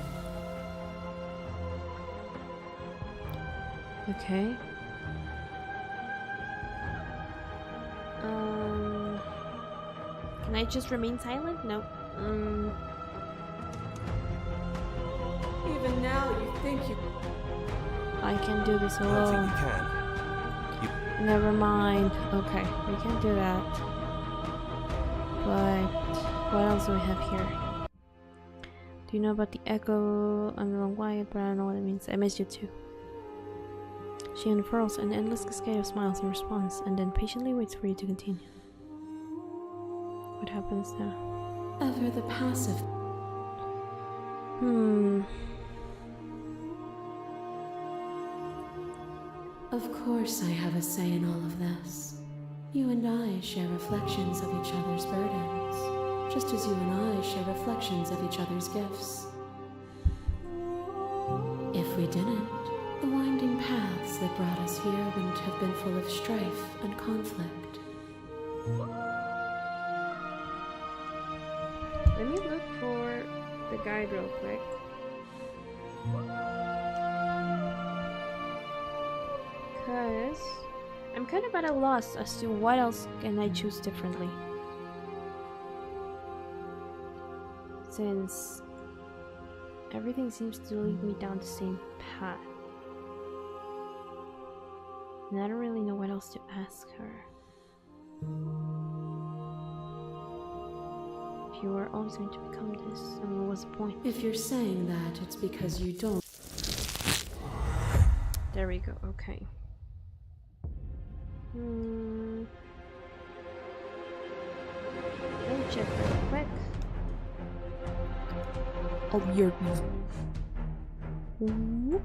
Okay. Can I just remain silent? No.
Even now, you think you...
I can do this
I don't think
alone.
you can.
Never mind. Okay, we can do that. But what else do we have here? Do you know about the echo? I don't know why, but I don't know what it means. I missed you too. She unfurls an endless cascade of smiles in response, and then patiently waits for you to continue. What happens now?
Ever the passive. Of course I have a say in all of this. You and I share reflections of each other's burdens, just as you and I share reflections of each other's gifts. If we didn't, the winding paths that brought us here wouldn't have been full of strife and conflict.
Let me look for the guide real quick. Because I'm kind of at a loss as to what else can I choose differently. Since everything seems to lead me down the same path. And I don't really know what else to ask her. If you were always going to become this, then what was the point?
If you're saying that, it's because you don't.
There we go, okay. Let me check real quick. Oh, you're... Whoop.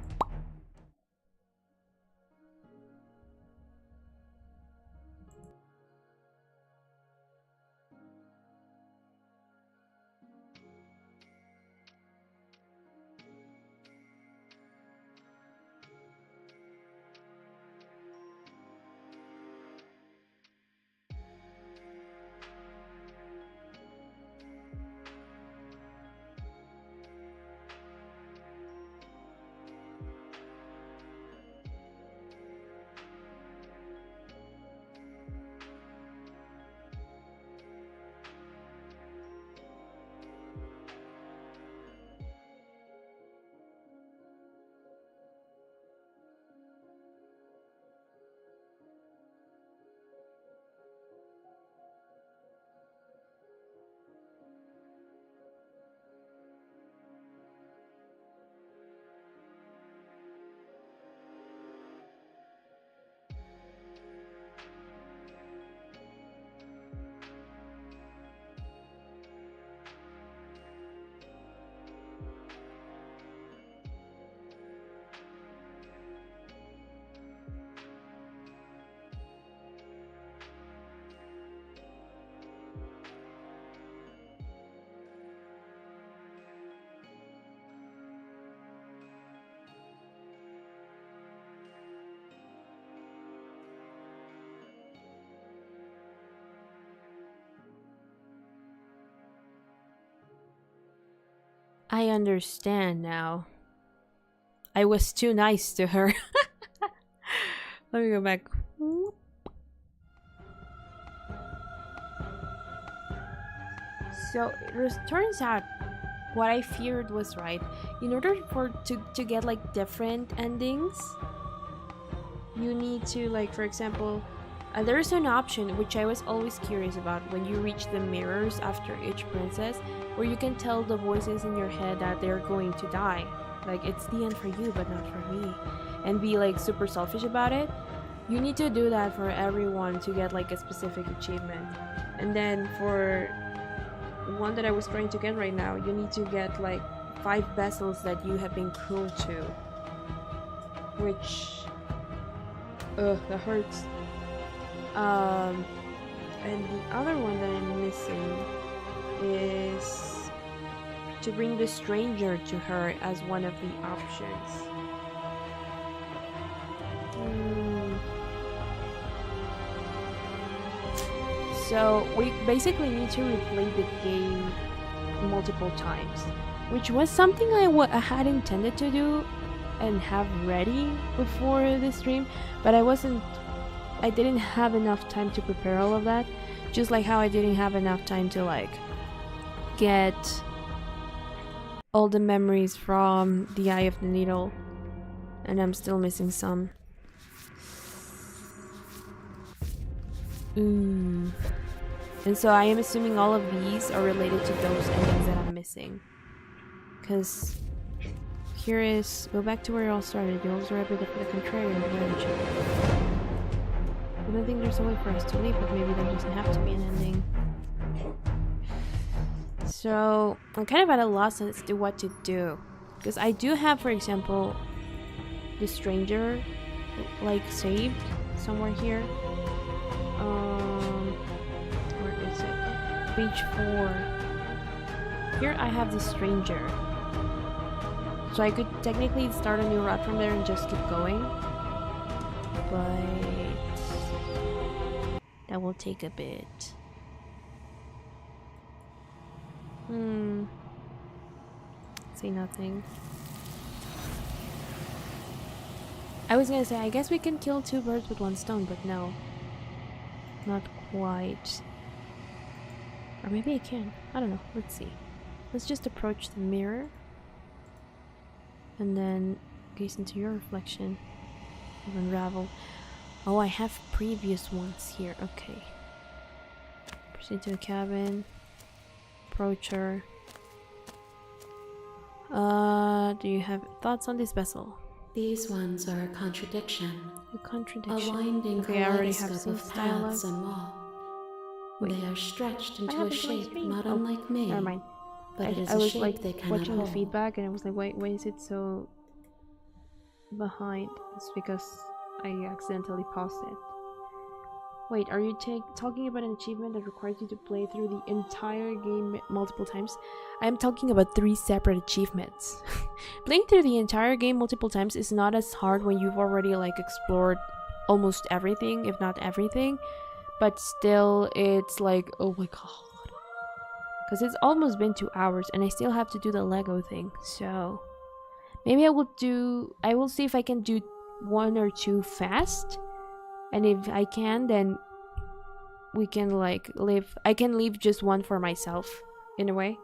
I understand now. I was too nice to her. Let me go back. So it turns out what I feared was right. In order to get like different endings, you need to, like, for example, there's an option which I was always curious about when you reach the mirrors after each princess, where you can tell the voices in your head that they're going to die. Like, it's the end for you, but not for me. And be like super selfish about it. You need to do that for everyone to get like a specific achievement. And then for one that I was trying to get right now, you need to get like 5 vessels that you have been cruel to. Which... ugh, that hurts. And the other one that I'm missing is to bring the stranger to her as one of the options. So we basically need to replay the game multiple times, which was something I had intended to do and have ready before the stream, but I didn't have enough time to prepare all of that, just like how I didn't have enough time to like get all the memories from the Eye of the Needle, and I'm still missing some. And so I am assuming all of these are related to those endings that I'm missing, because here is, go back to where it all started. You also read the contrarian energy. I don't think there's a way for us to leave, but maybe there doesn't have to be an ending. So I'm kind of at a loss as to what to do, because I do have, for example, the stranger like saved somewhere here. Where is it? Page 4. Here I have the stranger. So I could technically start a new route from there and just keep going. But that will take a bit. Say nothing. I was gonna say, I guess we can kill 2 birds with 1 stone, but no. Not quite. Or maybe I can. I don't know. Let's see. Let's just approach the mirror. And then gaze into your reflection. And unravel. Oh, I have previous ones here. Okay. Proceed to the cabin. Approach her. Do you have thoughts on this vessel?
These ones are a contradiction.
A contradiction.
A winding kaleidoscope of paths
dialogue.
and wall.
Wait.
They are stretched into
have
a
it on
shape
screen.
not
Oh,
unlike me.
Never mind.
But it is
I
a
was
shape
like
they cannot
watching the
hold.
feedback and I was like, why is it so behind? It's because I accidentally paused it. Wait, are you talking about an achievement that requires you to play through the entire game multiple times? I am talking about 3 separate achievements. Playing through the entire game multiple times is not as hard when you've already like explored almost everything, if not everything. But still, it's like, oh my god. Because it's almost been 2 hours and I still have to do the Lego thing. So maybe I will see if I can do 1 or 2 fast. And if I can, then we can like I can leave just 1 for myself, in a way.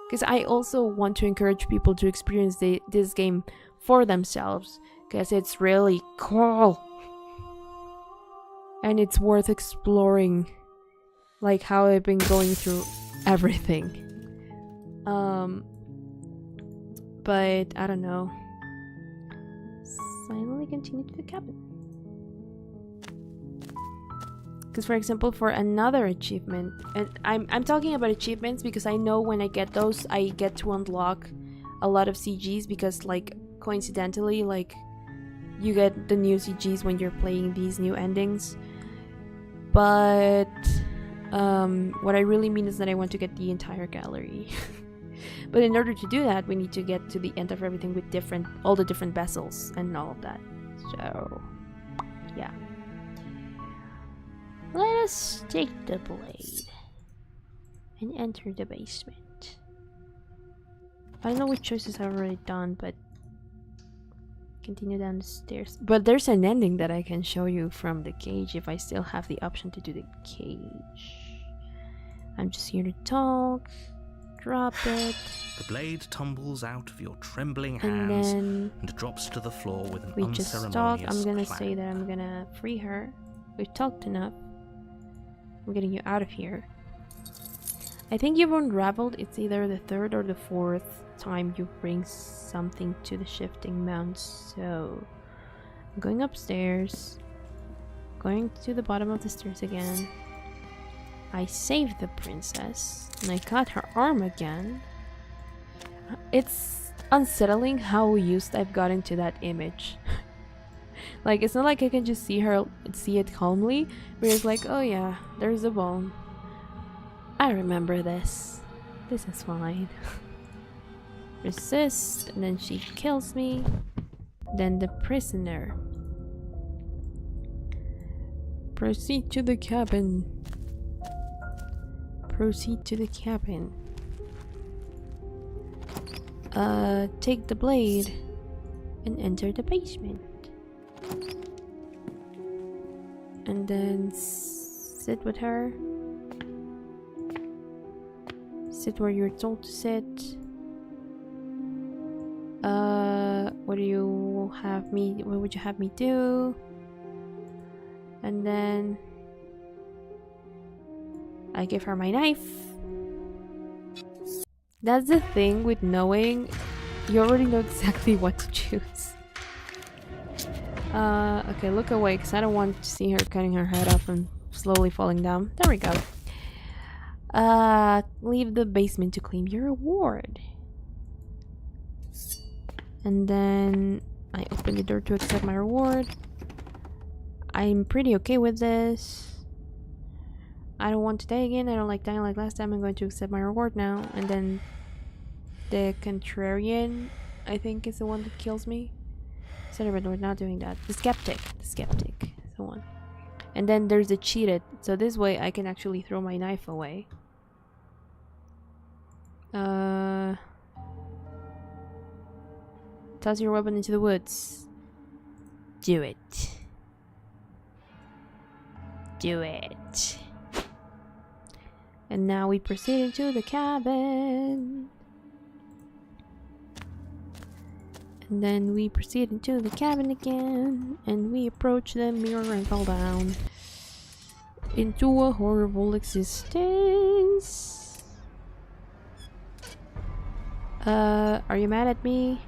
Because I also want to encourage people to experience this game for themselves. Because it's really cool. And it's worth exploring. Like how I've been going through everything. But I don't know. Silently continue to the cabin. Because for example, for another achievement, and I'm talking about achievements because I know when I get those, I get to unlock a lot of CGs, because like coincidentally, like you get the new CGs when you're playing these new endings. But what I really mean is that I want to get the entire gallery. But in order to do that, we need to get to the end of everything with all the different vessels and all of that. So yeah. Let us take the blade and enter the basement. I don't know what choices I've already done, but continue down the stairs. But there's an ending that I can show you from the cage if I still have the option to do the cage. I'm just here to talk. Drop it.
The blade tumbles out of your trembling hands and drops to the floor with an unceremonious
just talk. I'm gonna
clang.
say that I'm gonna free her. We've talked enough. I'm getting you out of here. I think you've unraveled. It's either the 3rd or the 4th time you bring something to the shifting mounts. So I'm going upstairs, going to the bottom of the stairs again, I saved the princess and I got her arm again. It's unsettling how used I've gotten to that image. Like, it's not like I can just see it calmly, but it's like, oh yeah, there's a bone. I remember this. This is fine. Resist, and then she kills me. Then the prisoner. Proceed to the cabin. Proceed to the cabin. Take the blade and enter the basement. And then sit with her. Sit where you're told to sit. What would you have me do? And then I give her my knife. That's the thing with knowing, you already know exactly what to choose. Okay, look away, because I don't want to see her cutting her head off and slowly falling down. There we go. Leave the basement to claim your reward. And then I open the door to accept my reward. I'm pretty okay with this. I don't want to die again. I don't like dying like last time. I'm going to accept my reward now. And then the contrarian, I think, is the one that kills me. So we're not doing that. The skeptic is the one. And then there's the cheated. So this way I can actually throw my knife away. Toss your weapon into the woods. Do it. Do it. And now we proceed into the cabin. And then we proceed into the cabin again. And we approach the mirror and fall down into a horrible existence. Are you mad at me?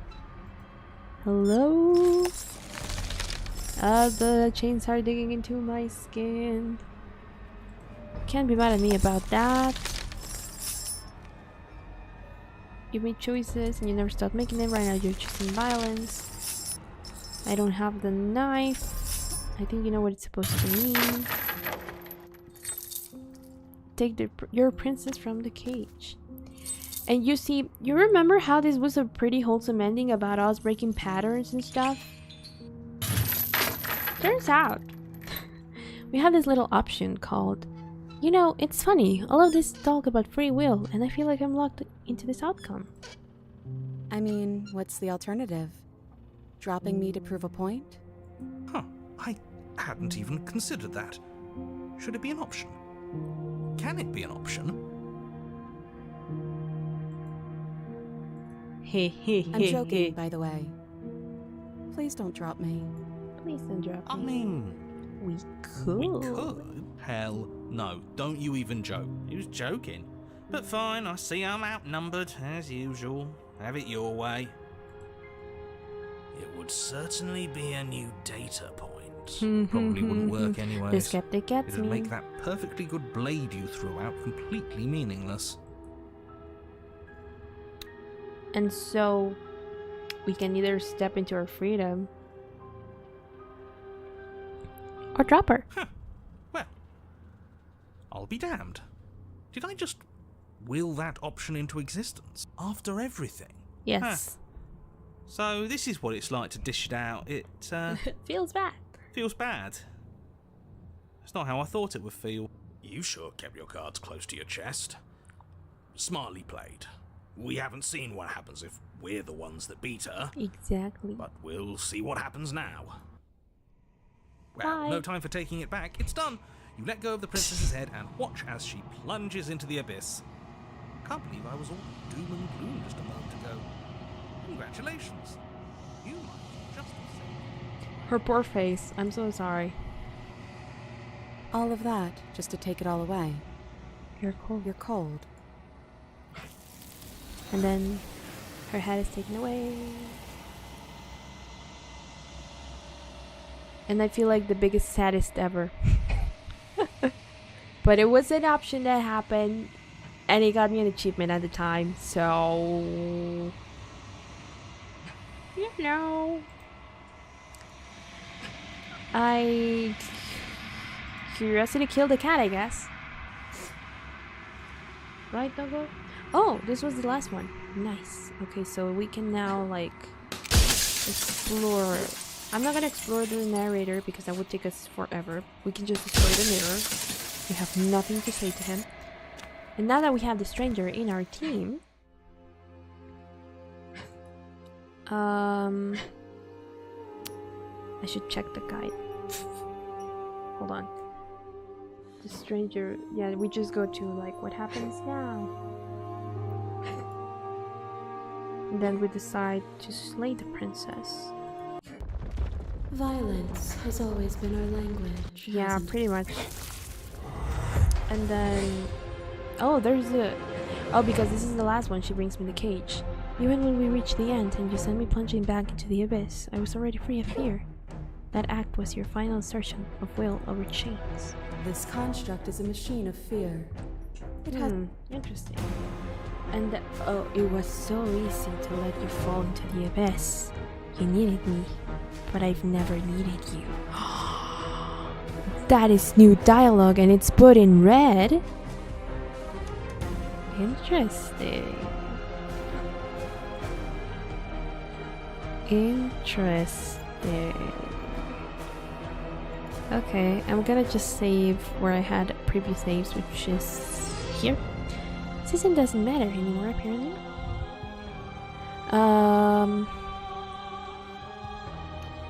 Hello? The chains are digging into my skin. Can't be mad at me about that. You made choices and you never stopped making them. Right now you're choosing violence. I don't have the knife. I think you know what it's supposed to mean. Take your princess from the cage. And you see, you remember how this was a pretty wholesome ending about us breaking patterns and stuff? Turns out, we have this little option called, you know, it's funny, all of this talk about free will, and I feel like I'm locked into this outcome.
I mean, what's the alternative? Dropping me to prove a point?
Huh, I hadn't even considered that. Should it be an option? Can it be an option?
I'm joking, by the way. Please don't drop me.
Please don't drop me.
I mean,
we could.
We could? Hell no, don't you even joke.
He was joking. But fine, I see I'm outnumbered, as usual. Have it your way.
It would certainly be a new data point.
Probably wouldn't work anyways.
The skeptic gets
It'd
me.
make that perfectly good blade you threw out completely meaningless.
And so, we can either step into our freedom or drop her.
Huh. Well, I'll be damned. Did I just will that option into existence? After everything?
Yes.
So this is what it's like to dish it out. It
Feels bad.
feels bad. It's not how I thought it would feel.
You sure kept your cards close to your chest. Smartly played. We haven't seen what happens if we're the ones that beat her.
Exactly.
But we'll see what happens now.
Well,
Bye.
no time for taking it back. It's done. You let go of the princess's head and watch as she plunges into the abyss. Can't believe I was all doom and gloom just a moment ago. Congratulations. You might just have saved.
Her poor face. I'm so sorry.
All of that just to take it all away.
You're cold.
You're cold.
And then her head is taken away. And I feel like the biggest saddest ever. But it was an option that happened, and it got me an achievement at the time, so... You know... Curiosity killed the cat, I guess. Right, Dogo? Oh, this was the last one. Nice. Okay, so we can now, like, explore. I'm not gonna explore the narrator because that would take us forever. We can just explore the mirror. We have nothing to say to him. And now that we have the stranger in our team... I should check the guide. Hold on. The stranger... Yeah, we just go to, like, what happens now? And then we decide to slay the princess.
Violence has always been our language.
Yeah, pretty much. And then... Oh, there's a... Oh, because this is the last one, she brings me the cage. Even when we reached the end and you sent me plunging back into the abyss, I was already free of fear. That act was your final assertion of will over chains.
This construct is a machine of fear. It has...
Interesting. And oh, it was so easy to let you fall into the abyss. You needed me, but I've never needed you. That is new dialogue and it's put in red. Interesting. Interesting. Okay, I'm gonna just save where I had previous saves, which is here. System doesn't matter anymore, apparently.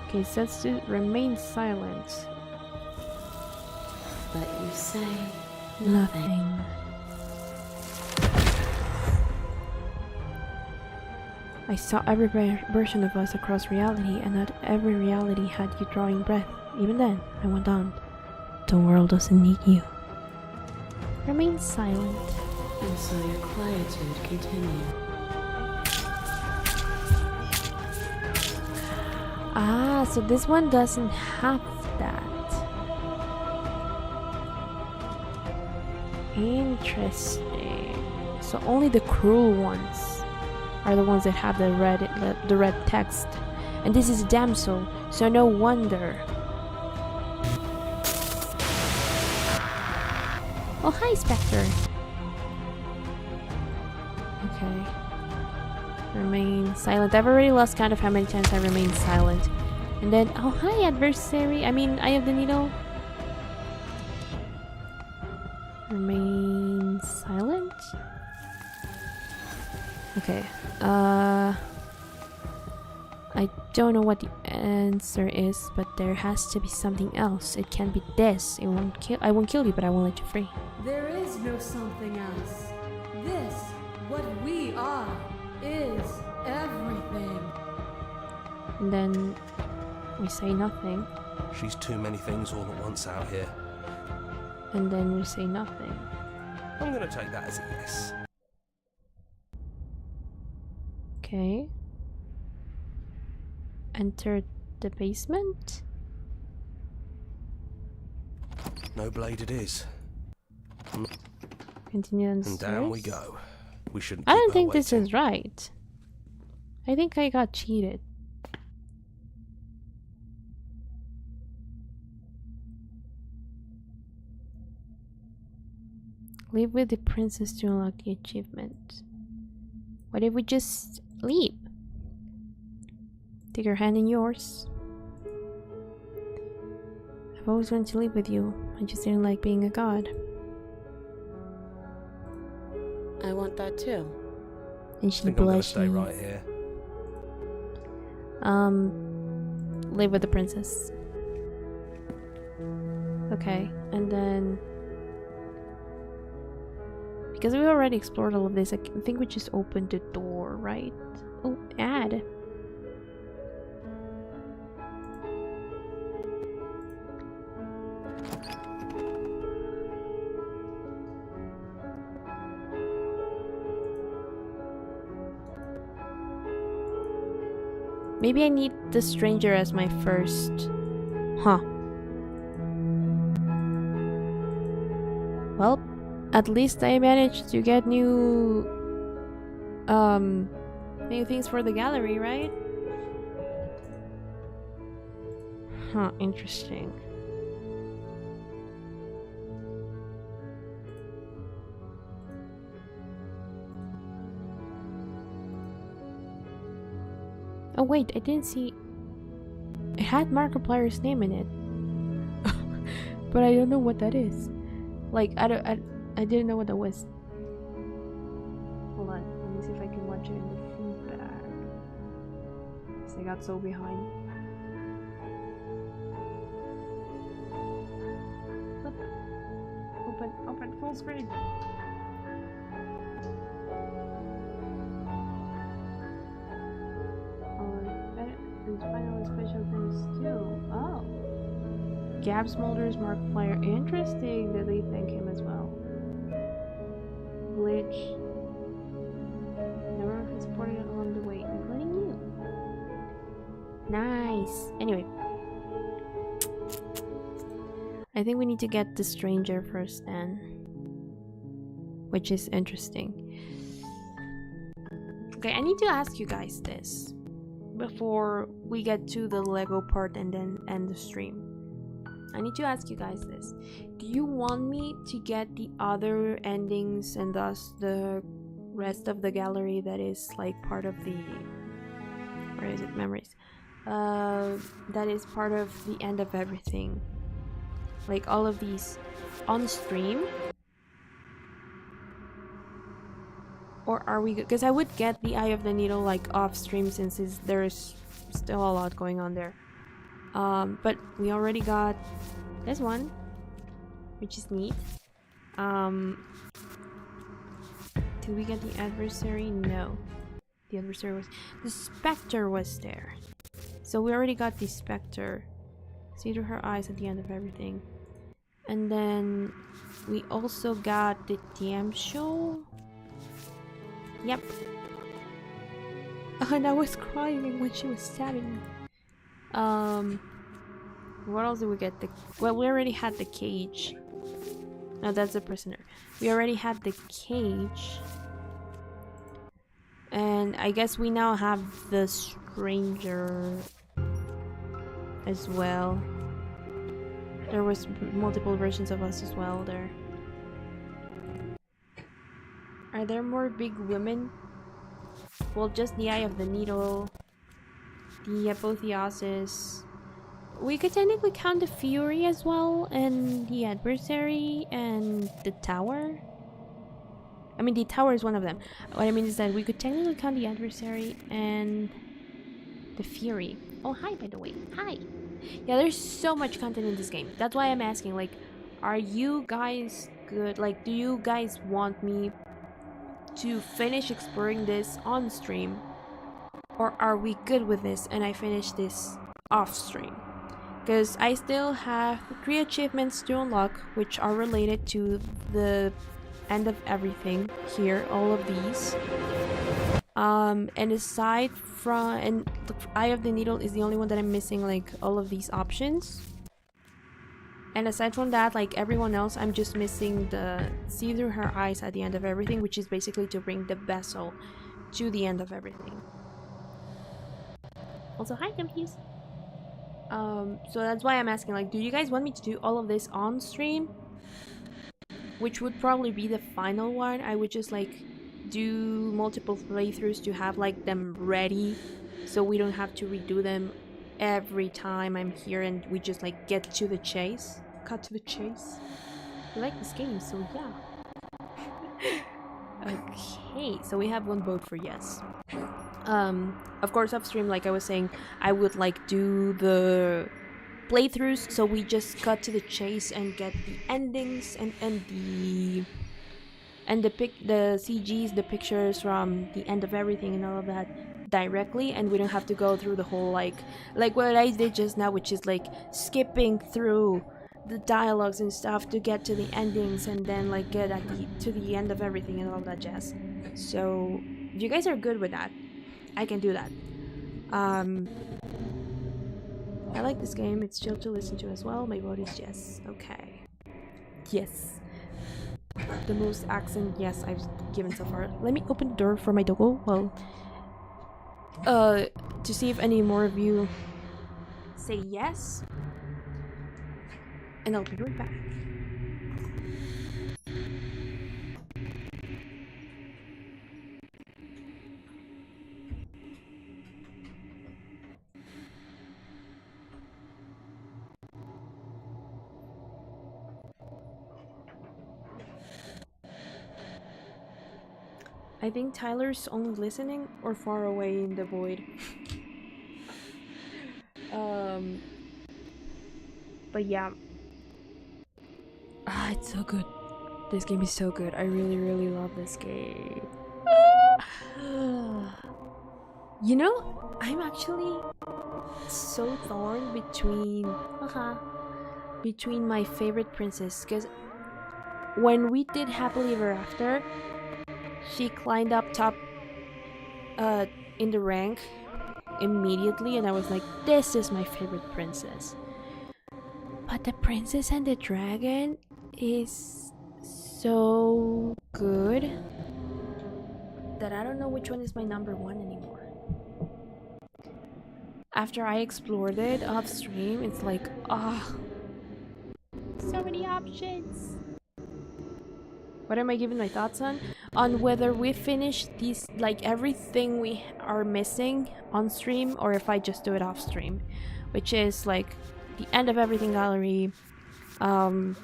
Okay, so let's do remain silent.
But you say
Nothing. I saw every version of us across reality, and not every reality had you drawing breath. Even then, I went on. The world doesn't need you. Remain silent.
And so your quietude continue.
Ah, so this one doesn't have that. Interesting. So only the cruel ones are the ones that have the red text. And this is a damsel, so no wonder. Oh, hi, Spectre. Okay. Remain silent. I've already lost count of how many times I remained silent. And then, oh, hi, adversary. I mean, Eye of the Needle. Remain silent? Okay. I don't know what the answer is, but there has to be something else. It can't be this. I won't kill you, but I won't let you free.
There is no something else. This, what we are, is everything.
And then we say nothing.
She's too many things all at once out here.
And then we say nothing.
I'm gonna take that as a yes.
Okay. Enter the basement?
No blade it is.
Continue on the
And
stairs.
down we go. We shouldn't
I
keep
don't
her
think this
waiting.
is right. I think I got cheated. Leave with the princess to unlock the achievement. What if we just leave? Take her hand in yours. I've always wanted to live with you. I just didn't like being a god.
I want that too.
And
I
she
think I'm gonna
blushes.
stay right here.
Live with the princess. Okay, and then because we already explored all of this, I think we just opened the door, right? Oh, add. Maybe I need the stranger as my first. Huh. Well, at least I managed to get new things for the gallery, right? Huh, interesting. Oh wait, I didn't see. It had Markiplier's name in it, but I don't know what that is. Like I didn't know what that was. Hold on, let me see if I can watch it in the feedback. Cause I got so behind. Flip. Open, full screen. Final special things too. Oh. Gab Smolders, Markiplier. Interesting that they thank him as well. Glitch. Never been supported along the way, including you. Nice. Anyway. I think we need to get the stranger first then. Which is interesting. Okay, I need to ask you guys this before we get to the Lego part and then end the stream. I need to ask you guys this. Do you want me to get the other endings and thus the rest of the gallery that is like part of the... where is it? Memories. That is part of the end of everything. Like all of these on stream? Or are we good? Because I would get the Eye of the Needle like off stream since there's still a lot going on there. But we already got this one, which is neat. Did we get the adversary? No. The adversary was... the Spectre was there. So we already got the Spectre. See through her eyes at the end of everything. And then we also got the Damsel. Yep. And I was crying when she was stabbing me. What else did we get? Well, we already had the cage. No, that's a prisoner. We already had the cage. And I guess we now have the stranger as well. There was multiple versions of us as well there. Are there more big women? Well, just the Eye of the Needle, the Apotheosis. We could technically count the Fury as well, and the Adversary, and the Tower. I mean, the Tower is one of them. What I mean is that we could technically count the Adversary and the Fury. Oh, hi, by the way. Hi! Yeah, there's so much content in this game. That's why I'm asking, like, are you guys good? Like, do you guys want me to finish exploring this on stream, or are we good with this and I finish this off stream? Because I still have 3 achievements to unlock, which are related to the end of everything here, all of these. And aside from, and the Eye of the Needle is the only one that I'm missing, like all of these options. And aside from that, like everyone else, I'm just missing the see through her eyes at the end of everything, which is basically to bring the vessel to the end of everything. Also, hi, Dumpies. So that's why I'm asking, like, do you guys want me to do all of this on stream? Which would probably be the final one. I would just, like, do multiple playthroughs to have, like, them ready, so we don't have to redo them every time I'm here, and we just like get to the chase. Cut to the chase. I like this game, so yeah. Okay, so we have one vote for yes. Of course off stream, like I was saying, I would like do the playthroughs, so we just cut to the chase and get the endings and the CGs, the pictures from the end of everything and all of that directly, and we don't have to go through the whole like what I did just now, which is like skipping through the dialogues and stuff to get to the endings and then like get at to the end of everything and all that jazz. So if you guys are good with that, I can do that. I like this game. It's chill to listen to as well. My vote is yes. Okay. Yes. the most accent yes I've given so far. Let me open the door for my doggo. Well, to see if any more of you say yes, and I'll be right back. I think Tyler's only listening or far away in the void. But yeah. Ah, it's so good. This game is so good. I really, really love this game. You know, I'm actually so torn between my favorite princess, because when we did Happily Ever After, she climbed up top in the rank immediately, and I was like, this is my favorite princess. But the Princess and the Dragon is so good that I don't know which one is my number one anymore. After I explored it off stream, it's like, so many options. What am I giving my thoughts on? On whether we finish these, like everything we are missing on stream, or if I just do it off stream, which is like the end of everything gallery. I'm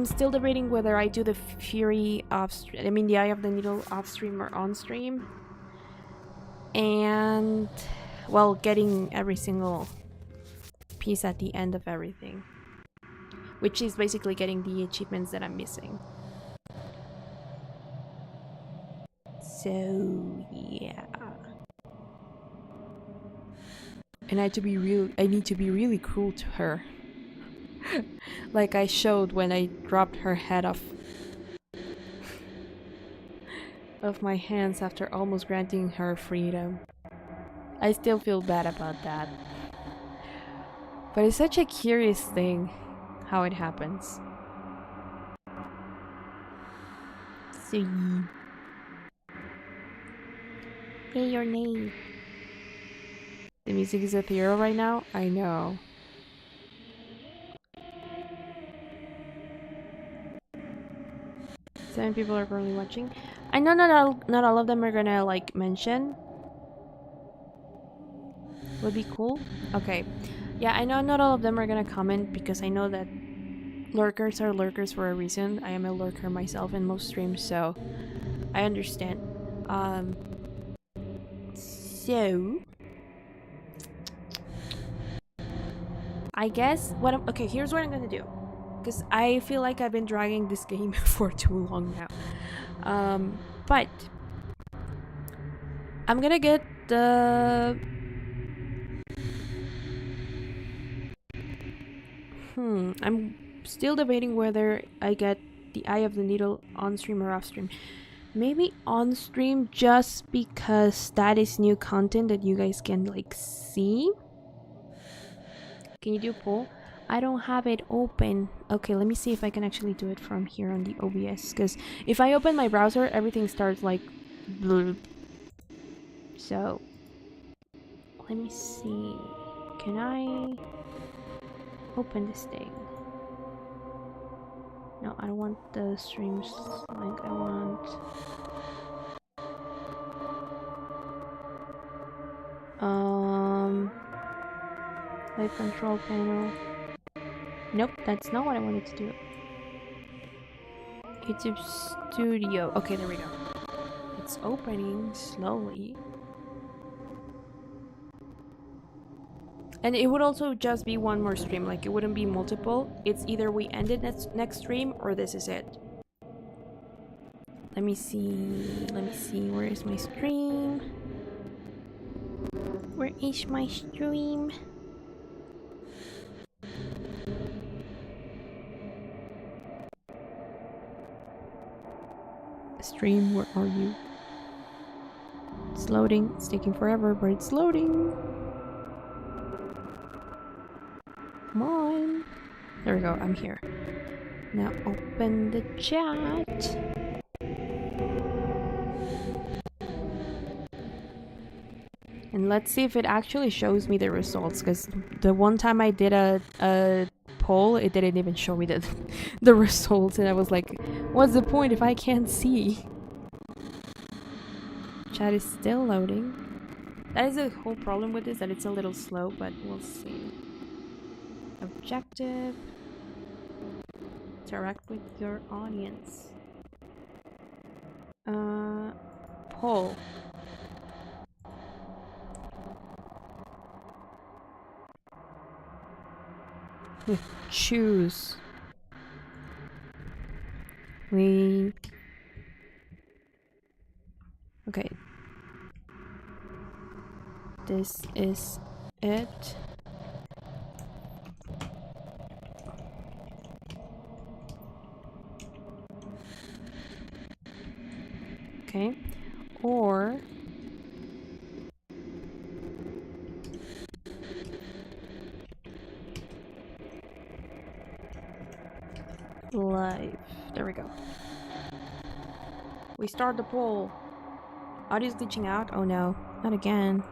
still debating whether I do the Fury off stream, I mean the Eye of the Needle off stream or on stream. And well, getting every single piece at the end of everything, which is basically getting the achievements that I'm missing. So yeah. And I need to be really cruel to her. Like I showed when I dropped her head off my hands after almost granting her freedom. I still feel bad about that. But it's such a curious thing how it happens. So say your name. The music is ethereal right now? I know. Seven people are currently watching. I know not all of them are gonna like mention. Would be cool. Okay. Yeah, I know not all of them are gonna comment because I know that lurkers are lurkers for a reason. I am a lurker myself in most streams, so I understand. So I guess okay, here's what I'm gonna do. Because I feel like I've been dragging this game for too long now. But I'm gonna get the... I'm still debating whether I get the Eye of the Needle on stream or off stream. Maybe on stream just because that is new content that you guys can like see. Can you do a poll? I don't have it open. Okay, let me see if I can actually do it from here on the OBS. Because if I open my browser, everything starts like... bleh. So, let me see. Can I open this thing? No, I don't want the streams link. I want... live control panel. Nope, that's not what I wanted to do. YouTube Studio. Okay, there we go. It's opening slowly. And it would also just be one more stream, like it wouldn't be multiple. It's either we end it next stream or this is it. Let me see, where is my stream? Where is my stream? Stream, where are you? It's loading. It's taking forever, but it's loading. Come on. There we go. I'm here. Now open the chat. And let's see if it actually shows me the results, because the one time I did a poll, it didn't even show me the results, and I was like, what's the point if I can't see? Chat is still loading. That is the whole problem with this, that it's a little slow, but we'll see. Objective. Interact with your audience. Poll. Choose. Okay. This is it. Okay. Or live. There we go. We start the poll. Audio's glitching out. Oh no, not again.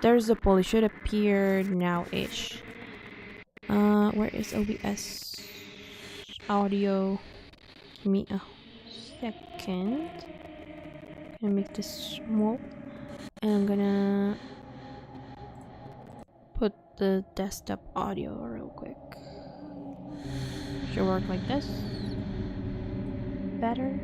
There's the poll. It should appear now-ish. Where is OBS audio? Give me a second. Gonna make this small, and I'm gonna put the desktop audio real quick. Should work like this. Better.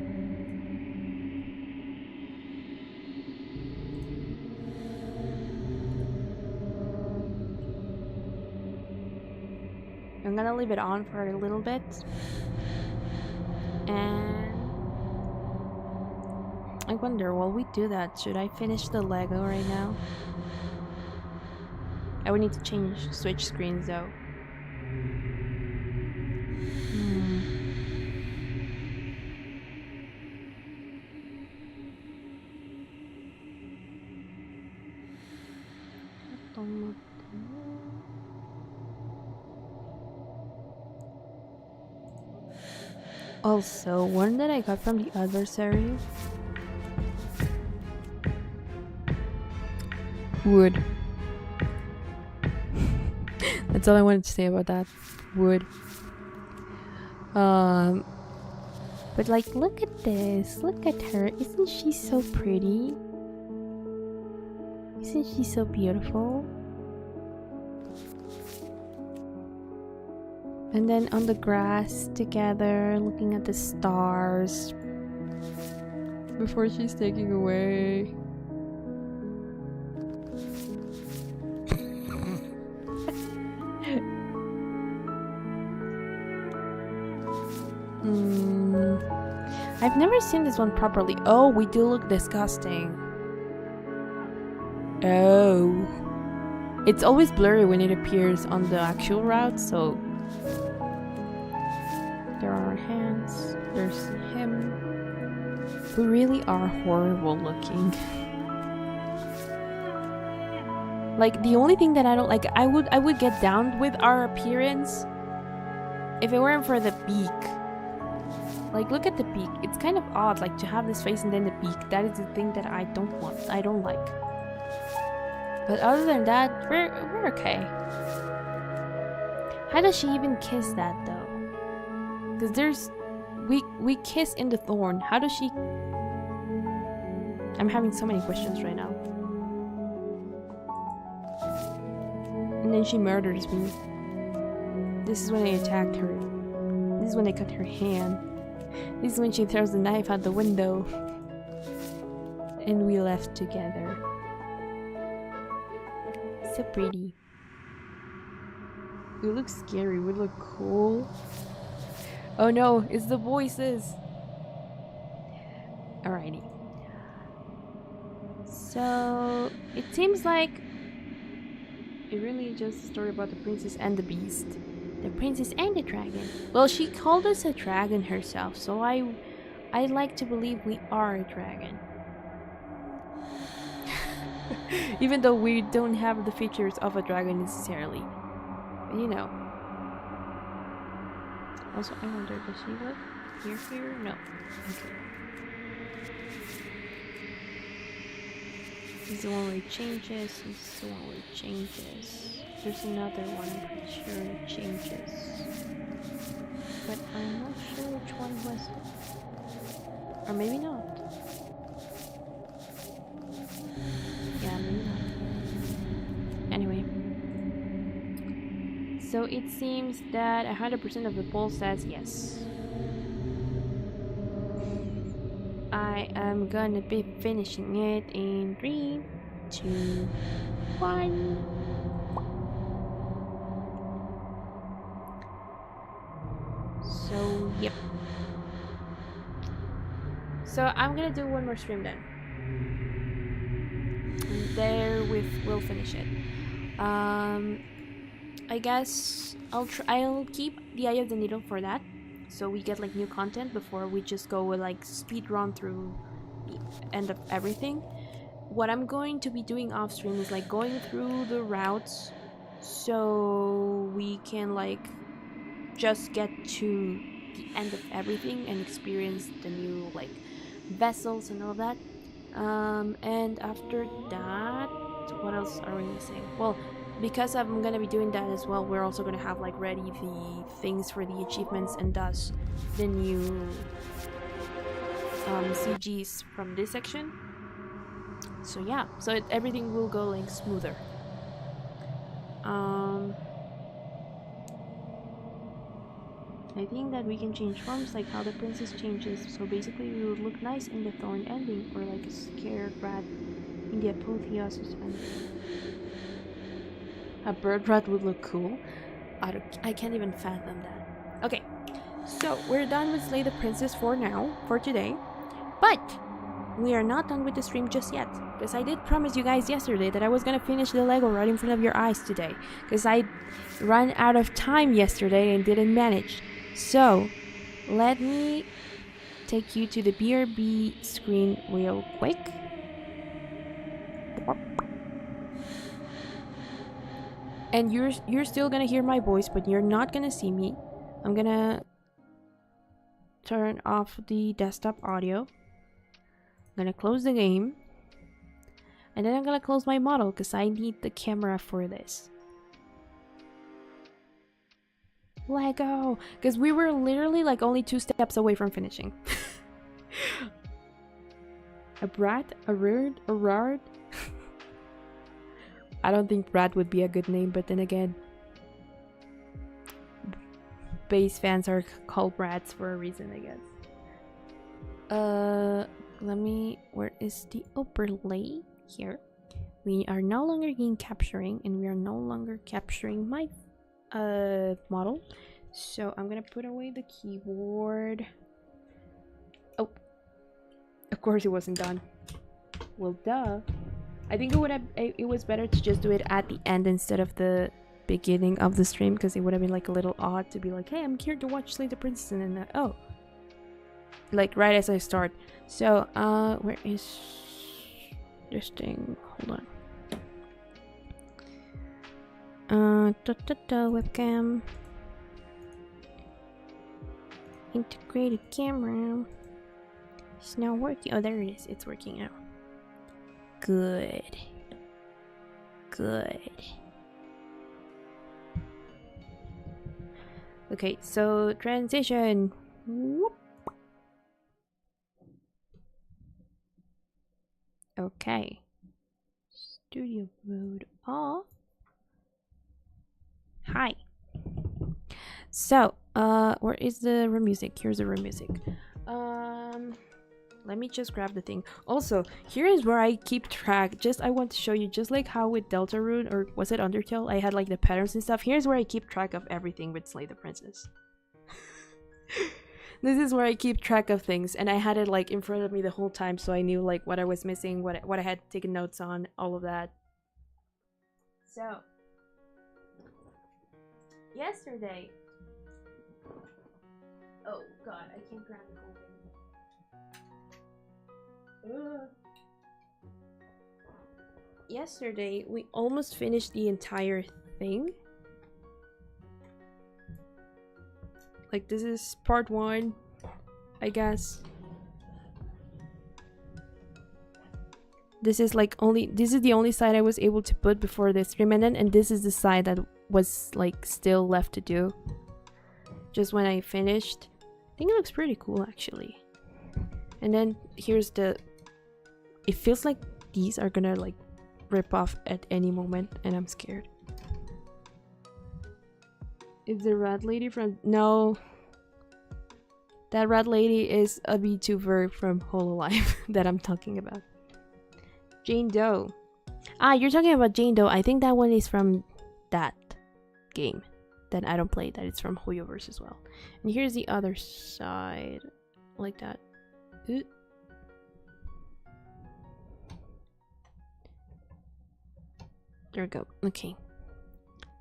I'm gonna leave it on for a little bit. And I wonder, while we do that, should I finish the Lego right now? I would need to switch screens though. Also, one that I got from the adversary. Wood. That's all I wanted to say about that. Wood. But like, look at this. Look at her. Isn't she so pretty? Isn't she so beautiful? And then on the grass together, looking at the stars before she's taking away. I've never seen this one properly. Oh, we do look disgusting. Oh. It's always blurry when it appears on the actual route, so there are our hands. There's him. We really are horrible looking. Like, the only thing that I don't like, I would get down with our appearance if it weren't for the beak. Like, look at the beak. It's kind of odd, like, to have this face and then the beak. That is the thing that I don't want. I don't like. But other than that, we're okay. How does she even kiss that though? Because there's we kiss in the thorn. How does she? I'm having so many questions right now. And then she murders me. This is when they attacked her. This is when they cut her hand. This is when she throws the knife out the window. And we left together. So pretty. We look scary. We look cool. Oh no, it's the voices. Alrighty. So it seems like it really is just a story about the princess and the beast. The princess and the dragon. Well, she called us a dragon herself, so I like to believe we are a dragon. Even though we don't have the features of a dragon necessarily. But you know. Also, I wonder, does she live here? No. Okay. This is the one where it changes. This is the one where it changes. There's another one, I'm pretty sure it changes. But I'm not sure which one was it. Or maybe not. Yeah, maybe not. Anyway. So it seems that 100% of the poll says yes. I am gonna be finishing it in 3, 2, 1. So, yep. So I'm gonna do one more stream then. And there we'll finish it. I guess I'll keep the Eye of the Needle for that, so we get like new content before we just go like speed run through the end of everything. What I'm going to be doing off stream is like going through the routes, so we can like just get to the end of everything and experience the new like vessels and all that. And after that, what else are we missing? Well, because I'm gonna be doing that as well, we're also gonna have like ready the things for the achievements and thus the new CGs from this section. So yeah, so everything will go like smoother. I think that we can change forms like how the princess changes, so basically we would look nice in the thorn ending or like a scared rat in the apotheosis ending. A bird rat would look cool. I can't even fathom that. Okay, so we're done with Slay the Princess for now, for today. But we are not done with the stream just yet, because I did promise you guys yesterday that I was gonna finish the Lego right in front of your eyes today, because I ran out of time yesterday and didn't manage. So let me take you to the BRB screen real quick. And you're still gonna hear my voice, but you're not gonna see me. I'm gonna turn off the desktop audio. I'm gonna close the game. And then I'm gonna close my model because I need the camera for this. Lego! Because we were literally like only 2 steps away from finishing. A brat? A rude? A rard? I don't think brat would be a good name, but then again, base fans are called brats for a reason, I guess. Where is the overlay? Here. We are no longer game capturing, and we are no longer capturing my model. So I'm gonna put away the keyboard. Oh, of course it wasn't done. Well, duh. I think it was better to just do it at the end instead of the beginning of the stream, because it would have been like a little odd to be like, hey, I'm here to watch Slay the Princess, and then oh, like right as I start. So where is this thing? Hold on. Webcam, integrated camera. It's not working. Oh, there it is. It's working now. Good. Okay, so transition. Whoop. Okay. Studio mode off. Hi. So, where is the room music? Here's the room music. Let me just grab the thing. Also, here is where I keep track. I want to show you, just like how with Deltarune, or was it Undertale, I had like the patterns and stuff. Here's where I keep track of everything with Slay the Princess. This is where I keep track of things, and I had it like in front of me the whole time, so I knew like what I was missing, what I had taken notes on, all of that. So, yesterday. Oh god, I can't grab the whole thing. Yesterday, we almost finished the entire thing. Like, this is part 1, I guess. This is like this is the only side I was able to put before the stream ended, and this is the side that was like still left to do. Just when I finished. I think it looks pretty cool actually. And then here's the... It feels like these are gonna like rip off at any moment, and I'm scared. Is the rat lady from... No. That rat lady is a VTuber from Hololive that I'm talking about. Jane Doe. Ah, you're talking about Jane Doe. I think that one is from that game that I don't play. That it's from Hoyoverse as well. And here's the other side. Like that. Ooh. There we go. Okay.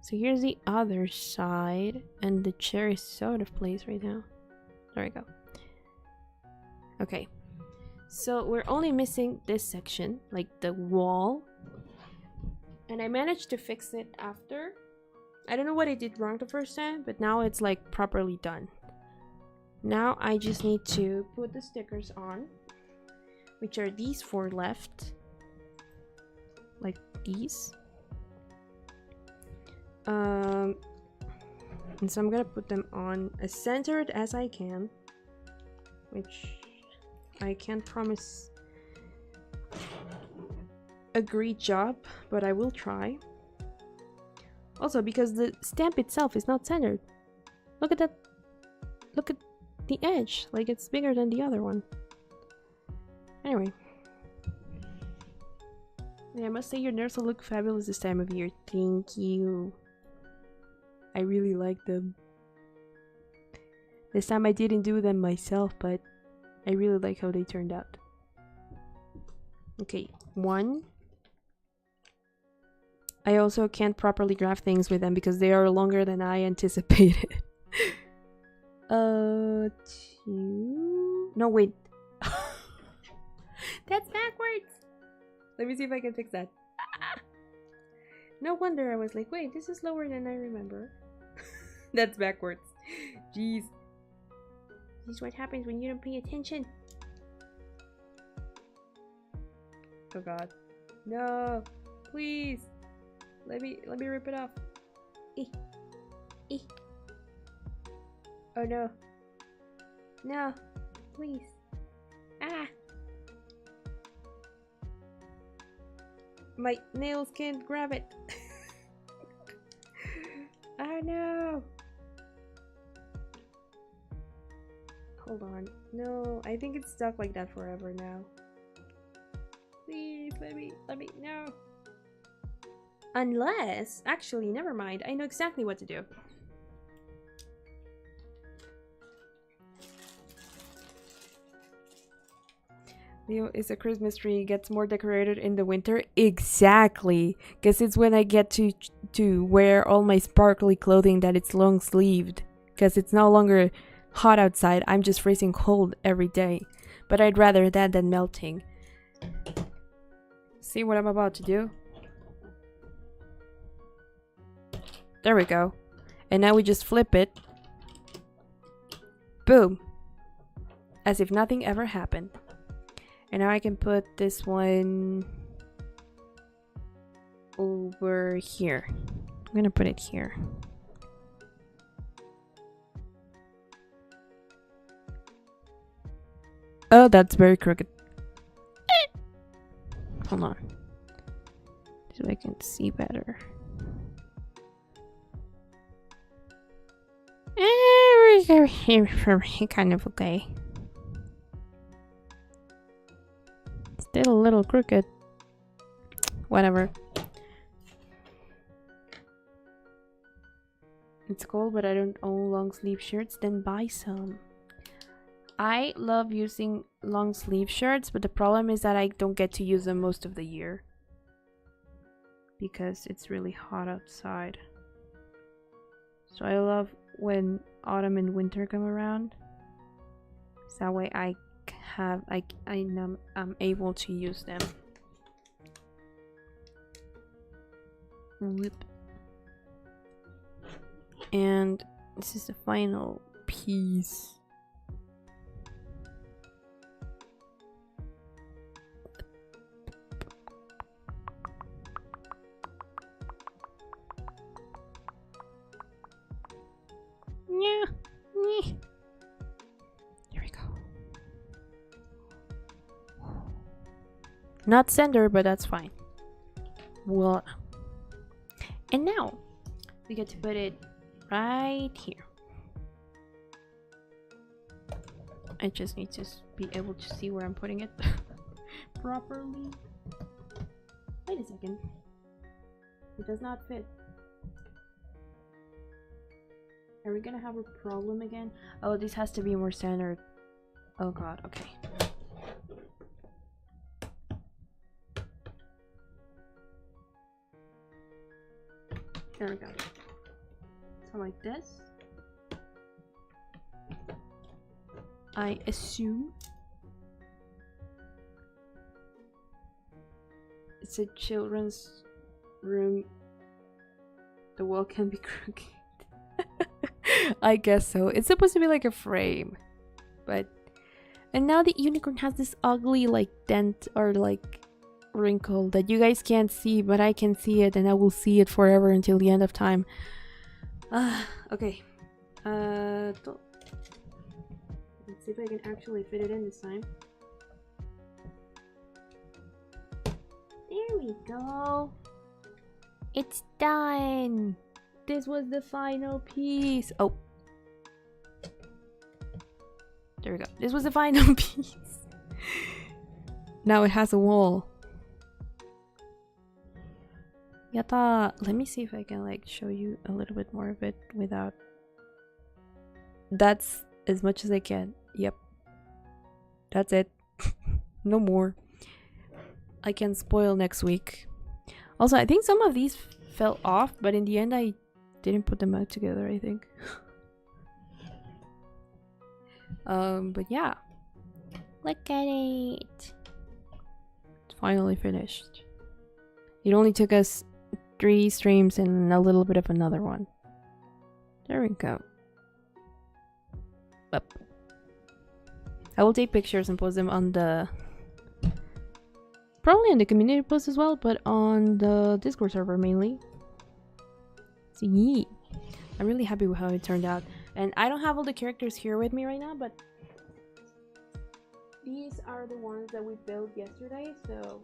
So here's the other side. And the chair is so out of place right now. There we go. Okay. So we're only missing this section. Like the wall. And I managed to fix it after. I don't know what I did wrong the first time. But now it's like properly done. Now I just need to put the stickers on. Which are these 4 left. Like these. And so I'm gonna put them on as centered as I can, which I can't promise a great job, but I will try. Also, because the stamp itself is not centered. Look at that. Look at the edge. Like, it's bigger than the other one. Anyway. Yeah, I must say your nerves will look fabulous this time of year. Thank you. I really like them. This time I didn't do them myself, but I really like how they turned out. Okay, 1. I also can't properly graph things with them because they are longer than I anticipated. 2. No, wait. That's backwards! Let me see if I can fix that. No wonder I was like, wait, this is lower than I remember. That's backwards. Jeez. This is what happens when you don't pay attention. Oh god. No. Please. Let me rip it off. Oh no. No. Please. Ah. My nails can't grab it. Oh no. Hold on. No, I think it's stuck like that forever now. Please, let me, no. Unless, actually, never mind. I know exactly what to do. Leo is a Christmas tree, gets more decorated in the winter. Exactly. Guess it's when I get to wear all my sparkly clothing that it's long sleeved. Because it's no longer hot outside. I'm just freezing cold every day. But I'd rather that than melting. See what I'm about to do? There we go. And now we just flip it. Boom. As if nothing ever happened. And now I can put this one over here. I'm gonna put it here. Oh, that's very crooked. Hold on. So I can see better. Kind of okay. Still a little crooked. Whatever. It's cold, but I don't own long sleeve shirts. Then buy some. I love using long sleeve shirts, but the problem is that I don't get to use them most of the year. Because it's really hot outside. So I love when autumn and winter come around. So that way I'm able to use them. Whoop. And this is the final keys. Yeah. Here we go. Not sender, but that's fine. Well, and now we get to put it right here. I just need to be able to see where I'm putting it properly. Wait a second. It does not fit. Are we gonna have a problem again? Oh, this has to be more centered. Oh god, okay. There we go. So like this. I assume it's a children's room. The wall can be crooked. I guess so. It's supposed to be like a frame, but and now the unicorn has this ugly like dent or like wrinkle that you guys can't see, but I can see it, and I will see it forever until the end of time. Okay. Let's see if I can actually fit it in this time. There we go. It's done. This was the final piece. Oh. There we go. This was the final piece. Now it has a wall. Yatta. Let me see if I can like show you a little bit more of it without. That's as much as I can. Yep. That's it. No more. I can spoil next week. Also, I think some of these fell off, but in the end I didn't put them out together, I think. But yeah. Look at it. It's finally finished. It only took us 3 streams and a little bit of another one. There we go. Up. I will take pictures and post them on the... Probably on the community post as well, but on the Discord server mainly. See, I'm really happy with how it turned out. And I don't have all the characters here with me right now, but these are the ones that we built yesterday, so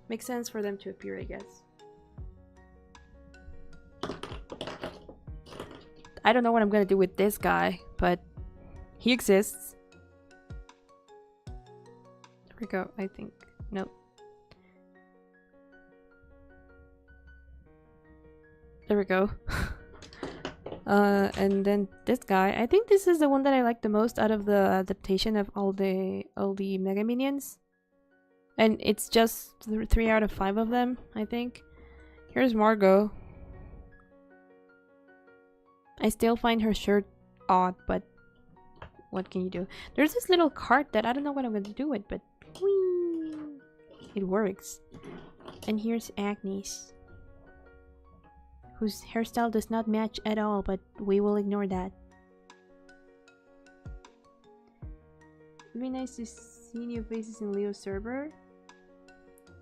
makes sense for them to appear, I guess. I don't know what I'm gonna do with this guy, but he exists. There we go, I think. Nope. There we go. And then this guy. I think this is the one that I like the most out of the adaptation of all the Mega Minions. And it's just 3 out of 5 of them, I think. Here's Margot. I still find her shirt odd, but what can you do? There's this little cart that I don't know what I'm going to do with, but whee, it works. And here's Agnes, whose hairstyle does not match at all, but we will ignore that. It'd be nice to see new faces in Leo's server.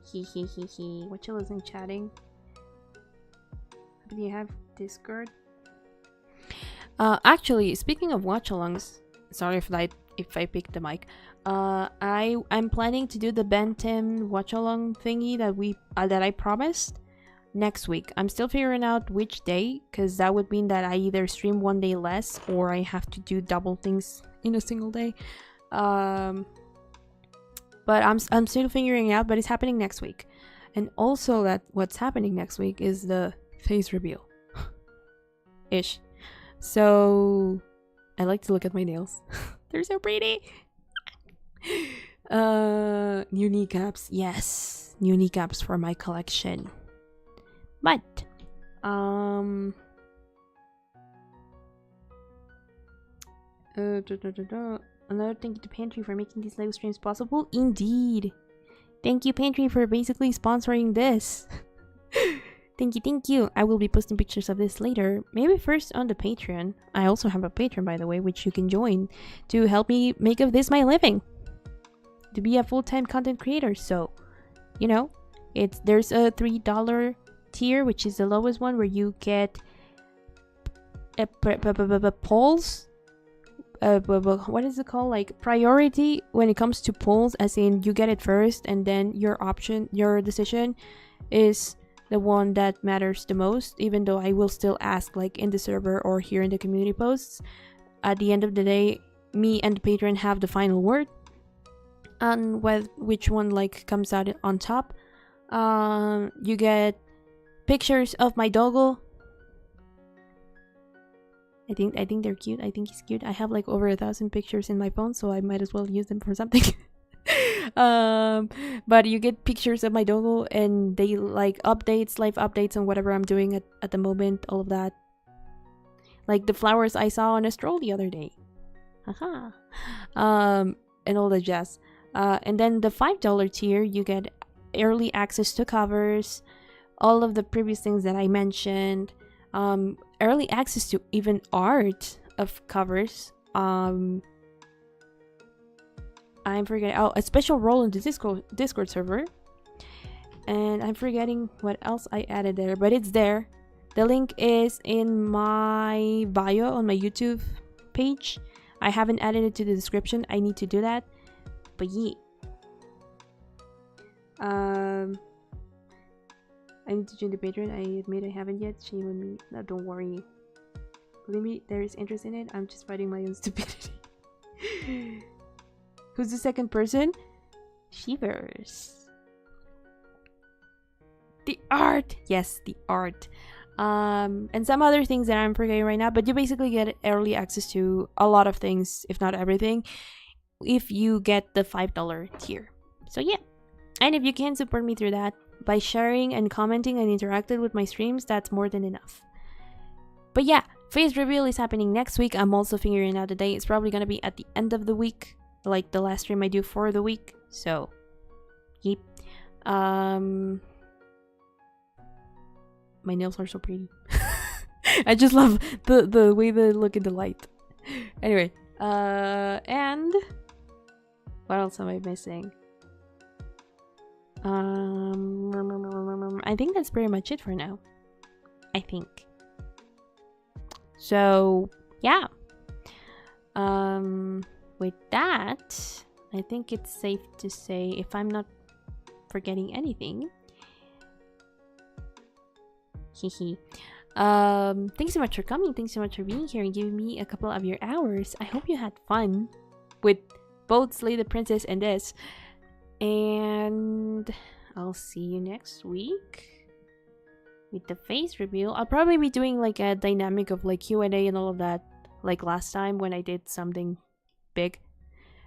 He. What you listen chatting? Do you have Discord? Actually, speaking of watch-alongs, sorry if I picked the mic. I'm planning to do the Ben 10 watch-along thingy that I promised next week. I'm still figuring out which day, because that would mean that I either stream one day less or I have to do double things in a single day. But I'm still figuring out, but it's happening next week. And also that what's happening next week is the face reveal. Ish. So I like to look at my nails. They're so pretty. New kneecaps. Yes. New kneecaps for my collection. But another thank you to Pantry for making these live streams possible. Indeed. Thank you, Pantry, for basically sponsoring this. Thank you. I will be posting pictures of this later. Maybe first on the Patreon. I also have a Patreon, by the way, which you can join to help me make of this my living. To be a full-time content creator. So, you know, there's a $3 tier, which is the lowest one, where you get polls. What is it called? Like priority when it comes to polls, as in you get it first, and then your decision is the one that matters the most, even though I will still ask like in the server or here in the community posts. At the end of the day, me and the patron have the final word on which one like comes out on top. You get pictures of my doggo. I think they're cute. I think he's cute. I have like over 1,000 pictures in my phone, so I might as well use them for something. But you get pictures of my doggo, and they like live updates on whatever I'm doing at the moment, all of that. Like the flowers I saw on a stroll the other day. Haha. And all the jazz. And then the $5 tier, you get early access to covers, all of the previous things that I mentioned, early access to even art of covers. I'm forgetting a special role in the Discord server, and I'm forgetting what else I added there, but it's there. The link is in my bio on my YouTube page. I haven't added it to the description. I need to do that, but yeah. I need to join the Patreon. I admit I haven't yet. Shame on me. No, don't worry. Believe me, there is interest in it. I'm just fighting my own stupidity. Who's the second person? Shivers. The art! Yes, the art. And some other things that I'm forgetting right now, but you basically get early access to a lot of things, if not everything, if you get the $5 tier. So yeah. And if you can support me through that by sharing and commenting and interacting with my streams, that's more than enough. But yeah, face reveal is happening next week. I'm also figuring out the day. It's probably gonna be at the end of the week, like the last stream I do for the week. So yep. My nails are so pretty. I just love the way they look in the light. Anyway, and what else am I missing? I think that's pretty much it for now. I think. So yeah. With that, I think it's safe to say, if I'm not forgetting anything. Thanks so much for coming. Thanks so much for being here and giving me a couple of your hours. I hope you had fun with both Slay the Princess and this. And I'll see you next week with the face reveal. I'll probably be doing like a dynamic of like Q&A and all of that, like last time when I did something big.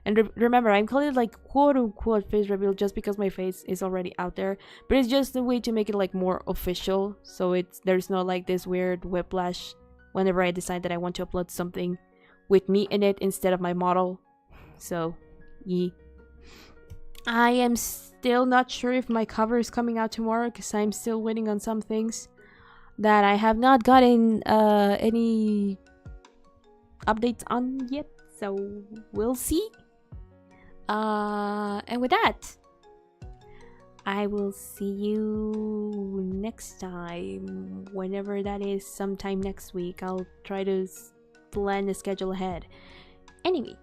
And remember, I'm calling it like quote-unquote face reveal just because my face is already out there, but it's just a way to make it like more official, so there's no like this weird whiplash whenever I decide that I want to upload something with me in it instead of my model. So yeah, I am still not sure if my cover is coming out tomorrow, because I'm still waiting on some things that I have not gotten any updates on yet, so we'll see. And with that, I will see you next time, whenever that is, sometime next week. I'll try to plan the schedule ahead. Anyway,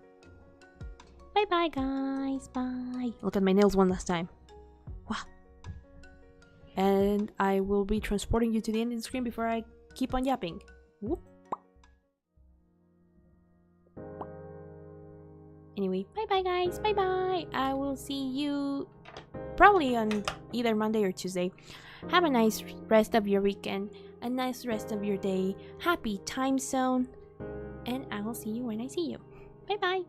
bye bye guys, bye. Look at my nails one last time. Wow. And I will be transporting you to the ending screen before I keep on yapping. Whoop. Anyway, bye bye guys, bye bye. I will see you probably on either Monday or Tuesday. Have a nice rest of your weekend, a nice rest of your day, happy time zone, and I will see you when I see you. Bye bye.